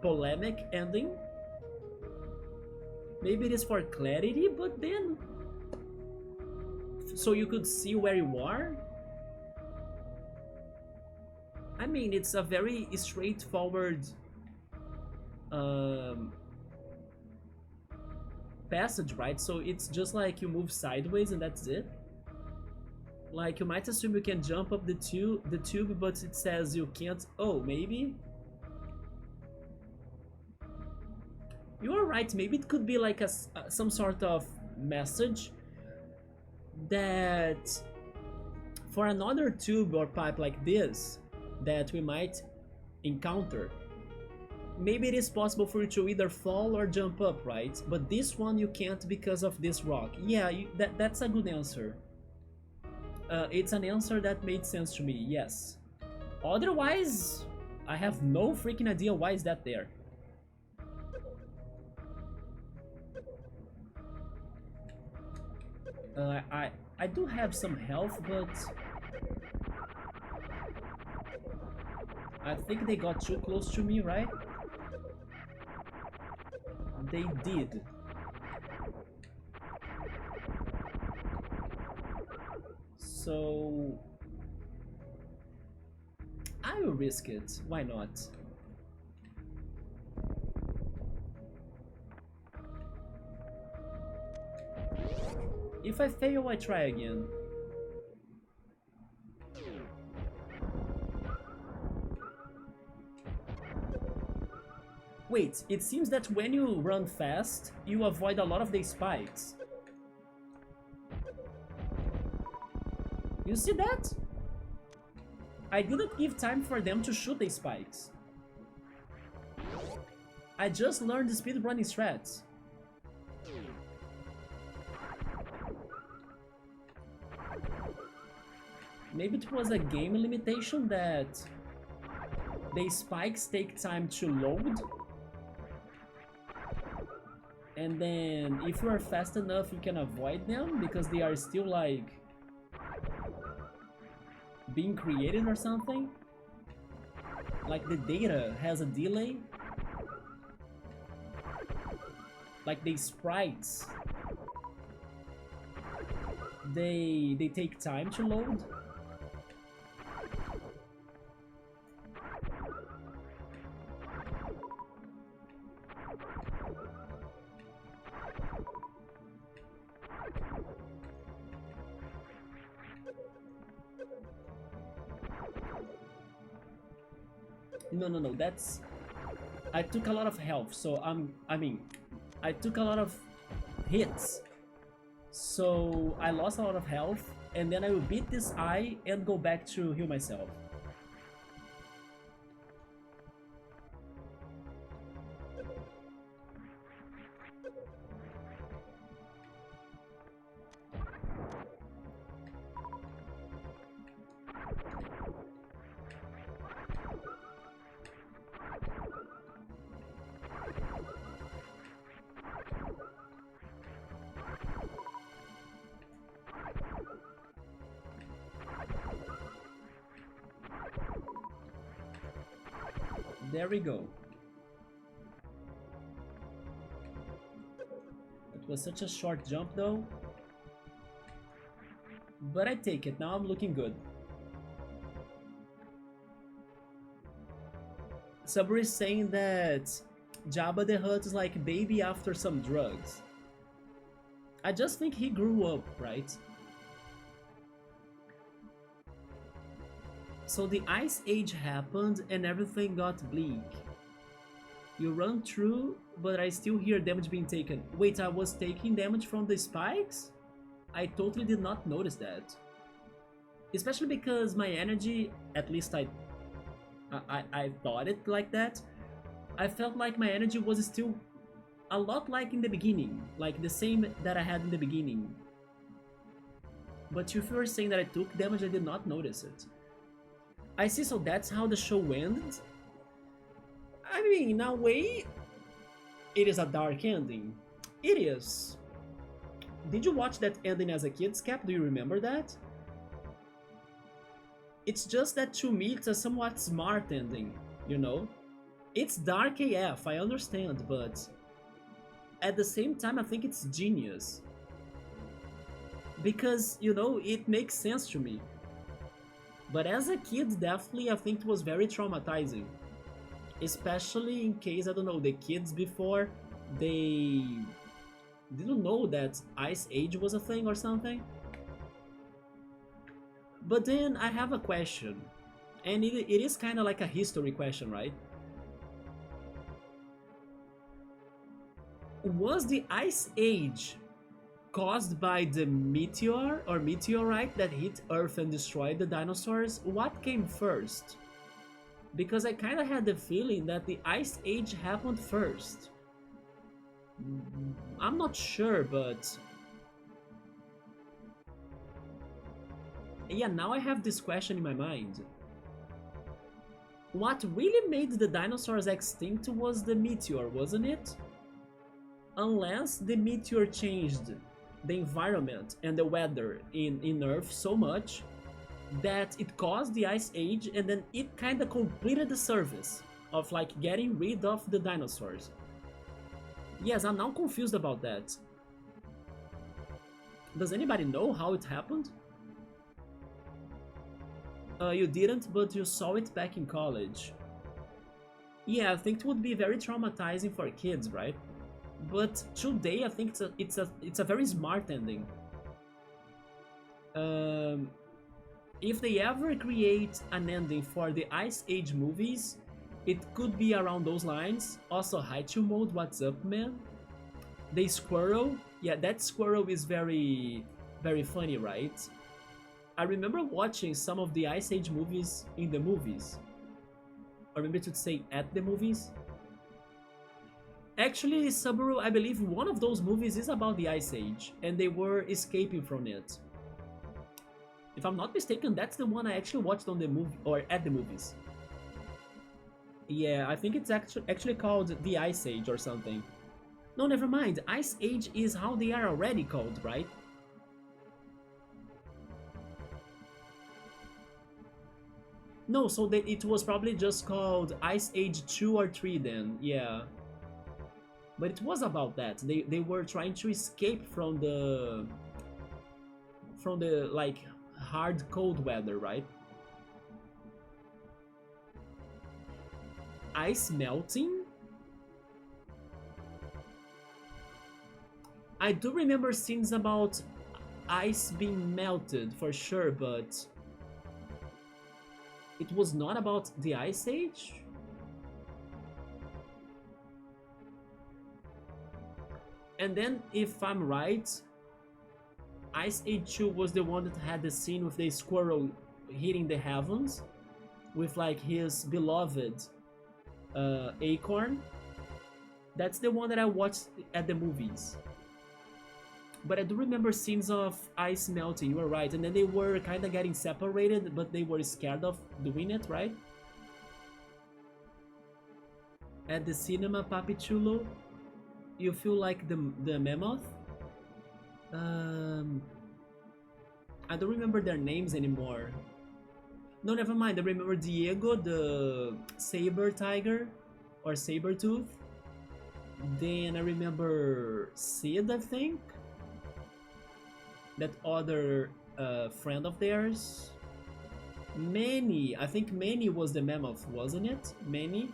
polemic ending? Maybe it is for clarity, but then... so you could see where you are? I mean, it's a very straightforward passage, right? So it's just like you move sideways and that's it. Like, you might assume you can jump up the tube, but it says you can't. Oh, maybe? You're right, maybe it could be like some sort of message that for another tube or pipe like this that we might encounter, maybe it is possible for you to either fall or jump up, right? But this one you can't because of this rock. Yeah, that's a good answer. It's an answer that made sense to me, yes. Otherwise, I have no freaking idea why is that there. I do have some health, but I think they got too close to me, right? They did. So I will risk it. Why not? If I fail, I try again. Wait, it seems that when you run fast, you avoid a lot of the spikes. You see that? I didn't give time for them to shoot the spikes. I just learned the speedrunning strats. Maybe it was a game limitation that the spikes take time to load. And then if you are fast enough, you can avoid them because they are still like being created or something. Like the data has a delay. Like the sprites, they take time to load. No, that's... I took a lot of health, so I took a lot of hits. So I lost a lot of health, and then I will beat this eye and go back to heal myself. There we go. It was such a short jump though. But I take it, now I'm looking good. Sabri is saying that Jabba the Hutt is like baby after some drugs. I just think he grew up, right? So the Ice Age happened and everything got bleak. You run through, but I still hear damage being taken. Wait, I was taking damage from the spikes? I totally did not notice that. Especially because my energy, at least I thought it like that. I felt like my energy was still a lot like in the beginning, like the same that I had in the beginning. But if you were saying that I took damage, I did not notice it. I see, so that's how the show ended? I mean, in a way, it is a dark ending. It is. Did you watch that ending as a kid, Cap? Do you remember that? It's just that to me, it's a somewhat smart ending, you know? It's dark AF, I understand, but at the same time, I think it's genius. Because, you know, it makes sense to me. But as a kid, definitely, I think it was very traumatizing. Especially in case, I don't know, the kids before, they didn't know that Ice Age was a thing or something. But then I have a question. And it is kind of like a history question, right? Was the Ice Age caused by the meteor or meteorite that hit Earth and destroyed the dinosaurs? What came first? Because I kind of had the feeling that the Ice Age happened first. I'm not sure, but... yeah, now I have this question in my mind. What really made the dinosaurs extinct was the meteor, wasn't it? Unless the meteor changed the environment and the weather in Earth so much that it caused the Ice Age, and then it kind of completed the service of like getting rid of the dinosaurs. Yes, I'm now confused about that. Does anybody know how it happened? You didn't, but you saw it back in college. Yeah, I think it would be very traumatizing for kids, right? But today, I think it's a very smart ending. Um, if they ever create an ending for the Ice Age movies, it could be around those lines. Also, Haichu mode, what's up, man? The squirrel, yeah, that squirrel is very, very funny, right? I remember watching some of the Ice Age movies in the movies. Or maybe to say at the movies. Actually, Subaru, I believe one of those movies is about the Ice Age, and they were escaping from it. If I'm not mistaken, that's the one I actually watched on the movie or at the movies. Yeah, I think it's actually called the Ice Age or something. No, never mind. Ice Age is how they are already called, right? No, so it was probably just called Ice Age 2 or 3 then, yeah. But it was about that. They were trying to escape from the like hard cold weather, right? Ice melting? I do remember scenes about ice being melted for sure, but it was not about the Ice Age? And then, if I'm right, Ice Age 2 was the one that had the scene with the squirrel hitting the heavens with like his beloved acorn. That's the one that I watched at the movies. But I do remember scenes of ice melting, you were right. And then they were kind of getting separated, but they were scared of doing it, right? At the cinema, Papi Chulo, you feel like the mammoth? I don't remember their names anymore. No, never mind. I remember Diego, the saber tiger or saber tooth. Then I remember Sid, I think. That other friend of theirs. Manny. I think Manny was the mammoth, wasn't it? Manny.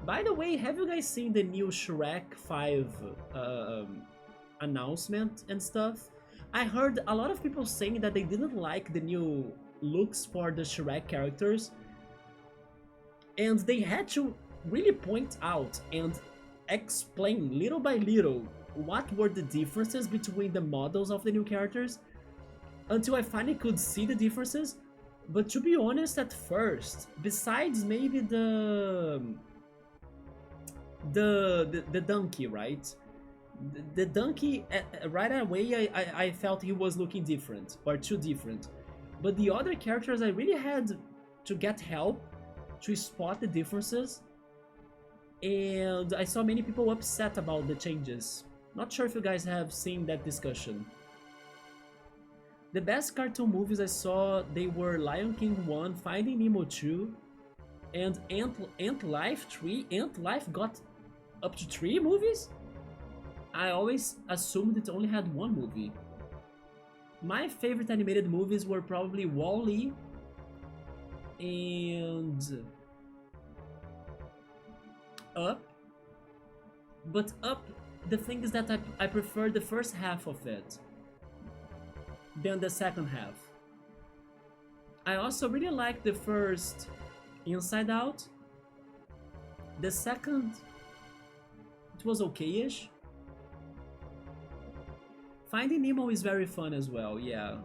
By the way, have you guys seen the new Shrek 5 announcement and stuff? I heard a lot of people saying that they didn't like the new looks for the Shrek characters, and they had to really point out and explain little by little what were the differences between the models of the new characters until I finally could see the differences. But to be honest, at first, besides maybe the donkey, right? The donkey, right away, I felt he was looking different, or too different. But the other characters, I really had to get help to spot the differences. And I saw many people upset about the changes. Not sure if you guys have seen that discussion. The best cartoon movies I saw, they were Lion King 1, Finding Nemo 2, and Ant Life 3. Ant Life got up to 3 movies? I always assumed it only had 1 movie. My favorite animated movies were probably Wall-E and Up. But Up, the thing is that I prefer the first half of it than the second half. I also really like the first Inside Out. The second, it was okay-ish. Finding Nemo is very fun as well, yeah.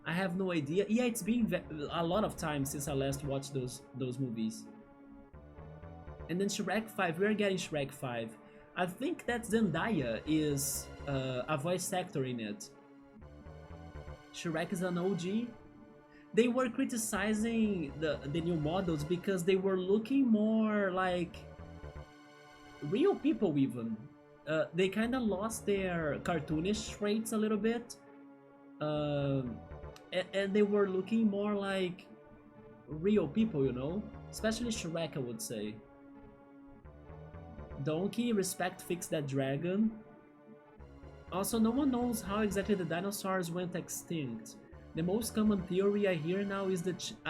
I have no idea. Yeah, it's been a lot of time since I last watched those movies. And then Shrek 5, we're getting Shrek 5. I think that Zendaya is a voice actor in it. Shrek is an OG. They were criticizing the new models because they were looking more like real people even. They kind of lost their cartoonish traits a little bit. And they were looking more like real people, you know? Especially Shrek, I would say. Donkey, respect, fix that dragon. Also, no one knows how exactly the dinosaurs went extinct. The most common theory I hear now is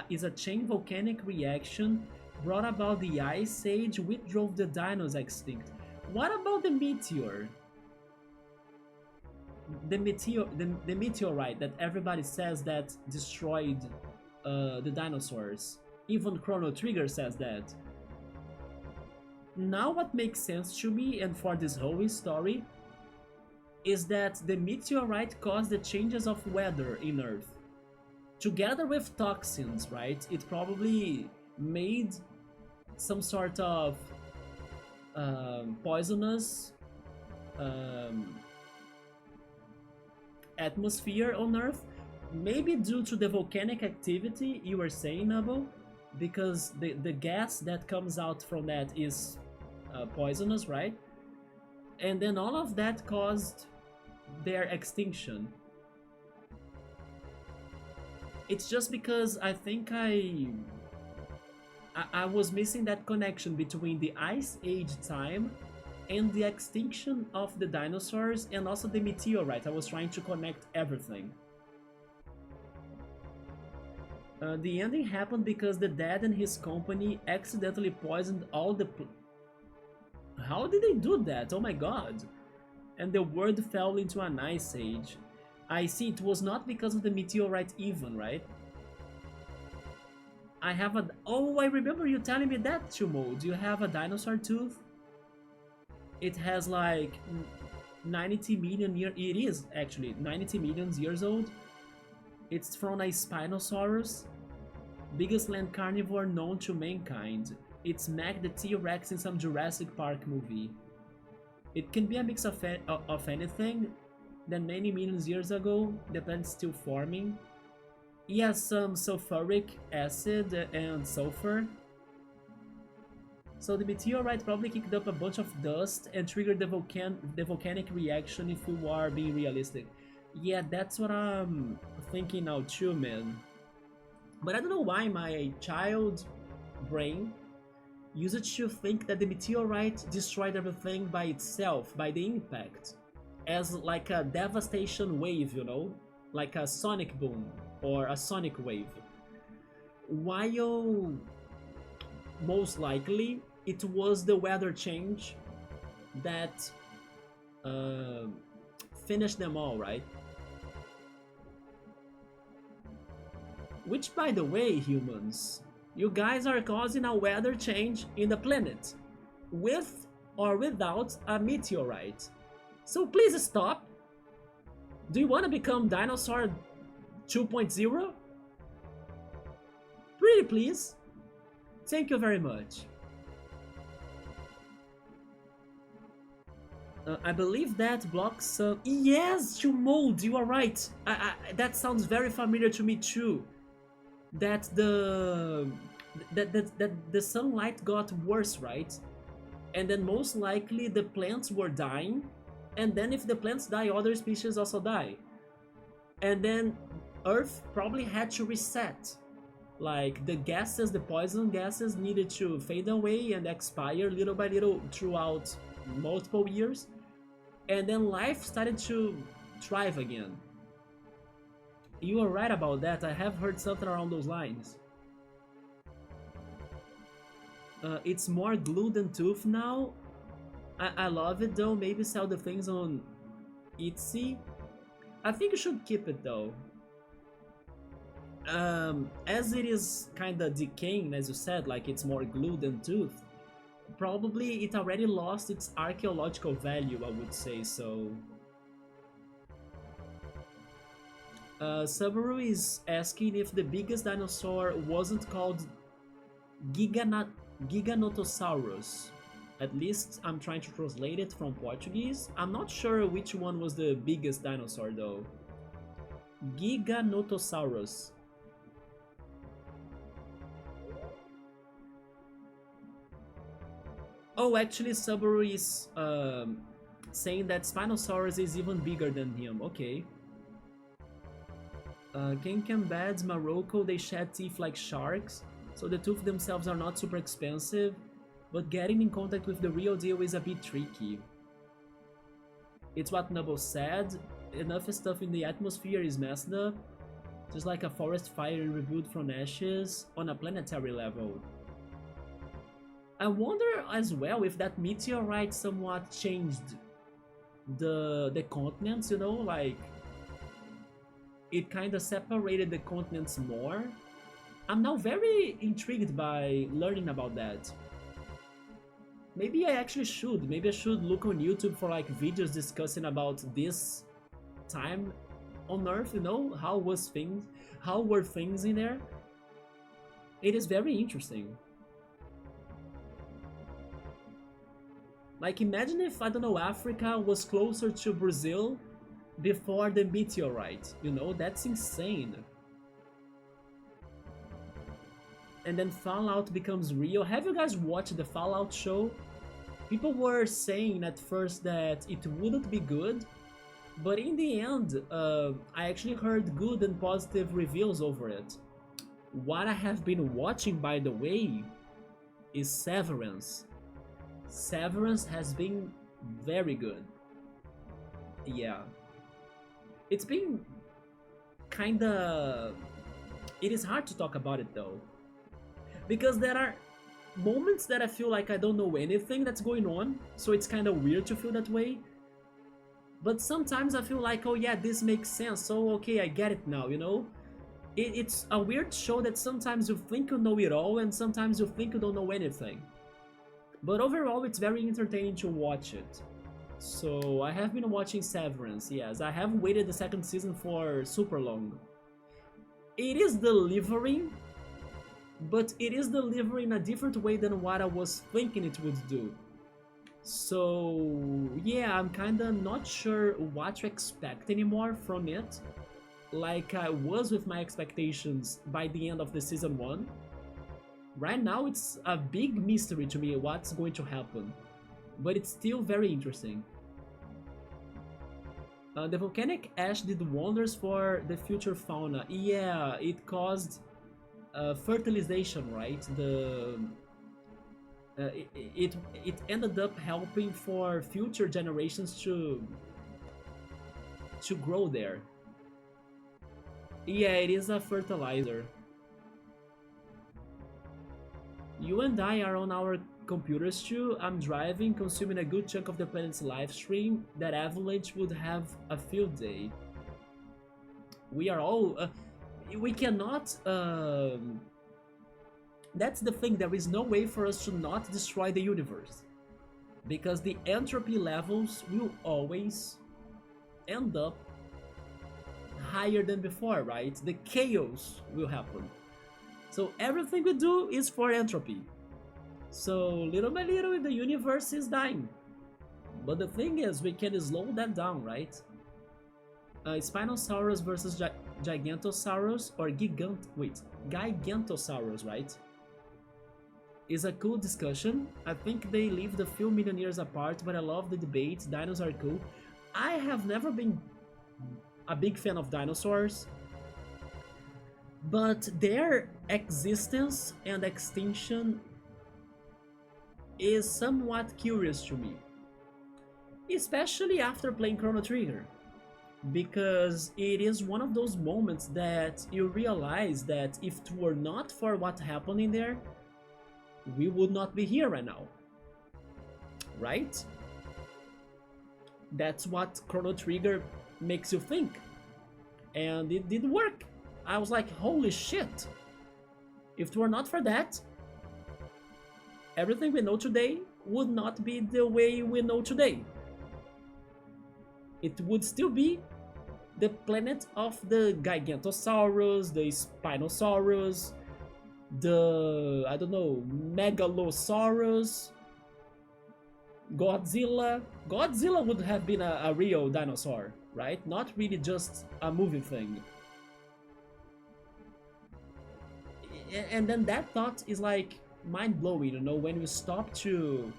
is a chain volcanic reaction brought about the Ice Age, which drove the dinos extinct. What about the meteor? The meteorite that everybody says that destroyed the dinosaurs. Even Chrono Trigger says that. Now what makes sense to me and for this whole story is that the meteorite caused the changes of weather in Earth. Together with toxins, right? It probably made some sort of poisonous um, atmosphere on Earth. Maybe due to the volcanic activity you were saying, Nabo, because the gas that comes out from that is poisonous, right? And then all of that caused their extinction. It's just because I think I was missing that connection between the Ice Age time and the extinction of the dinosaurs and also the meteorite. I was trying to connect everything. The ending happened because the dad and his company accidentally poisoned all the... How did they do that? Oh my god. And the world fell into an ice age. I see, it was not because of the meteorite even, right? I have a... Oh, I remember you telling me that, Chumo. Do you have a dinosaur tooth? It has like 90 million years... It is actually 90 million years old. It's from a Spinosaurus, biggest land carnivore known to mankind. It smacked the T-Rex in some Jurassic Park movie. It can be a mix of anything. Then many millions years ago, the plant's still forming. It has some sulfuric acid and sulfur. So the meteorite probably kicked up a bunch of dust and triggered the volcanic reaction if we are being realistic. Yeah, that's what I'm thinking now too, man. But I don't know why my child brain used to think that the meteorite destroyed everything by itself, by the impact, as like a devastation wave, you know? Like a sonic boom or a sonic wave. While most likely it was the weather change that finished them all, right? Which, by the way, humans, you guys are causing a weather change in the planet, with or without a meteorite. So please stop. Do you want to become Dinosaur 2.0? Pretty please. Thank you very much. I believe that blocks some... Yes, to mold, you are right. That sounds very familiar to me too. That the sunlight got worse, right? And then most likely the plants were dying, and then if the plants die, other species also die. And then Earth probably had to reset. Like the gases, the poison gases needed to fade away and expire little by little throughout multiple years. And then life started to thrive again. You are right about that. I have heard something around those lines. It's more glue than tooth now. I love it though. Maybe sell the things on Etsy. I think you should keep it though. As it is kinda decaying, as you said, like it's more glue than tooth, probably it already lost its archaeological value, I would say so. Subaru is asking if the biggest dinosaur wasn't called Giganotosaurus. At least I'm trying to translate it from Portuguese. I'm not sure which one was the biggest dinosaur though. Giganotosaurus. Oh, actually Subaru is saying that Spinosaurus is even bigger than him. Okay. Genkan Morocco, they shed teeth like sharks, so the tooth themselves are not super expensive, but getting in contact with the real deal is a bit tricky. It's what Noble said. Enough stuff in the atmosphere is messed up. Just like a forest fire rebuilt from ashes on a planetary level. I wonder as well if that meteorite somewhat changed the continents, you know, like it kind of separated the continents more. I'm now very intrigued by learning about that. Maybe I actually should. Maybe I should look on YouTube for like videos discussing about this time on Earth, you know, how were things in there. It is very interesting. Like imagine if, I don't know, Africa was closer to Brazil before the meteorite, you know, that's insane. And then Fallout becomes real. Have you guys watched the Fallout show? People were saying at first that it wouldn't be good, but in the end, I actually heard good and positive reviews over it. What I have been watching, by the way, is Severance. Severance has been very good. Yeah. It's been kinda... It is hard to talk about it though. Because there are moments that I feel like I don't know anything that's going on, so it's kinda weird to feel that way. But sometimes I feel like, oh yeah, this makes sense, so okay, I get it now, you know? It's a weird show that sometimes you think you know it all, and sometimes you think you don't know anything. But overall, it's very entertaining to watch it. So I have been watching Severance, yes. I have waited the second season for super long. It is delivering, but it is delivering in a different way than what I was thinking it would do. So yeah, I'm kinda not sure what to expect anymore from it. Like I was with my expectations by the end of the season 1. Right now it's a big mystery to me what's going to happen, but it's still very interesting. The volcanic ash did wonders for the future fauna. Yeah, it caused fertilization, right? It ended up helping for future generations to grow there. Yeah, it is a fertilizer. You and I are on our computers too. I'm driving, consuming a good chunk of the planet's live stream. That Avalanche would have a field day. We are all... we cannot... That's the thing, there is no way for us to not destroy the universe. Because the entropy levels will always end up higher than before, right? The chaos will happen. So everything we do is for entropy. So little by little the universe is dying. But the thing is, we can slow that down, right? Spinosaurus versus Gigantosaurus or Gigantosaurus, right? Is a cool discussion. I think they lived a few million years apart, but I love the debate. Dinosaurs are cool. I have never been a big fan of dinosaurs, but their existence and extinction is somewhat curious to me, especially after playing Chrono Trigger, because it is one of those moments that you realize that if it were not for what happened in there, we would not be here right now, right? That's what Chrono Trigger makes you think, and it did work. I was like, holy shit, if it were not for that, everything we know today would not be the way we know today. It would still be the planet of the Gigantosaurus, the Spinosaurus, the, I don't know, Megalosaurus, Godzilla. Godzilla would have been a real dinosaur, right? Not really just a movie thing. And then that thought is like mind-blowing, you know, when you stop to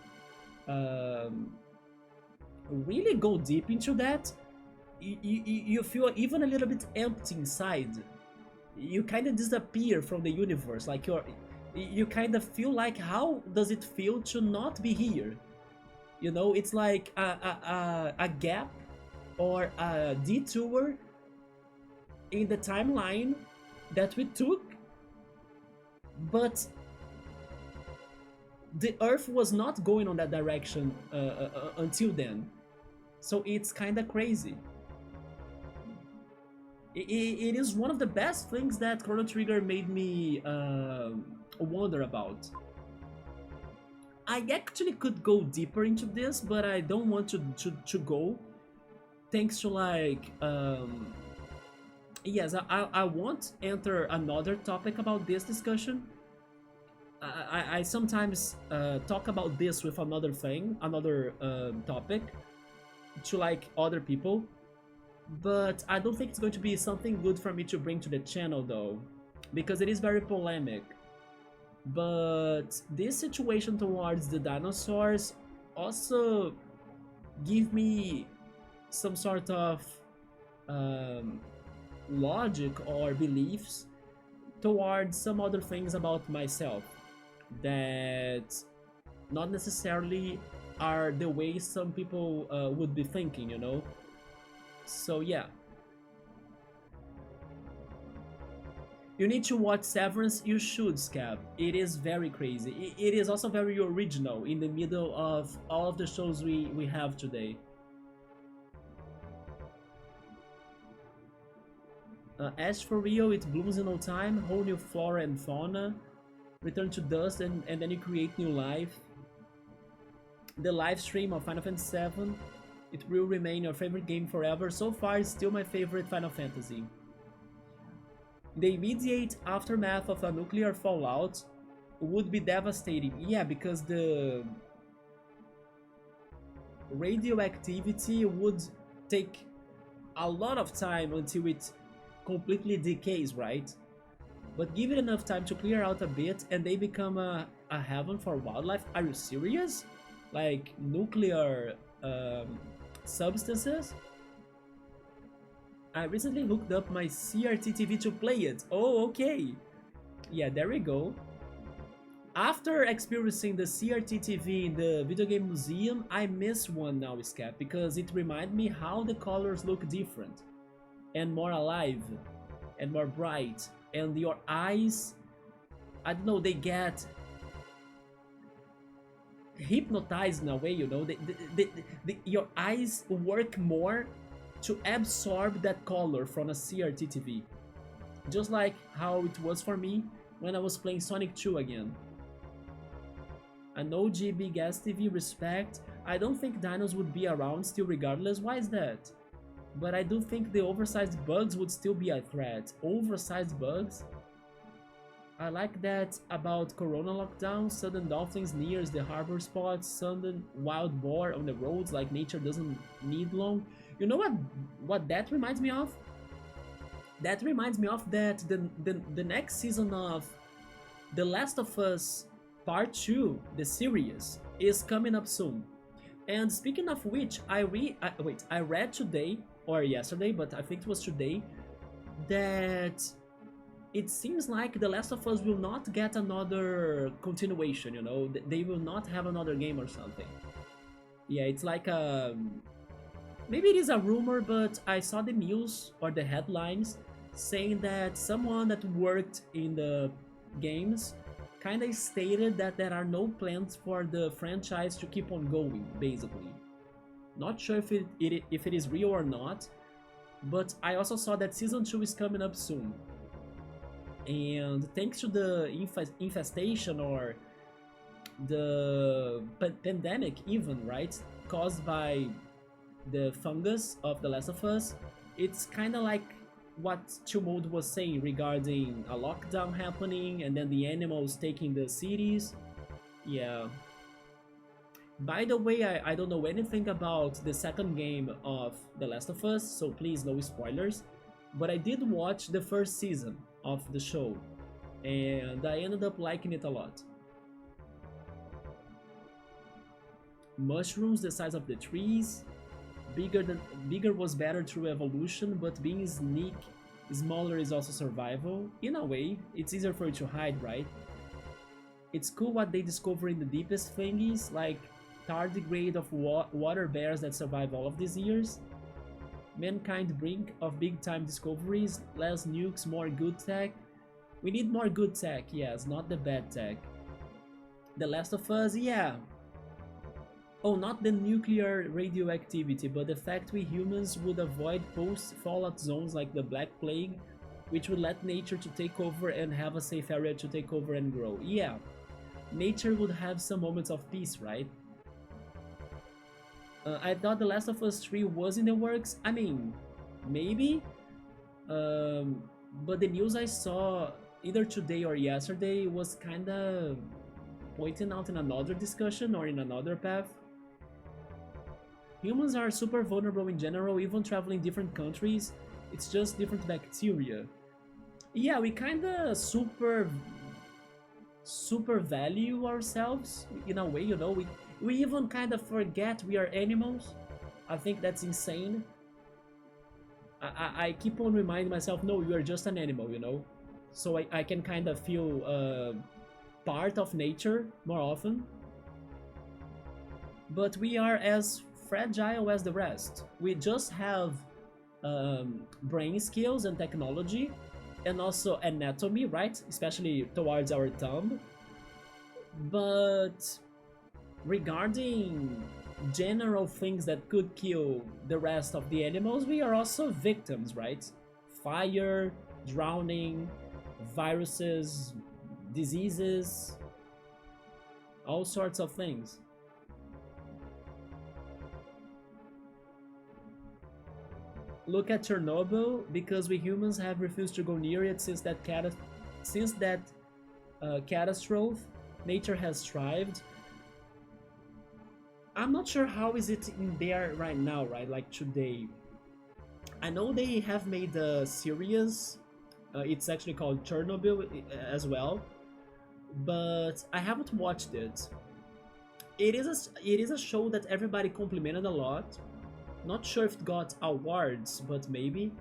really go deep into that, you feel even a little bit empty inside. You kind of disappear from the universe, like you kind of feel like, how does it feel to not be here? You know, it's like a gap or a detour in the timeline that we took, but the Earth was not going on that direction until then. So it's kind of crazy. It is one of the best things that Chrono Trigger made me wonder about. I actually could go deeper into this, but I don't want to go. Thanks to like, yes, I won't enter another topic about this discussion. I sometimes talk about this with another thing, another topic, to like other people, but I don't think it's going to be something good for me to bring to the channel though, because it is very polemic. But this situation towards the dinosaurs also give me some sort of logic or beliefs towards some other things about myself that not necessarily are the way some people would be thinking, you know? So yeah. You need to watch Severance, you should, Scab. It is very crazy. It is also very original in the middle of all of the shows we have today. As for Rio, it blooms in no time, whole new flora and fauna, return to dust, and then you create new life. The live stream of Final Fantasy VII, it will remain your favorite game forever. So far, it's still my favorite Final Fantasy. The immediate aftermath of a nuclear fallout would be devastating. Yeah, because the radioactivity would take a lot of time until it completely decays, right? But give it enough time to clear out a bit and they become a heaven for wildlife. Are you serious? Like nuclear substances? I recently hooked up my CRT TV to play it. Oh, okay. Yeah, there we go. After experiencing the CRT TV in the video game museum, I miss one now, Scap, because it reminded me how the colors look different and more alive and more bright, and your eyes, I don't know, they get hypnotized in a way, you know. Your eyes work more to absorb that color from a CRT TV, just like how it was for me when I was playing Sonic 2 again. An OG Big Ass TV, respect. I don't think dinos would be around still regardless. Why is that? But I do think the oversized bugs would still be a threat. Oversized bugs? I like that about Corona lockdown, sudden dolphins near the harbor spots, sudden wild boar on the roads like nature doesn't need long. You know what that reminds me of? That reminds me of that the next season of The Last of Us Part 2, the series, is coming up soon. And speaking of which, I read today, or yesterday, but I think it was today, that it seems like The Last of Us will not get another continuation, you know? They will not have another game or something. Yeah, it's like a... Maybe it is a rumor, but I saw the news or the headlines saying that someone that worked in the games kind of stated that there are no plans for the franchise to keep on going, basically. Not sure if it is real or not, but I also saw that Season 2 is coming up soon. And thanks to the infestation or the pandemic even, right, caused by the fungus of The Last of Us, it's kind of like what Tumult was saying regarding a lockdown happening and then the animals taking the cities. Yeah. By the way, I don't know anything about the second game of The Last of Us, so please no spoilers, but I did watch the first season of the show and I ended up liking it a lot. Mushrooms the size of the trees. Bigger was better through evolution, but being smaller is also survival. In a way, it's easier for you to hide, right? It's cool what they discover in the deepest thingies, like tardigrade of water bears that survive all of these years. Mankind brink of big time discoveries, less nukes, more good tech. We need more good tech, yes, not the bad tech. The Last of Us, yeah. Oh, not the nuclear radioactivity, but the fact we humans would avoid post-fallout zones like the Black Plague, which would let nature to take over and have a safe area to take over and grow. Yeah, nature would have some moments of peace, right? I thought The Last of Us 3 was in the works. I mean, maybe. Um, but the news I saw either today or yesterday was kinda pointing out in another discussion or in another path. Humans are super vulnerable in general, even traveling different countries. It's just different bacteria. Yeah, we kinda super value ourselves in a way, you know. We even kind of forget we are animals. I think that's insane. I keep on reminding myself, no, you are just an animal, you know. So I can kind of feel part of nature more often. But we are as fragile as the rest. We just have brain skills and technology, and also anatomy, right? Especially towards our thumb. But regarding general things that could kill the rest of the animals, we are also victims, right? Fire, drowning, viruses, diseases, all sorts of things. Look at Chernobyl, because we humans have refused to go near it since that catastrophe. Nature has thrived. I'm not sure how is it in there right now, right? Like today. I know they have made a series. It's actually called Chernobyl as well, but I haven't watched it. It is a show that everybody complimented a lot. Not sure if it got awards, but maybe.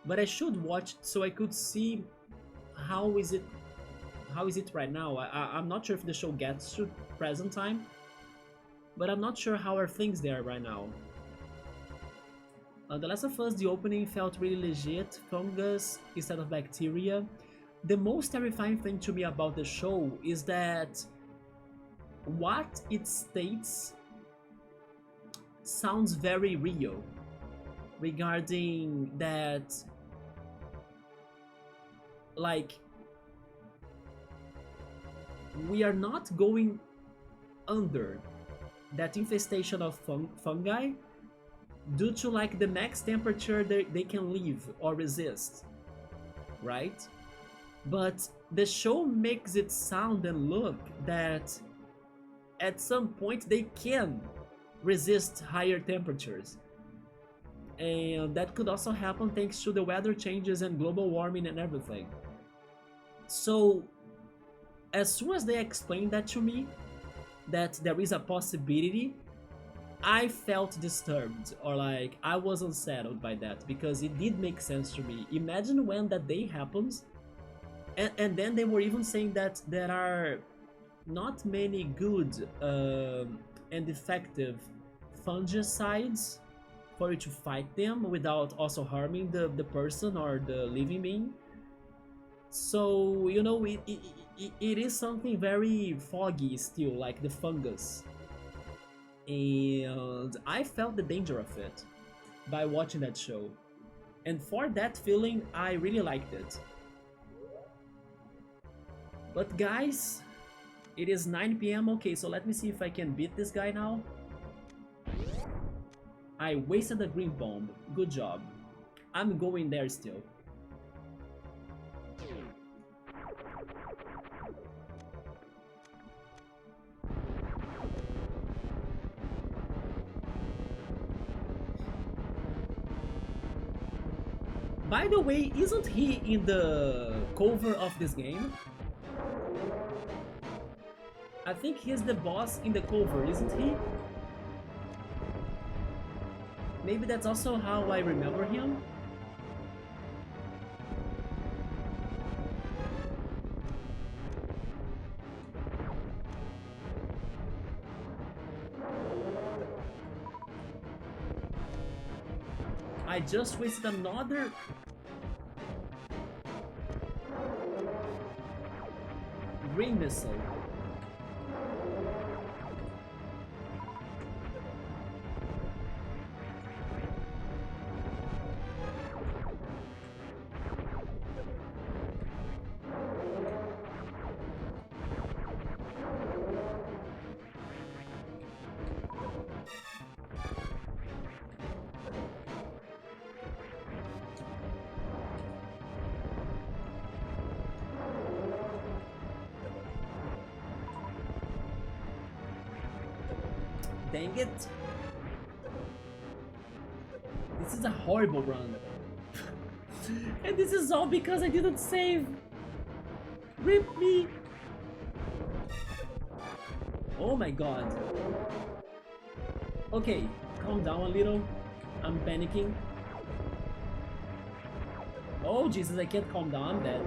But I should watch it so I could see how is it right now. I'm not sure if the show gets to present time, but I'm not sure how are things there right now. The Last of Us, the opening felt really legit, fungus instead of bacteria. The most terrifying thing to me about the show is that what it states sounds very real regarding that, like, we are not going under that infestation of fungi due to like the max temperature they can live or resist, right? But the show makes it sound and look that at some point they can resist higher temperatures, and that could also happen thanks to the weather changes and global warming and everything. So as soon as they explained that to me, that there is a possibility, I felt disturbed, or like I was unsettled by that, because it did make sense to me. Imagine when that day happens, and then they were even saying that there are not many good and effective fungicides for you to fight them without also harming the person or the living being. So, you know, it is something very foggy still, like the fungus. And I felt the danger of it by watching that show. And for that feeling, I really liked it. But guys, it is 9 p.m. Okay, so let me see if I can beat this guy now. I wasted a green bomb. Good job. I'm going there still. By the way, isn't he in the cover of this game? I think he's the boss in the cover, isn't he? Maybe that's also how I remember him. I just wasted another... green missile. Dang it. This is a horrible run. And this is all because I didn't save. Rip me. Oh my god. Okay, calm down a little. I'm panicking. Oh Jesus, I can't calm down, I'm dead.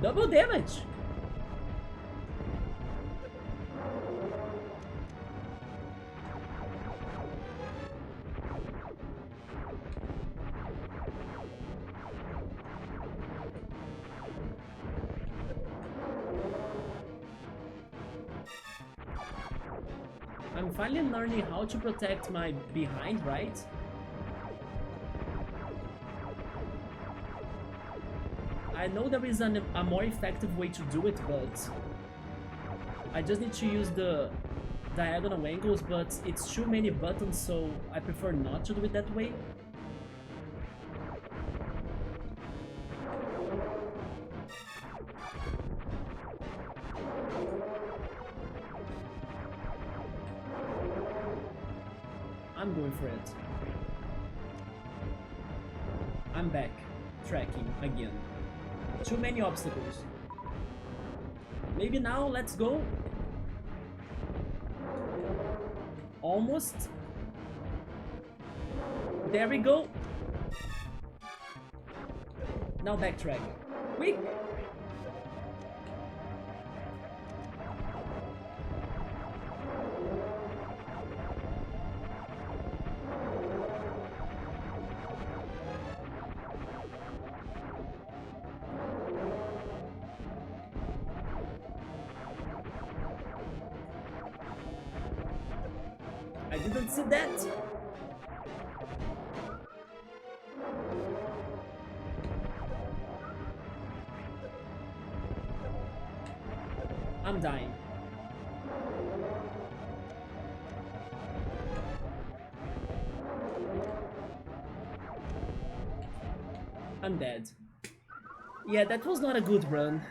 Double damage! I'm finally learning how to protect my behind, right? I know there is a more effective way to do it, but I just need to use the diagonal angles, but it's too many buttons, so I prefer not to do it that way. I'm going for it. I'm back, tracking again. Too many obstacles. Maybe now, let's go. Almost. There we go. Now backtrack. Quick! I didn't see that. I'm dying. I'm dead. Yeah, that was not a good run.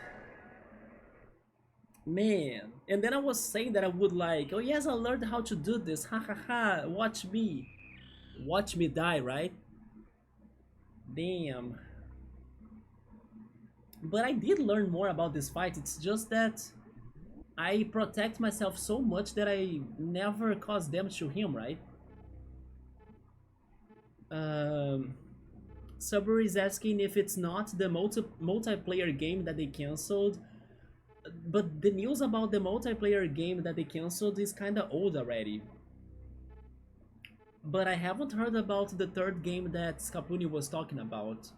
Man, and then I was saying that I would like, oh yes, I learned how to do this, ha ha ha, watch me die, right? Damn. But I did learn more about this fight, it's just that I protect myself so much that I never cause damage to him, right? Subber is asking if it's not the multiplayer game that they cancelled. But the news about the multiplayer game that they cancelled is kinda old already. But I haven't heard about the third game that Scapuni was talking about.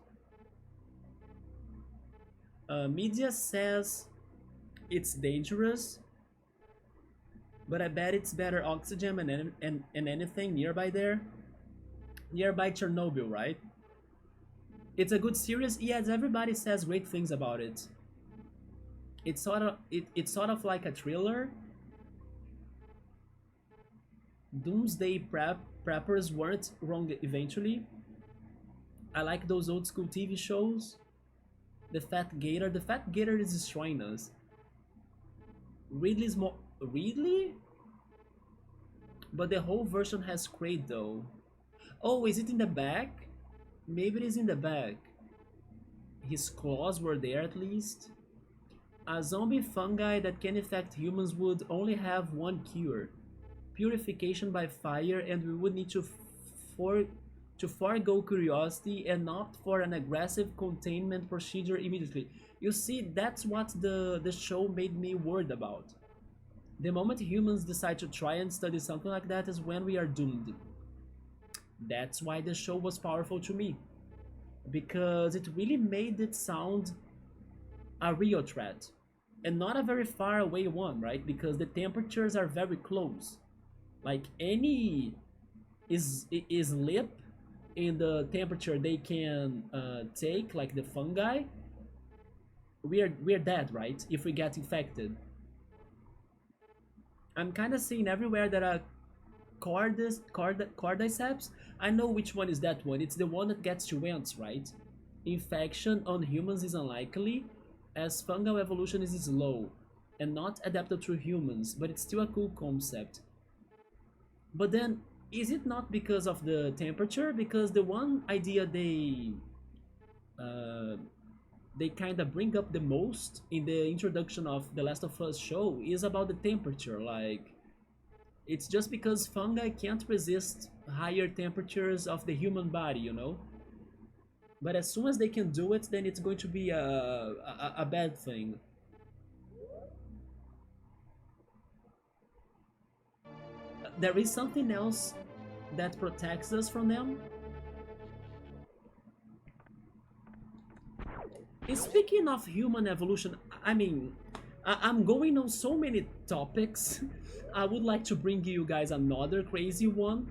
Media says it's dangerous, but I bet it's better oxygen and anything nearby there. Nearby Chernobyl, right? It's a good series. Yes, everybody says great things about it. It's sort of like a thriller. Doomsday preppers weren't wrong eventually. I like those old school TV shows. The Fat Gator is destroying us. Ridley's more Ridley, but the whole version has Kraid though. Oh, is it in the back? Maybe it is in the back. His claws were there at least. A zombie fungi that can infect humans would only have one cure: purification by fire, and we would need for to forego curiosity and opt for an aggressive containment procedure immediately. You see, that's what the show made me worried about. The moment humans decide to try and study something like that is when we are doomed. That's why the show was powerful to me, because it really made it sound a real threat and not a very far away one, right? Because the temperatures are very close. Like any is lip in the temperature they can take, like the fungi, we're dead, right? If we get infected. I'm kind of seeing everywhere that are cordyceps. I know which one is that one. It's the one that gets to ants, right? Infection on humans is unlikely, as fungal evolution is slow and not adapted to humans, but it's still a cool concept. But then, is it not because of the temperature? Because the one idea uh, they kind of bring up the most in the introduction of the Last of Us show is about the temperature. Like, it's just because fungi can't resist higher temperatures of the human body, you know? But as soon as they can do it, then it's going to be a bad thing. There is something else that protects us from them. Speaking of human evolution, I mean, I'm going on so many topics. I would like to bring you guys another crazy one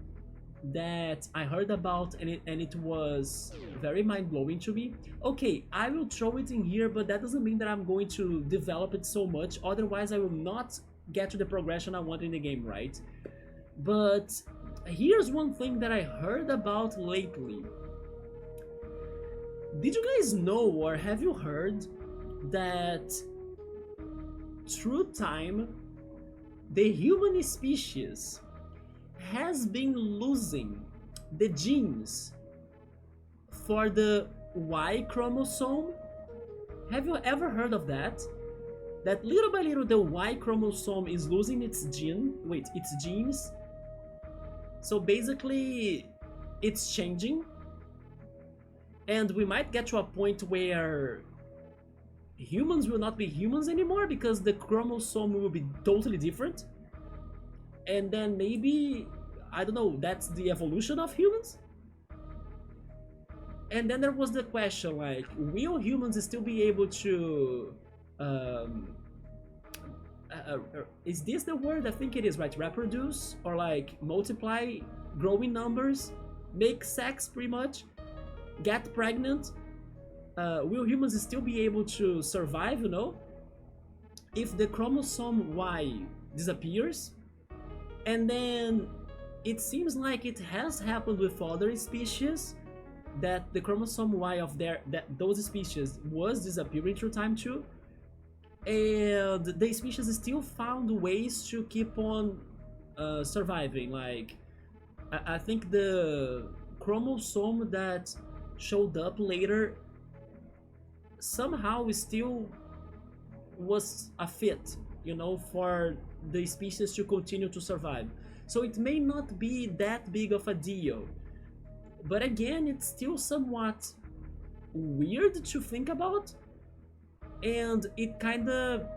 that I heard about, and it was very mind-blowing to me. Okay, I will throw it in here, but that doesn't mean that I'm going to develop it so much, otherwise I will not get to the progression I want in the game, right? But here's one thing that I heard about lately. Did you guys know, or have you heard, that through time the human species has been losing the genes for the Y chromosome? Have you ever heard of that? That little by little the Y chromosome is losing its genes. So basically it's changing, and we might get to a point where humans will not be humans anymore because the chromosome will be totally different. And then maybe, I don't know, that's the evolution of humans. And then there was the question, like, will humans still be able to um, is this the word? I think it is, right? Reproduce, or like multiply, growing numbers, make sex, pretty much, get pregnant. Will humans still be able to survive, you know, if the chromosome Y disappears? And then it seems like it has happened with other species, that the chromosome Y of those species was disappearing through time too, and the species still found ways to keep on surviving. Like, I think the chromosome that showed up later somehow still was a fit, you know, for the species to continue to survive. So it may not be that big of a deal, but again, it's still somewhat weird to think about, and it kind of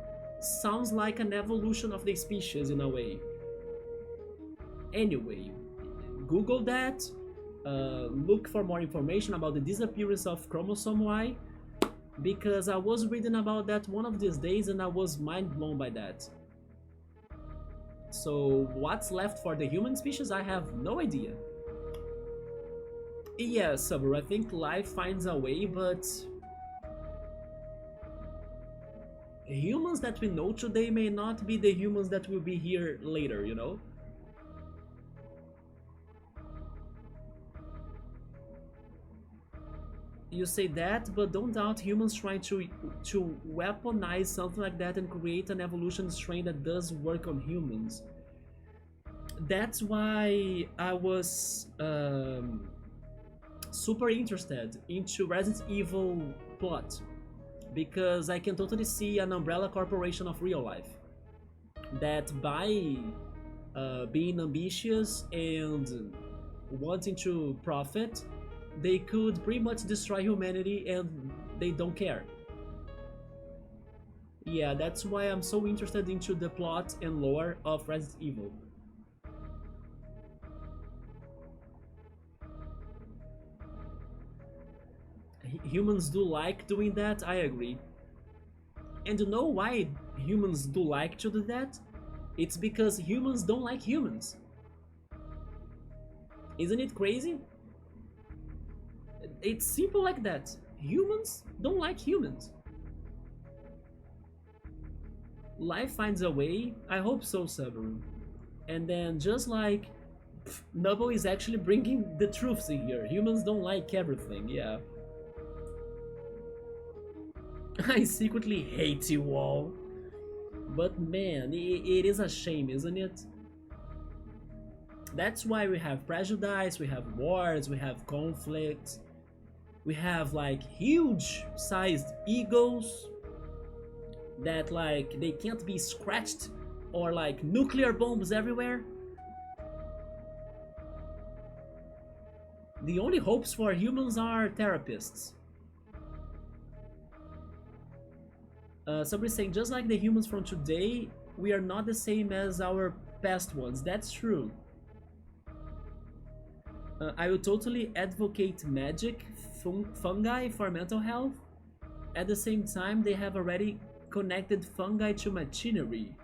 sounds like an evolution of the species in a way. Anyway, Google that, look for more information about the disappearance of chromosome Y, because I was reading about that one of these days and I was mind blown by that. So what's left for the human species, I have no idea. Yeah, Subaru, I think life finds a way, but humans that we know today may not be the humans that will be here later, you know? You say that, but don't doubt humans trying to weaponize something like that and create an evolution strain that does work on humans. That's why I was super interested into Resident Evil plot, because I can totally see an umbrella corporation of real life that by being ambitious and wanting to profit, they could pretty much destroy humanity and they don't care. Yeah, that's why I'm so interested into the plot and lore of Resident Evil. Humans do like doing that, I agree. And you know why humans do like to do that? It's because humans don't like humans. Isn't it crazy? It's simple like that. Humans don't like humans. Life finds a way. I hope so, Subaru. And then just like Nubble is actually bringing the truths in here. Humans don't like everything, yeah. I secretly hate you all. But man, it is a shame, isn't it? That's why we have prejudice, we have wars, we have conflict, we have like huge sized egos that like they can't be scratched, or like nuclear bombs everywhere. The only hopes for humans are therapists. Somebody's saying, just like the humans from today, we are not the same as our past ones. That's true. I will totally advocate magic, fungi for mental health. At the same time, they have already connected fungi to machinery.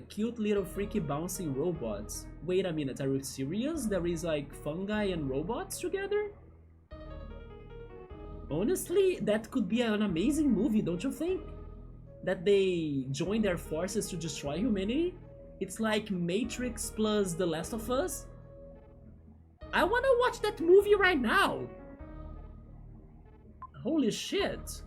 Cute little freaky bouncing robots. Wait a minute, are you serious? There is like fungi and robots together? Honestly, that could be an amazing movie, don't you think? That they join their forces to destroy humanity? It's like Matrix plus The Last of Us. I wanna watch that movie right now! Holy shit!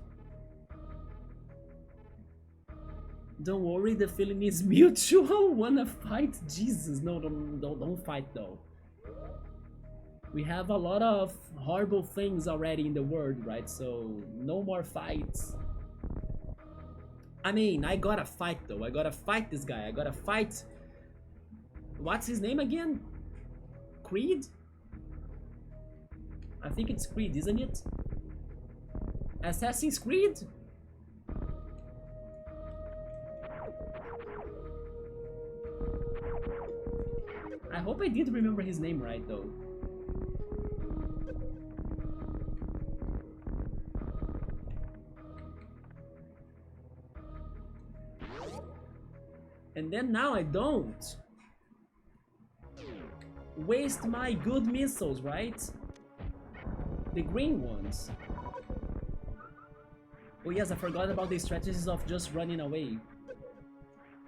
Don't worry, the feeling is mutual. Wanna fight? Jesus, no, don't fight though. We have a lot of horrible things already in the world, right? So no more fights. I mean, I gotta fight though. I gotta fight this guy. I gotta fight. What's his name again? Creed? I think it's Creed, isn't it? Assassin's Creed? I hope I did remember his name right though. And then now I don't waste my good missiles, right? The green ones. Oh yes, I forgot about the strategies of just running away.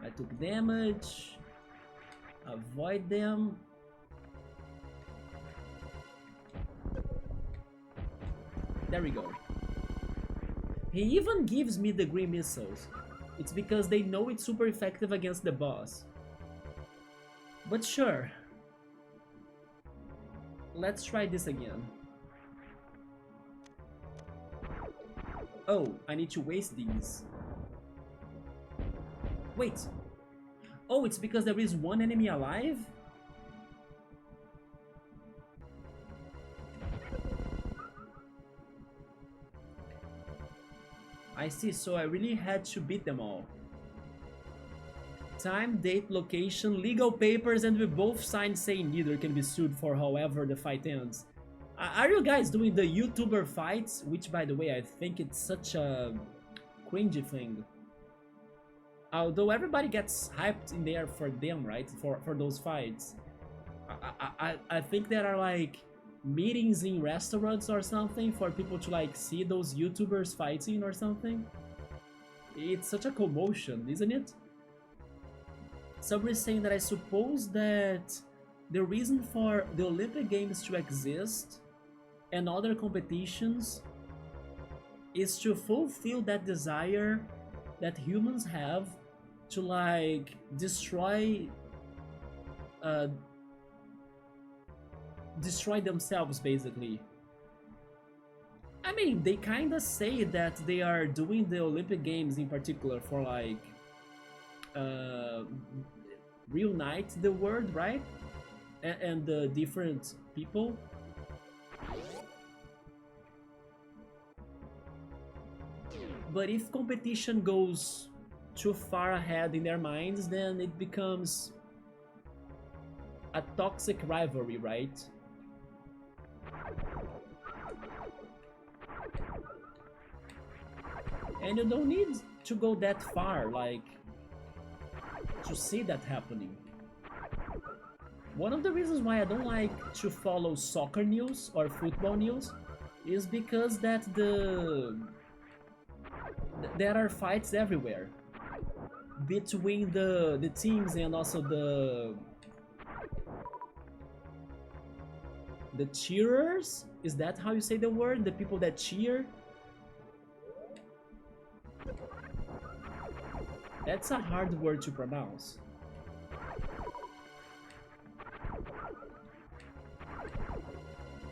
I took damage. Avoid them. There we go. He even gives me the green missiles. It's because they know it's super effective against the boss. But sure. Let's try this again. Oh, I need to waste these. Wait. Oh, it's because there is one enemy alive? I see, so I really had to beat them all. Time, date, location, legal papers, and we both signed saying neither can be sued for however the fight ends. Are you guys doing the YouTuber fights? Which, by the way, I think it's such a cringy thing. Although everybody gets hyped in there for them, right? For those fights. I think there are like meetings in restaurants or something for people to like see those YouTubers fighting or something. It's such a commotion, isn't it? Somebody's saying that I suppose that the reason for the Olympic Games to exist and other competitions is to fulfill that desire that humans have to like uh, destroy themselves basically. I mean, they kind of say that they are doing the Olympic Games in particular for like uh, reunite the world, right? And the different people. But if competition goes too far ahead in their minds, then it becomes a toxic rivalry, right? And you don't need to go that far, like, to see that happening. One of the reasons why I don't like to follow soccer news or football news is because there are fights everywhere between the teams and also the cheerers. Is that how you say the word? The people that cheer? That's a hard word to pronounce.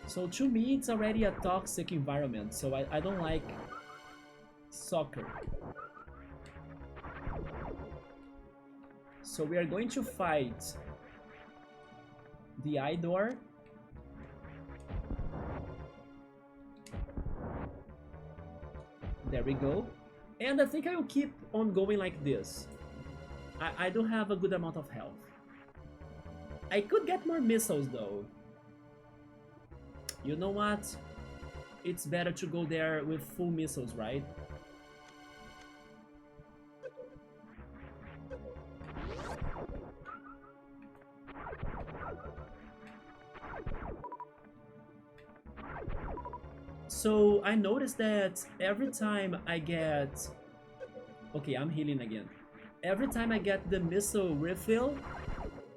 So to me, it's already a toxic environment, so I don't like soccer. So we are going to fight the Idor. There we go. And I think I will keep on going like this. I don't have a good amount of health. I could get more missiles though. You know what? It's better to go there with full missiles, right? So I noticed that every time I get... Okay, I'm healing again. Every time I get the missile refill,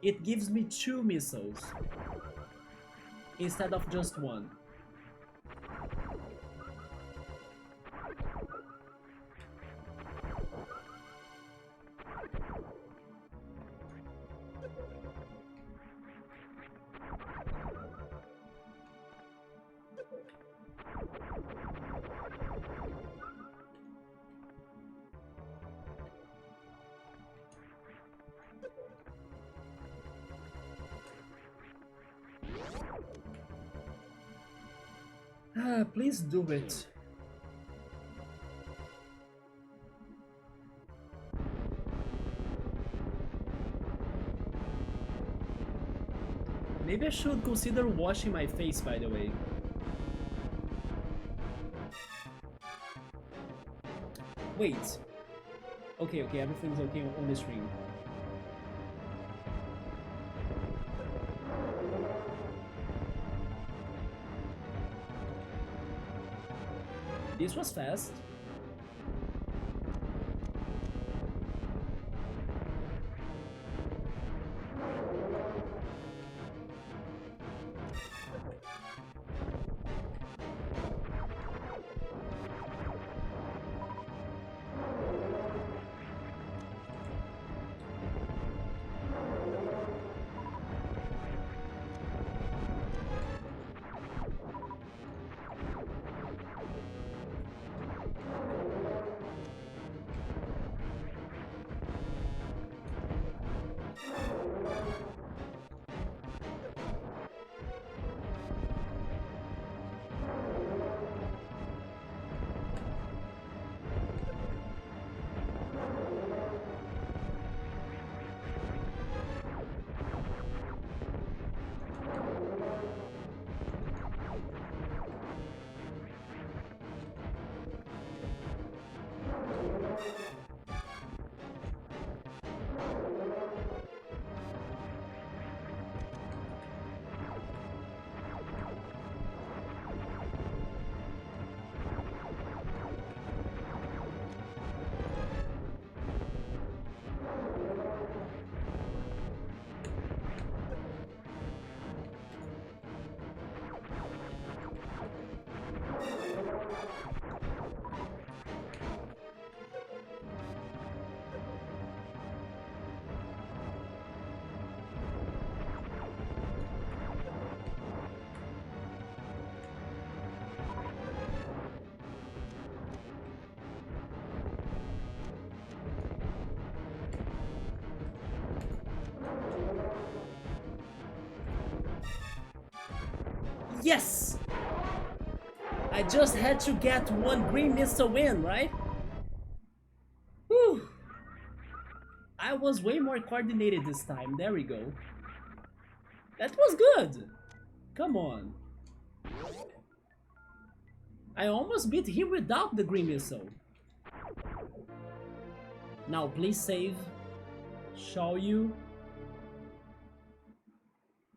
it gives me 2 missiles instead of just 1. Please do it. Maybe I should consider washing my face, by the way. Wait. Okay, everything's okay on the screen. This was fast. Yes! I just had to get one green missile in, right? Whew! I was way more coordinated this time. There we go. That was good! Come on. I almost beat him without the green missile. Now, please save. Show you.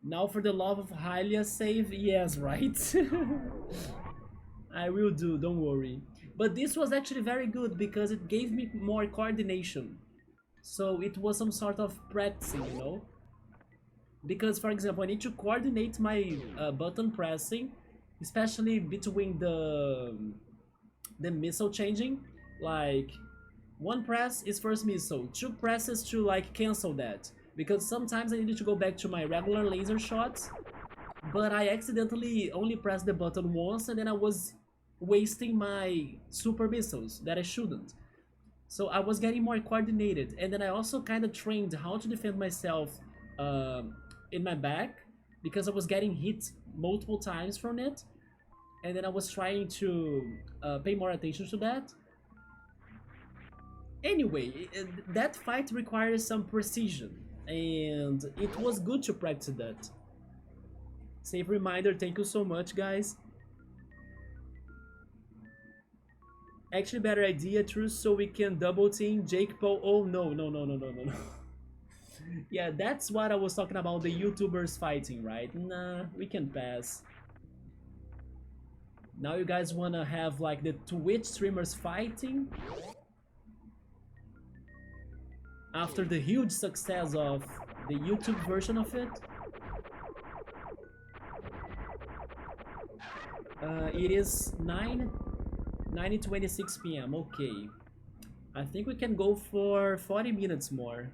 Now, for the love of Hylia, save. Yes, right. I will do, don't worry. But this was actually very good because it gave me more coordination. So it was some sort of practicing, you know? Because, for example, I need to coordinate my button pressing, especially between the missile changing. Like, one press is first missile, two presses to like cancel that. Because sometimes I needed to go back to my regular laser shots, but I accidentally only pressed the button once and then I was wasting my super missiles that I shouldn't. So I was getting more coordinated, and then I also kind of trained how to defend myself in my back, because I was getting hit multiple times from it, and then I was trying to pay more attention to that. Anyway, that fight requires some precision, and it was good to practice that. Save reminder, thank you so much, guys. Actually, better idea, Truth, so we can double team Jake Paul. Oh no, no, no, no, no, no, no. Yeah, that's what I was talking about, the YouTubers fighting, right? Nah, we can pass. Now you guys wanna have like the Twitch streamers fighting? After the huge success of the YouTube version of it? It is 9:26 p.m. Okay. I think we can go for 40 minutes more.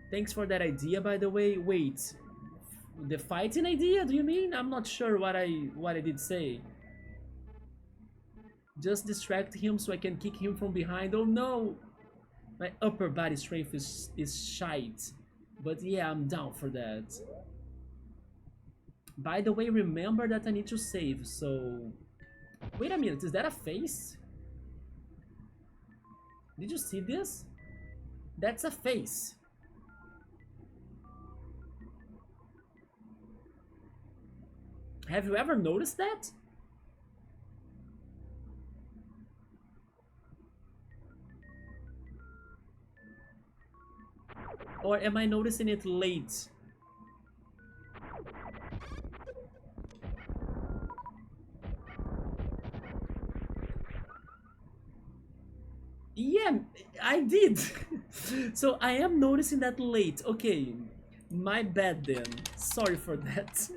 Thanks for that idea, by the way. Wait, the fighting idea, do you mean? I'm not sure what I did say. Just distract him so I can kick him from behind. Oh no! My upper body strength is shite. But yeah, I'm down for that. By the way, remember that I need to save, so... Wait a minute, is that a face? Did you see this? That's a face. Have you ever noticed that? Or am I noticing it late? Yeah, I did. So I am noticing that late. Okay, my bad then. Sorry for that.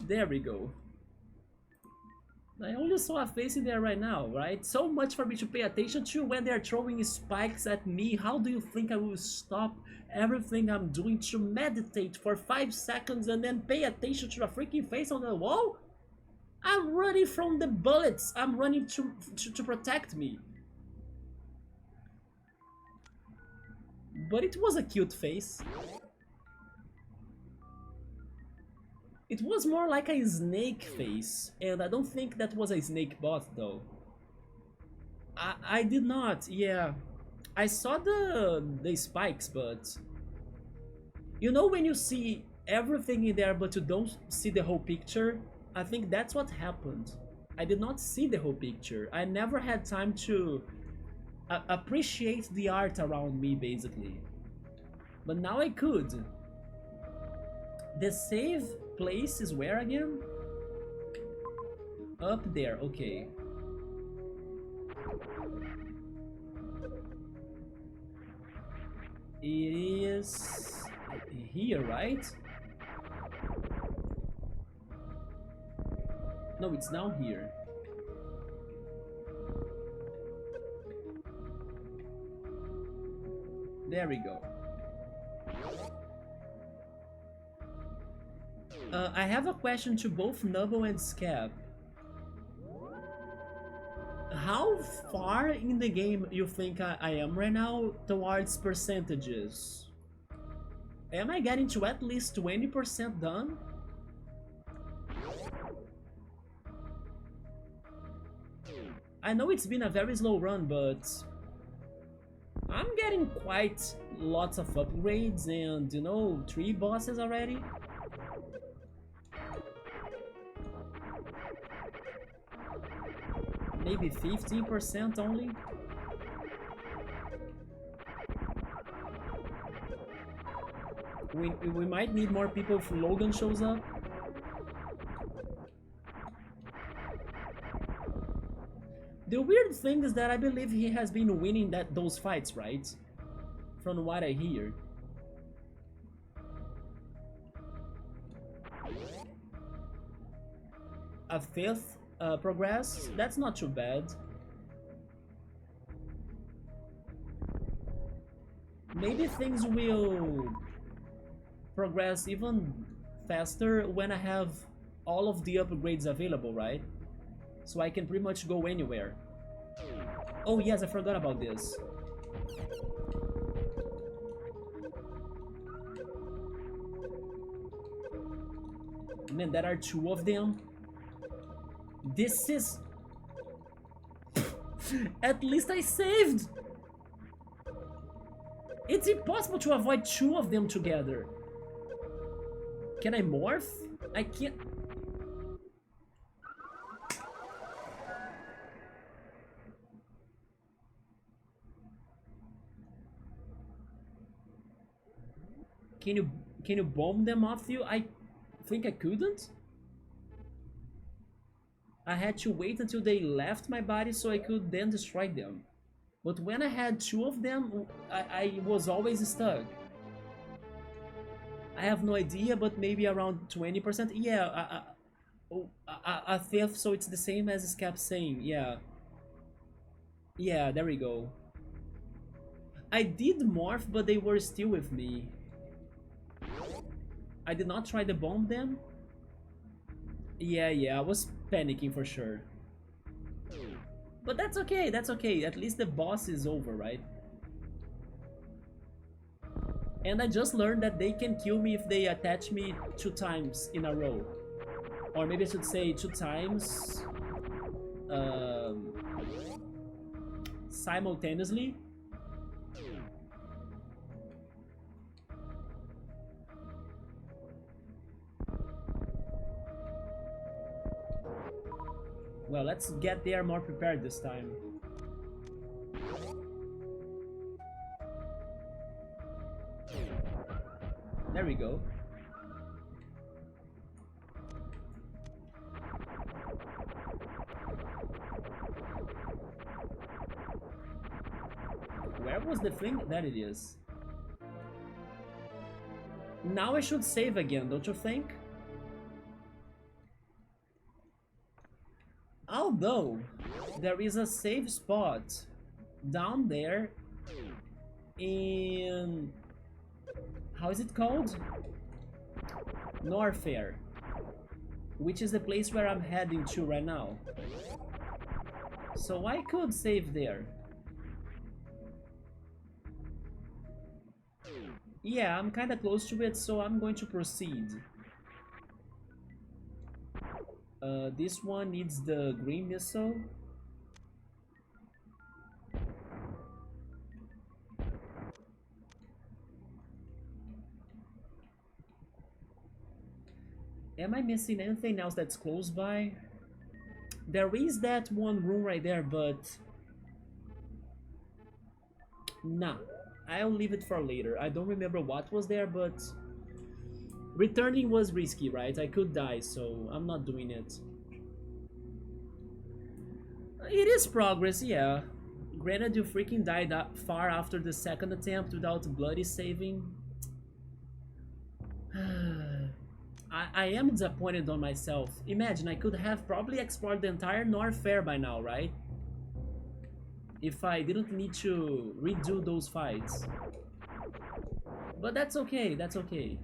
There we go. I only saw a face in there right now, right? So much for me to pay attention to when they're throwing spikes at me. How do you think I will stop everything I'm doing to meditate for 5 seconds and then pay attention to a freaking face on the wall? I'm running from the bullets. I'm running to protect me. But it was a cute face. It was more like a snake face, and I don't think that was a snake bot though. I did not, yeah. I saw the spikes, but... You know when you see everything in there but you don't see the whole picture? I think that's what happened. I did not see the whole picture. I never had time to appreciate the art around me, basically. But now I could. The save place is where again? Up there, okay. It is here, right? No, it's down here. There we go. I have a question to both Nubble and Scab. How far in the game you think I am right now towards percentages? Am I getting to at least 20% done? I know it's been a very slow run, but I'm getting quite lots of upgrades and, you know, 3 bosses already. Maybe 15% only. We might need more people if Logan shows up. The weird thing is that I believe he has been winning those fights, right? From what I hear. A 5th progress? That's not too bad. Maybe things will progress even faster when I have all of the upgrades available, right? So I can pretty much go anywhere. Oh yes, I forgot about this. Man, there are 2 of them. This is... At least I saved! It's impossible to avoid 2 of them together. Can I morph? I can't... Can you bomb them off you? I think I couldn't. I had to wait until they left my body so I could then destroy them. But when I had 2 of them, I was always stuck. I have no idea, but maybe around 20%. Yeah, a 5th, so it's the same as it kept saying. Yeah. Yeah, there we go. I did morph, but they were still with me. I did not try to bomb them. Yeah, I was panicking for sure. But that's okay, that's okay. At least the boss is over, right? And I just learned that they can kill me if they attach me 2 times in a row. Or maybe I should say 2 times simultaneously. Well, let's get there more prepared this time. There we go. Where was the thing? There it is. Now I should save again, don't you think? Although, there is a save spot down there in... how is it called? Norfair, which is the place where I'm heading to right now. So I could save there. Yeah, I'm kinda close to it, so I'm going to proceed. This one needs the green missile. Am I missing anything else that's close by? There is that one room right there, but... nah, I'll leave it for later. I don't remember what was there, but... returning was risky, right? I could die, so I'm not doing it. It is progress, yeah. Granted, you freaking died far after the 2nd attempt without bloody saving. I am disappointed on myself. Imagine, I could have probably explored the entire Norfair by now, right? If I didn't need to redo those fights. But that's okay, that's okay.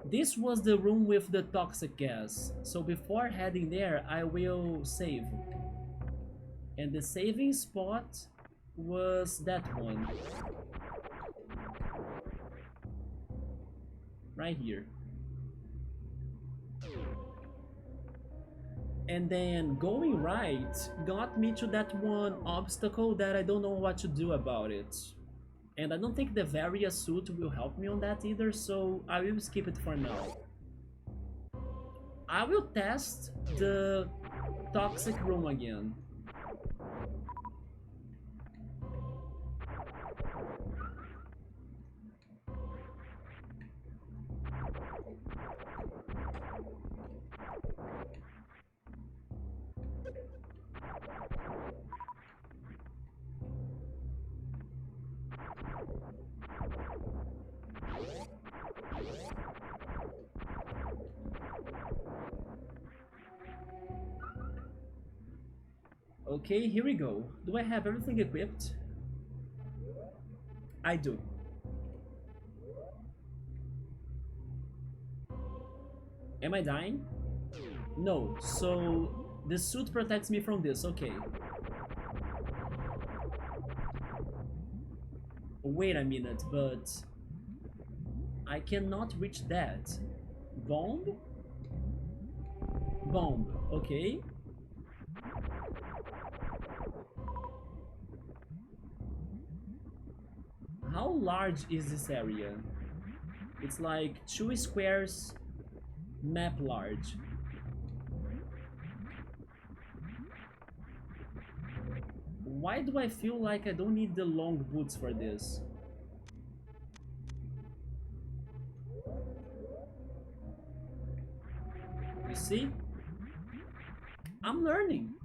This was the room with the toxic gas, so before heading there, I will save. And the saving spot was that one. right here. And then going right got me to that one obstacle that I don't know what to do about it. And I don't think the Varia suit will help me on that either, so I will skip it for now. I will test the toxic room again. Okay, here we go. Do I have everything equipped? I do. Am I dying? No, so the suit protects me from this, okay. Wait a minute, but I cannot reach that. Bomb? Bomb, okay. How large is this area? It's like 2 squares map large. Why do I feel like I don't need the long boots for this? You see? I'm learning.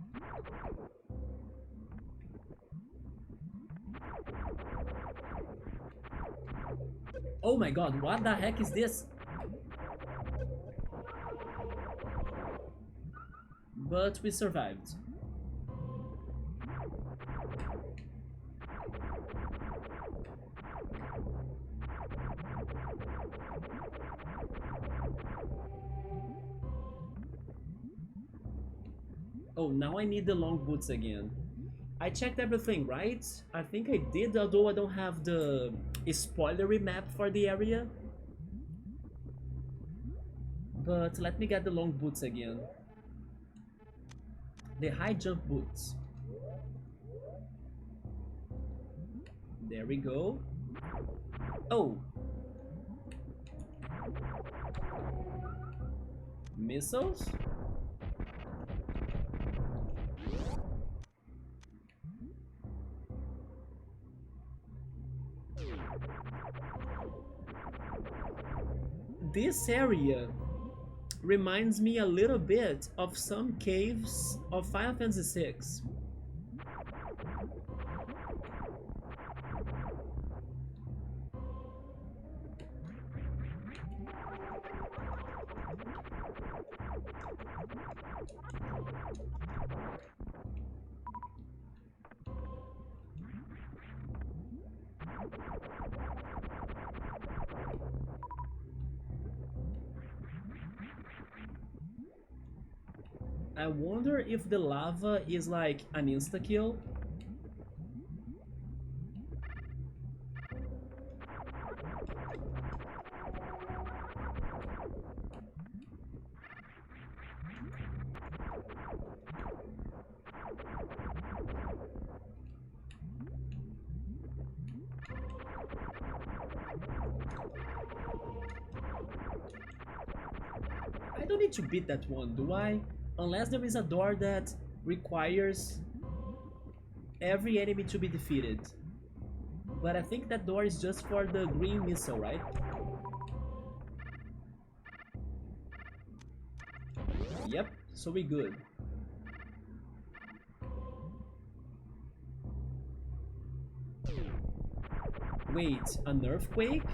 Oh my god, what the heck is this? But we survived. Oh, now I need the long boots again. I checked everything, right? I think I did, although I don't have the spoilery map for the area. But let me get the long boots again. The high jump boots. There we go. Oh! Missiles? This area reminds me a little bit of some caves of Final Fantasy VI. I wonder if the lava is like an insta-kill. I don't need to beat that one, do I? Unless there is a door that requires every enemy to be defeated. But I think that door is just for the green missile, right? Yep, so we good. Wait, an earthquake?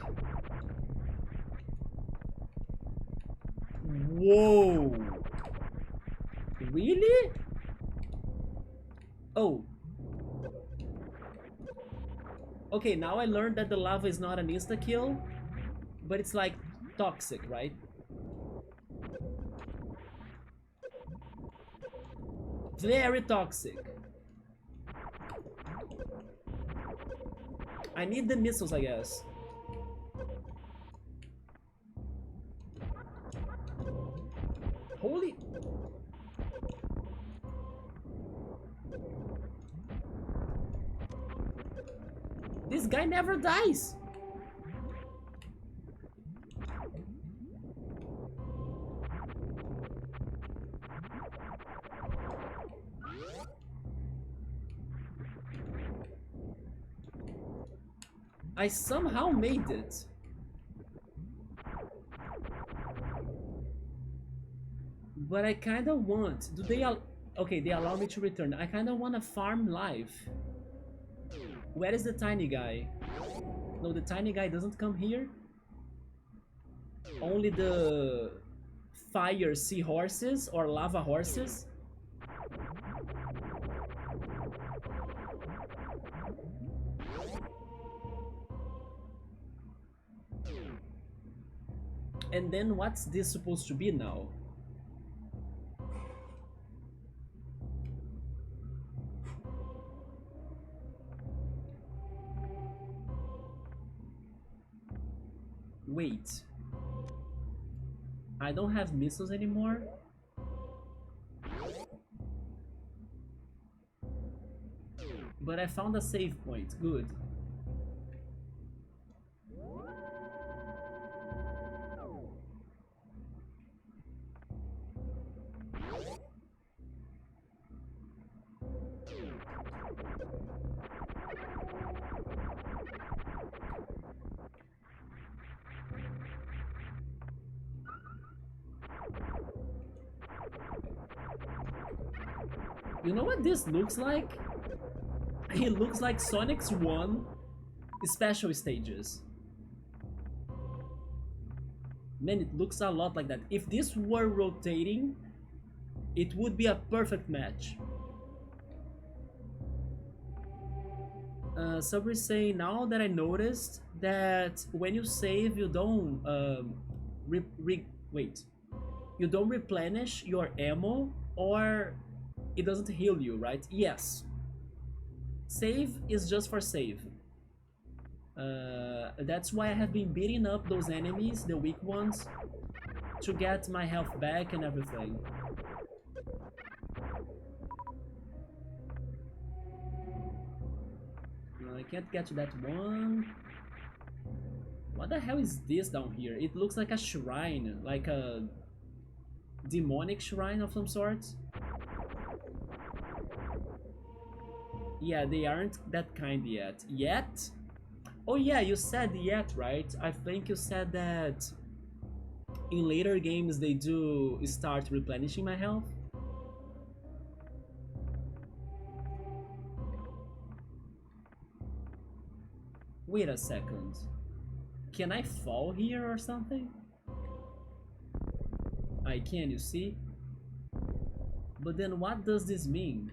Whoa! Really? Oh. Okay, now I learned that the lava is not an insta-kill, but it's like toxic, right? Very toxic. I need the missiles, I guess. Holy... This guy never dies! I somehow made it. But I kinda want... Do they al... Okay, they allow me to return. I kinda wanna farm life. Where is the tiny guy? No, the tiny guy doesn't come here. Only the fire seahorses or lava horses. And then what's this supposed to be now? Wait. I don't have missiles anymore? But I found a save point. Good. You know what this looks like? It looks like Sonic's 1 special stages. Man, it looks a lot like that. If this were rotating, it would be a perfect match. Somebody saying now that I noticed that when you save, you don't you don't replenish your ammo, or it doesn't heal you, right? Yes. Save is just for save. That's why I have been beating up those enemies, the weak ones, to get my health back and everything. I can't get to that one. What the hell is this down here? It looks like a shrine, like a demonic shrine of some sort. Yeah, they aren't that kind yet. Yet? Oh yeah, you said yet, right? I think you said that in later games they do start replenishing my health. Wait a second. Can I fall here or something? I can, you see? But then what does this mean?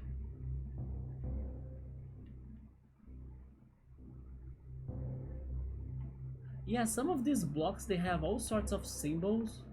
Yeah, some of these blocks, they have all sorts of symbols.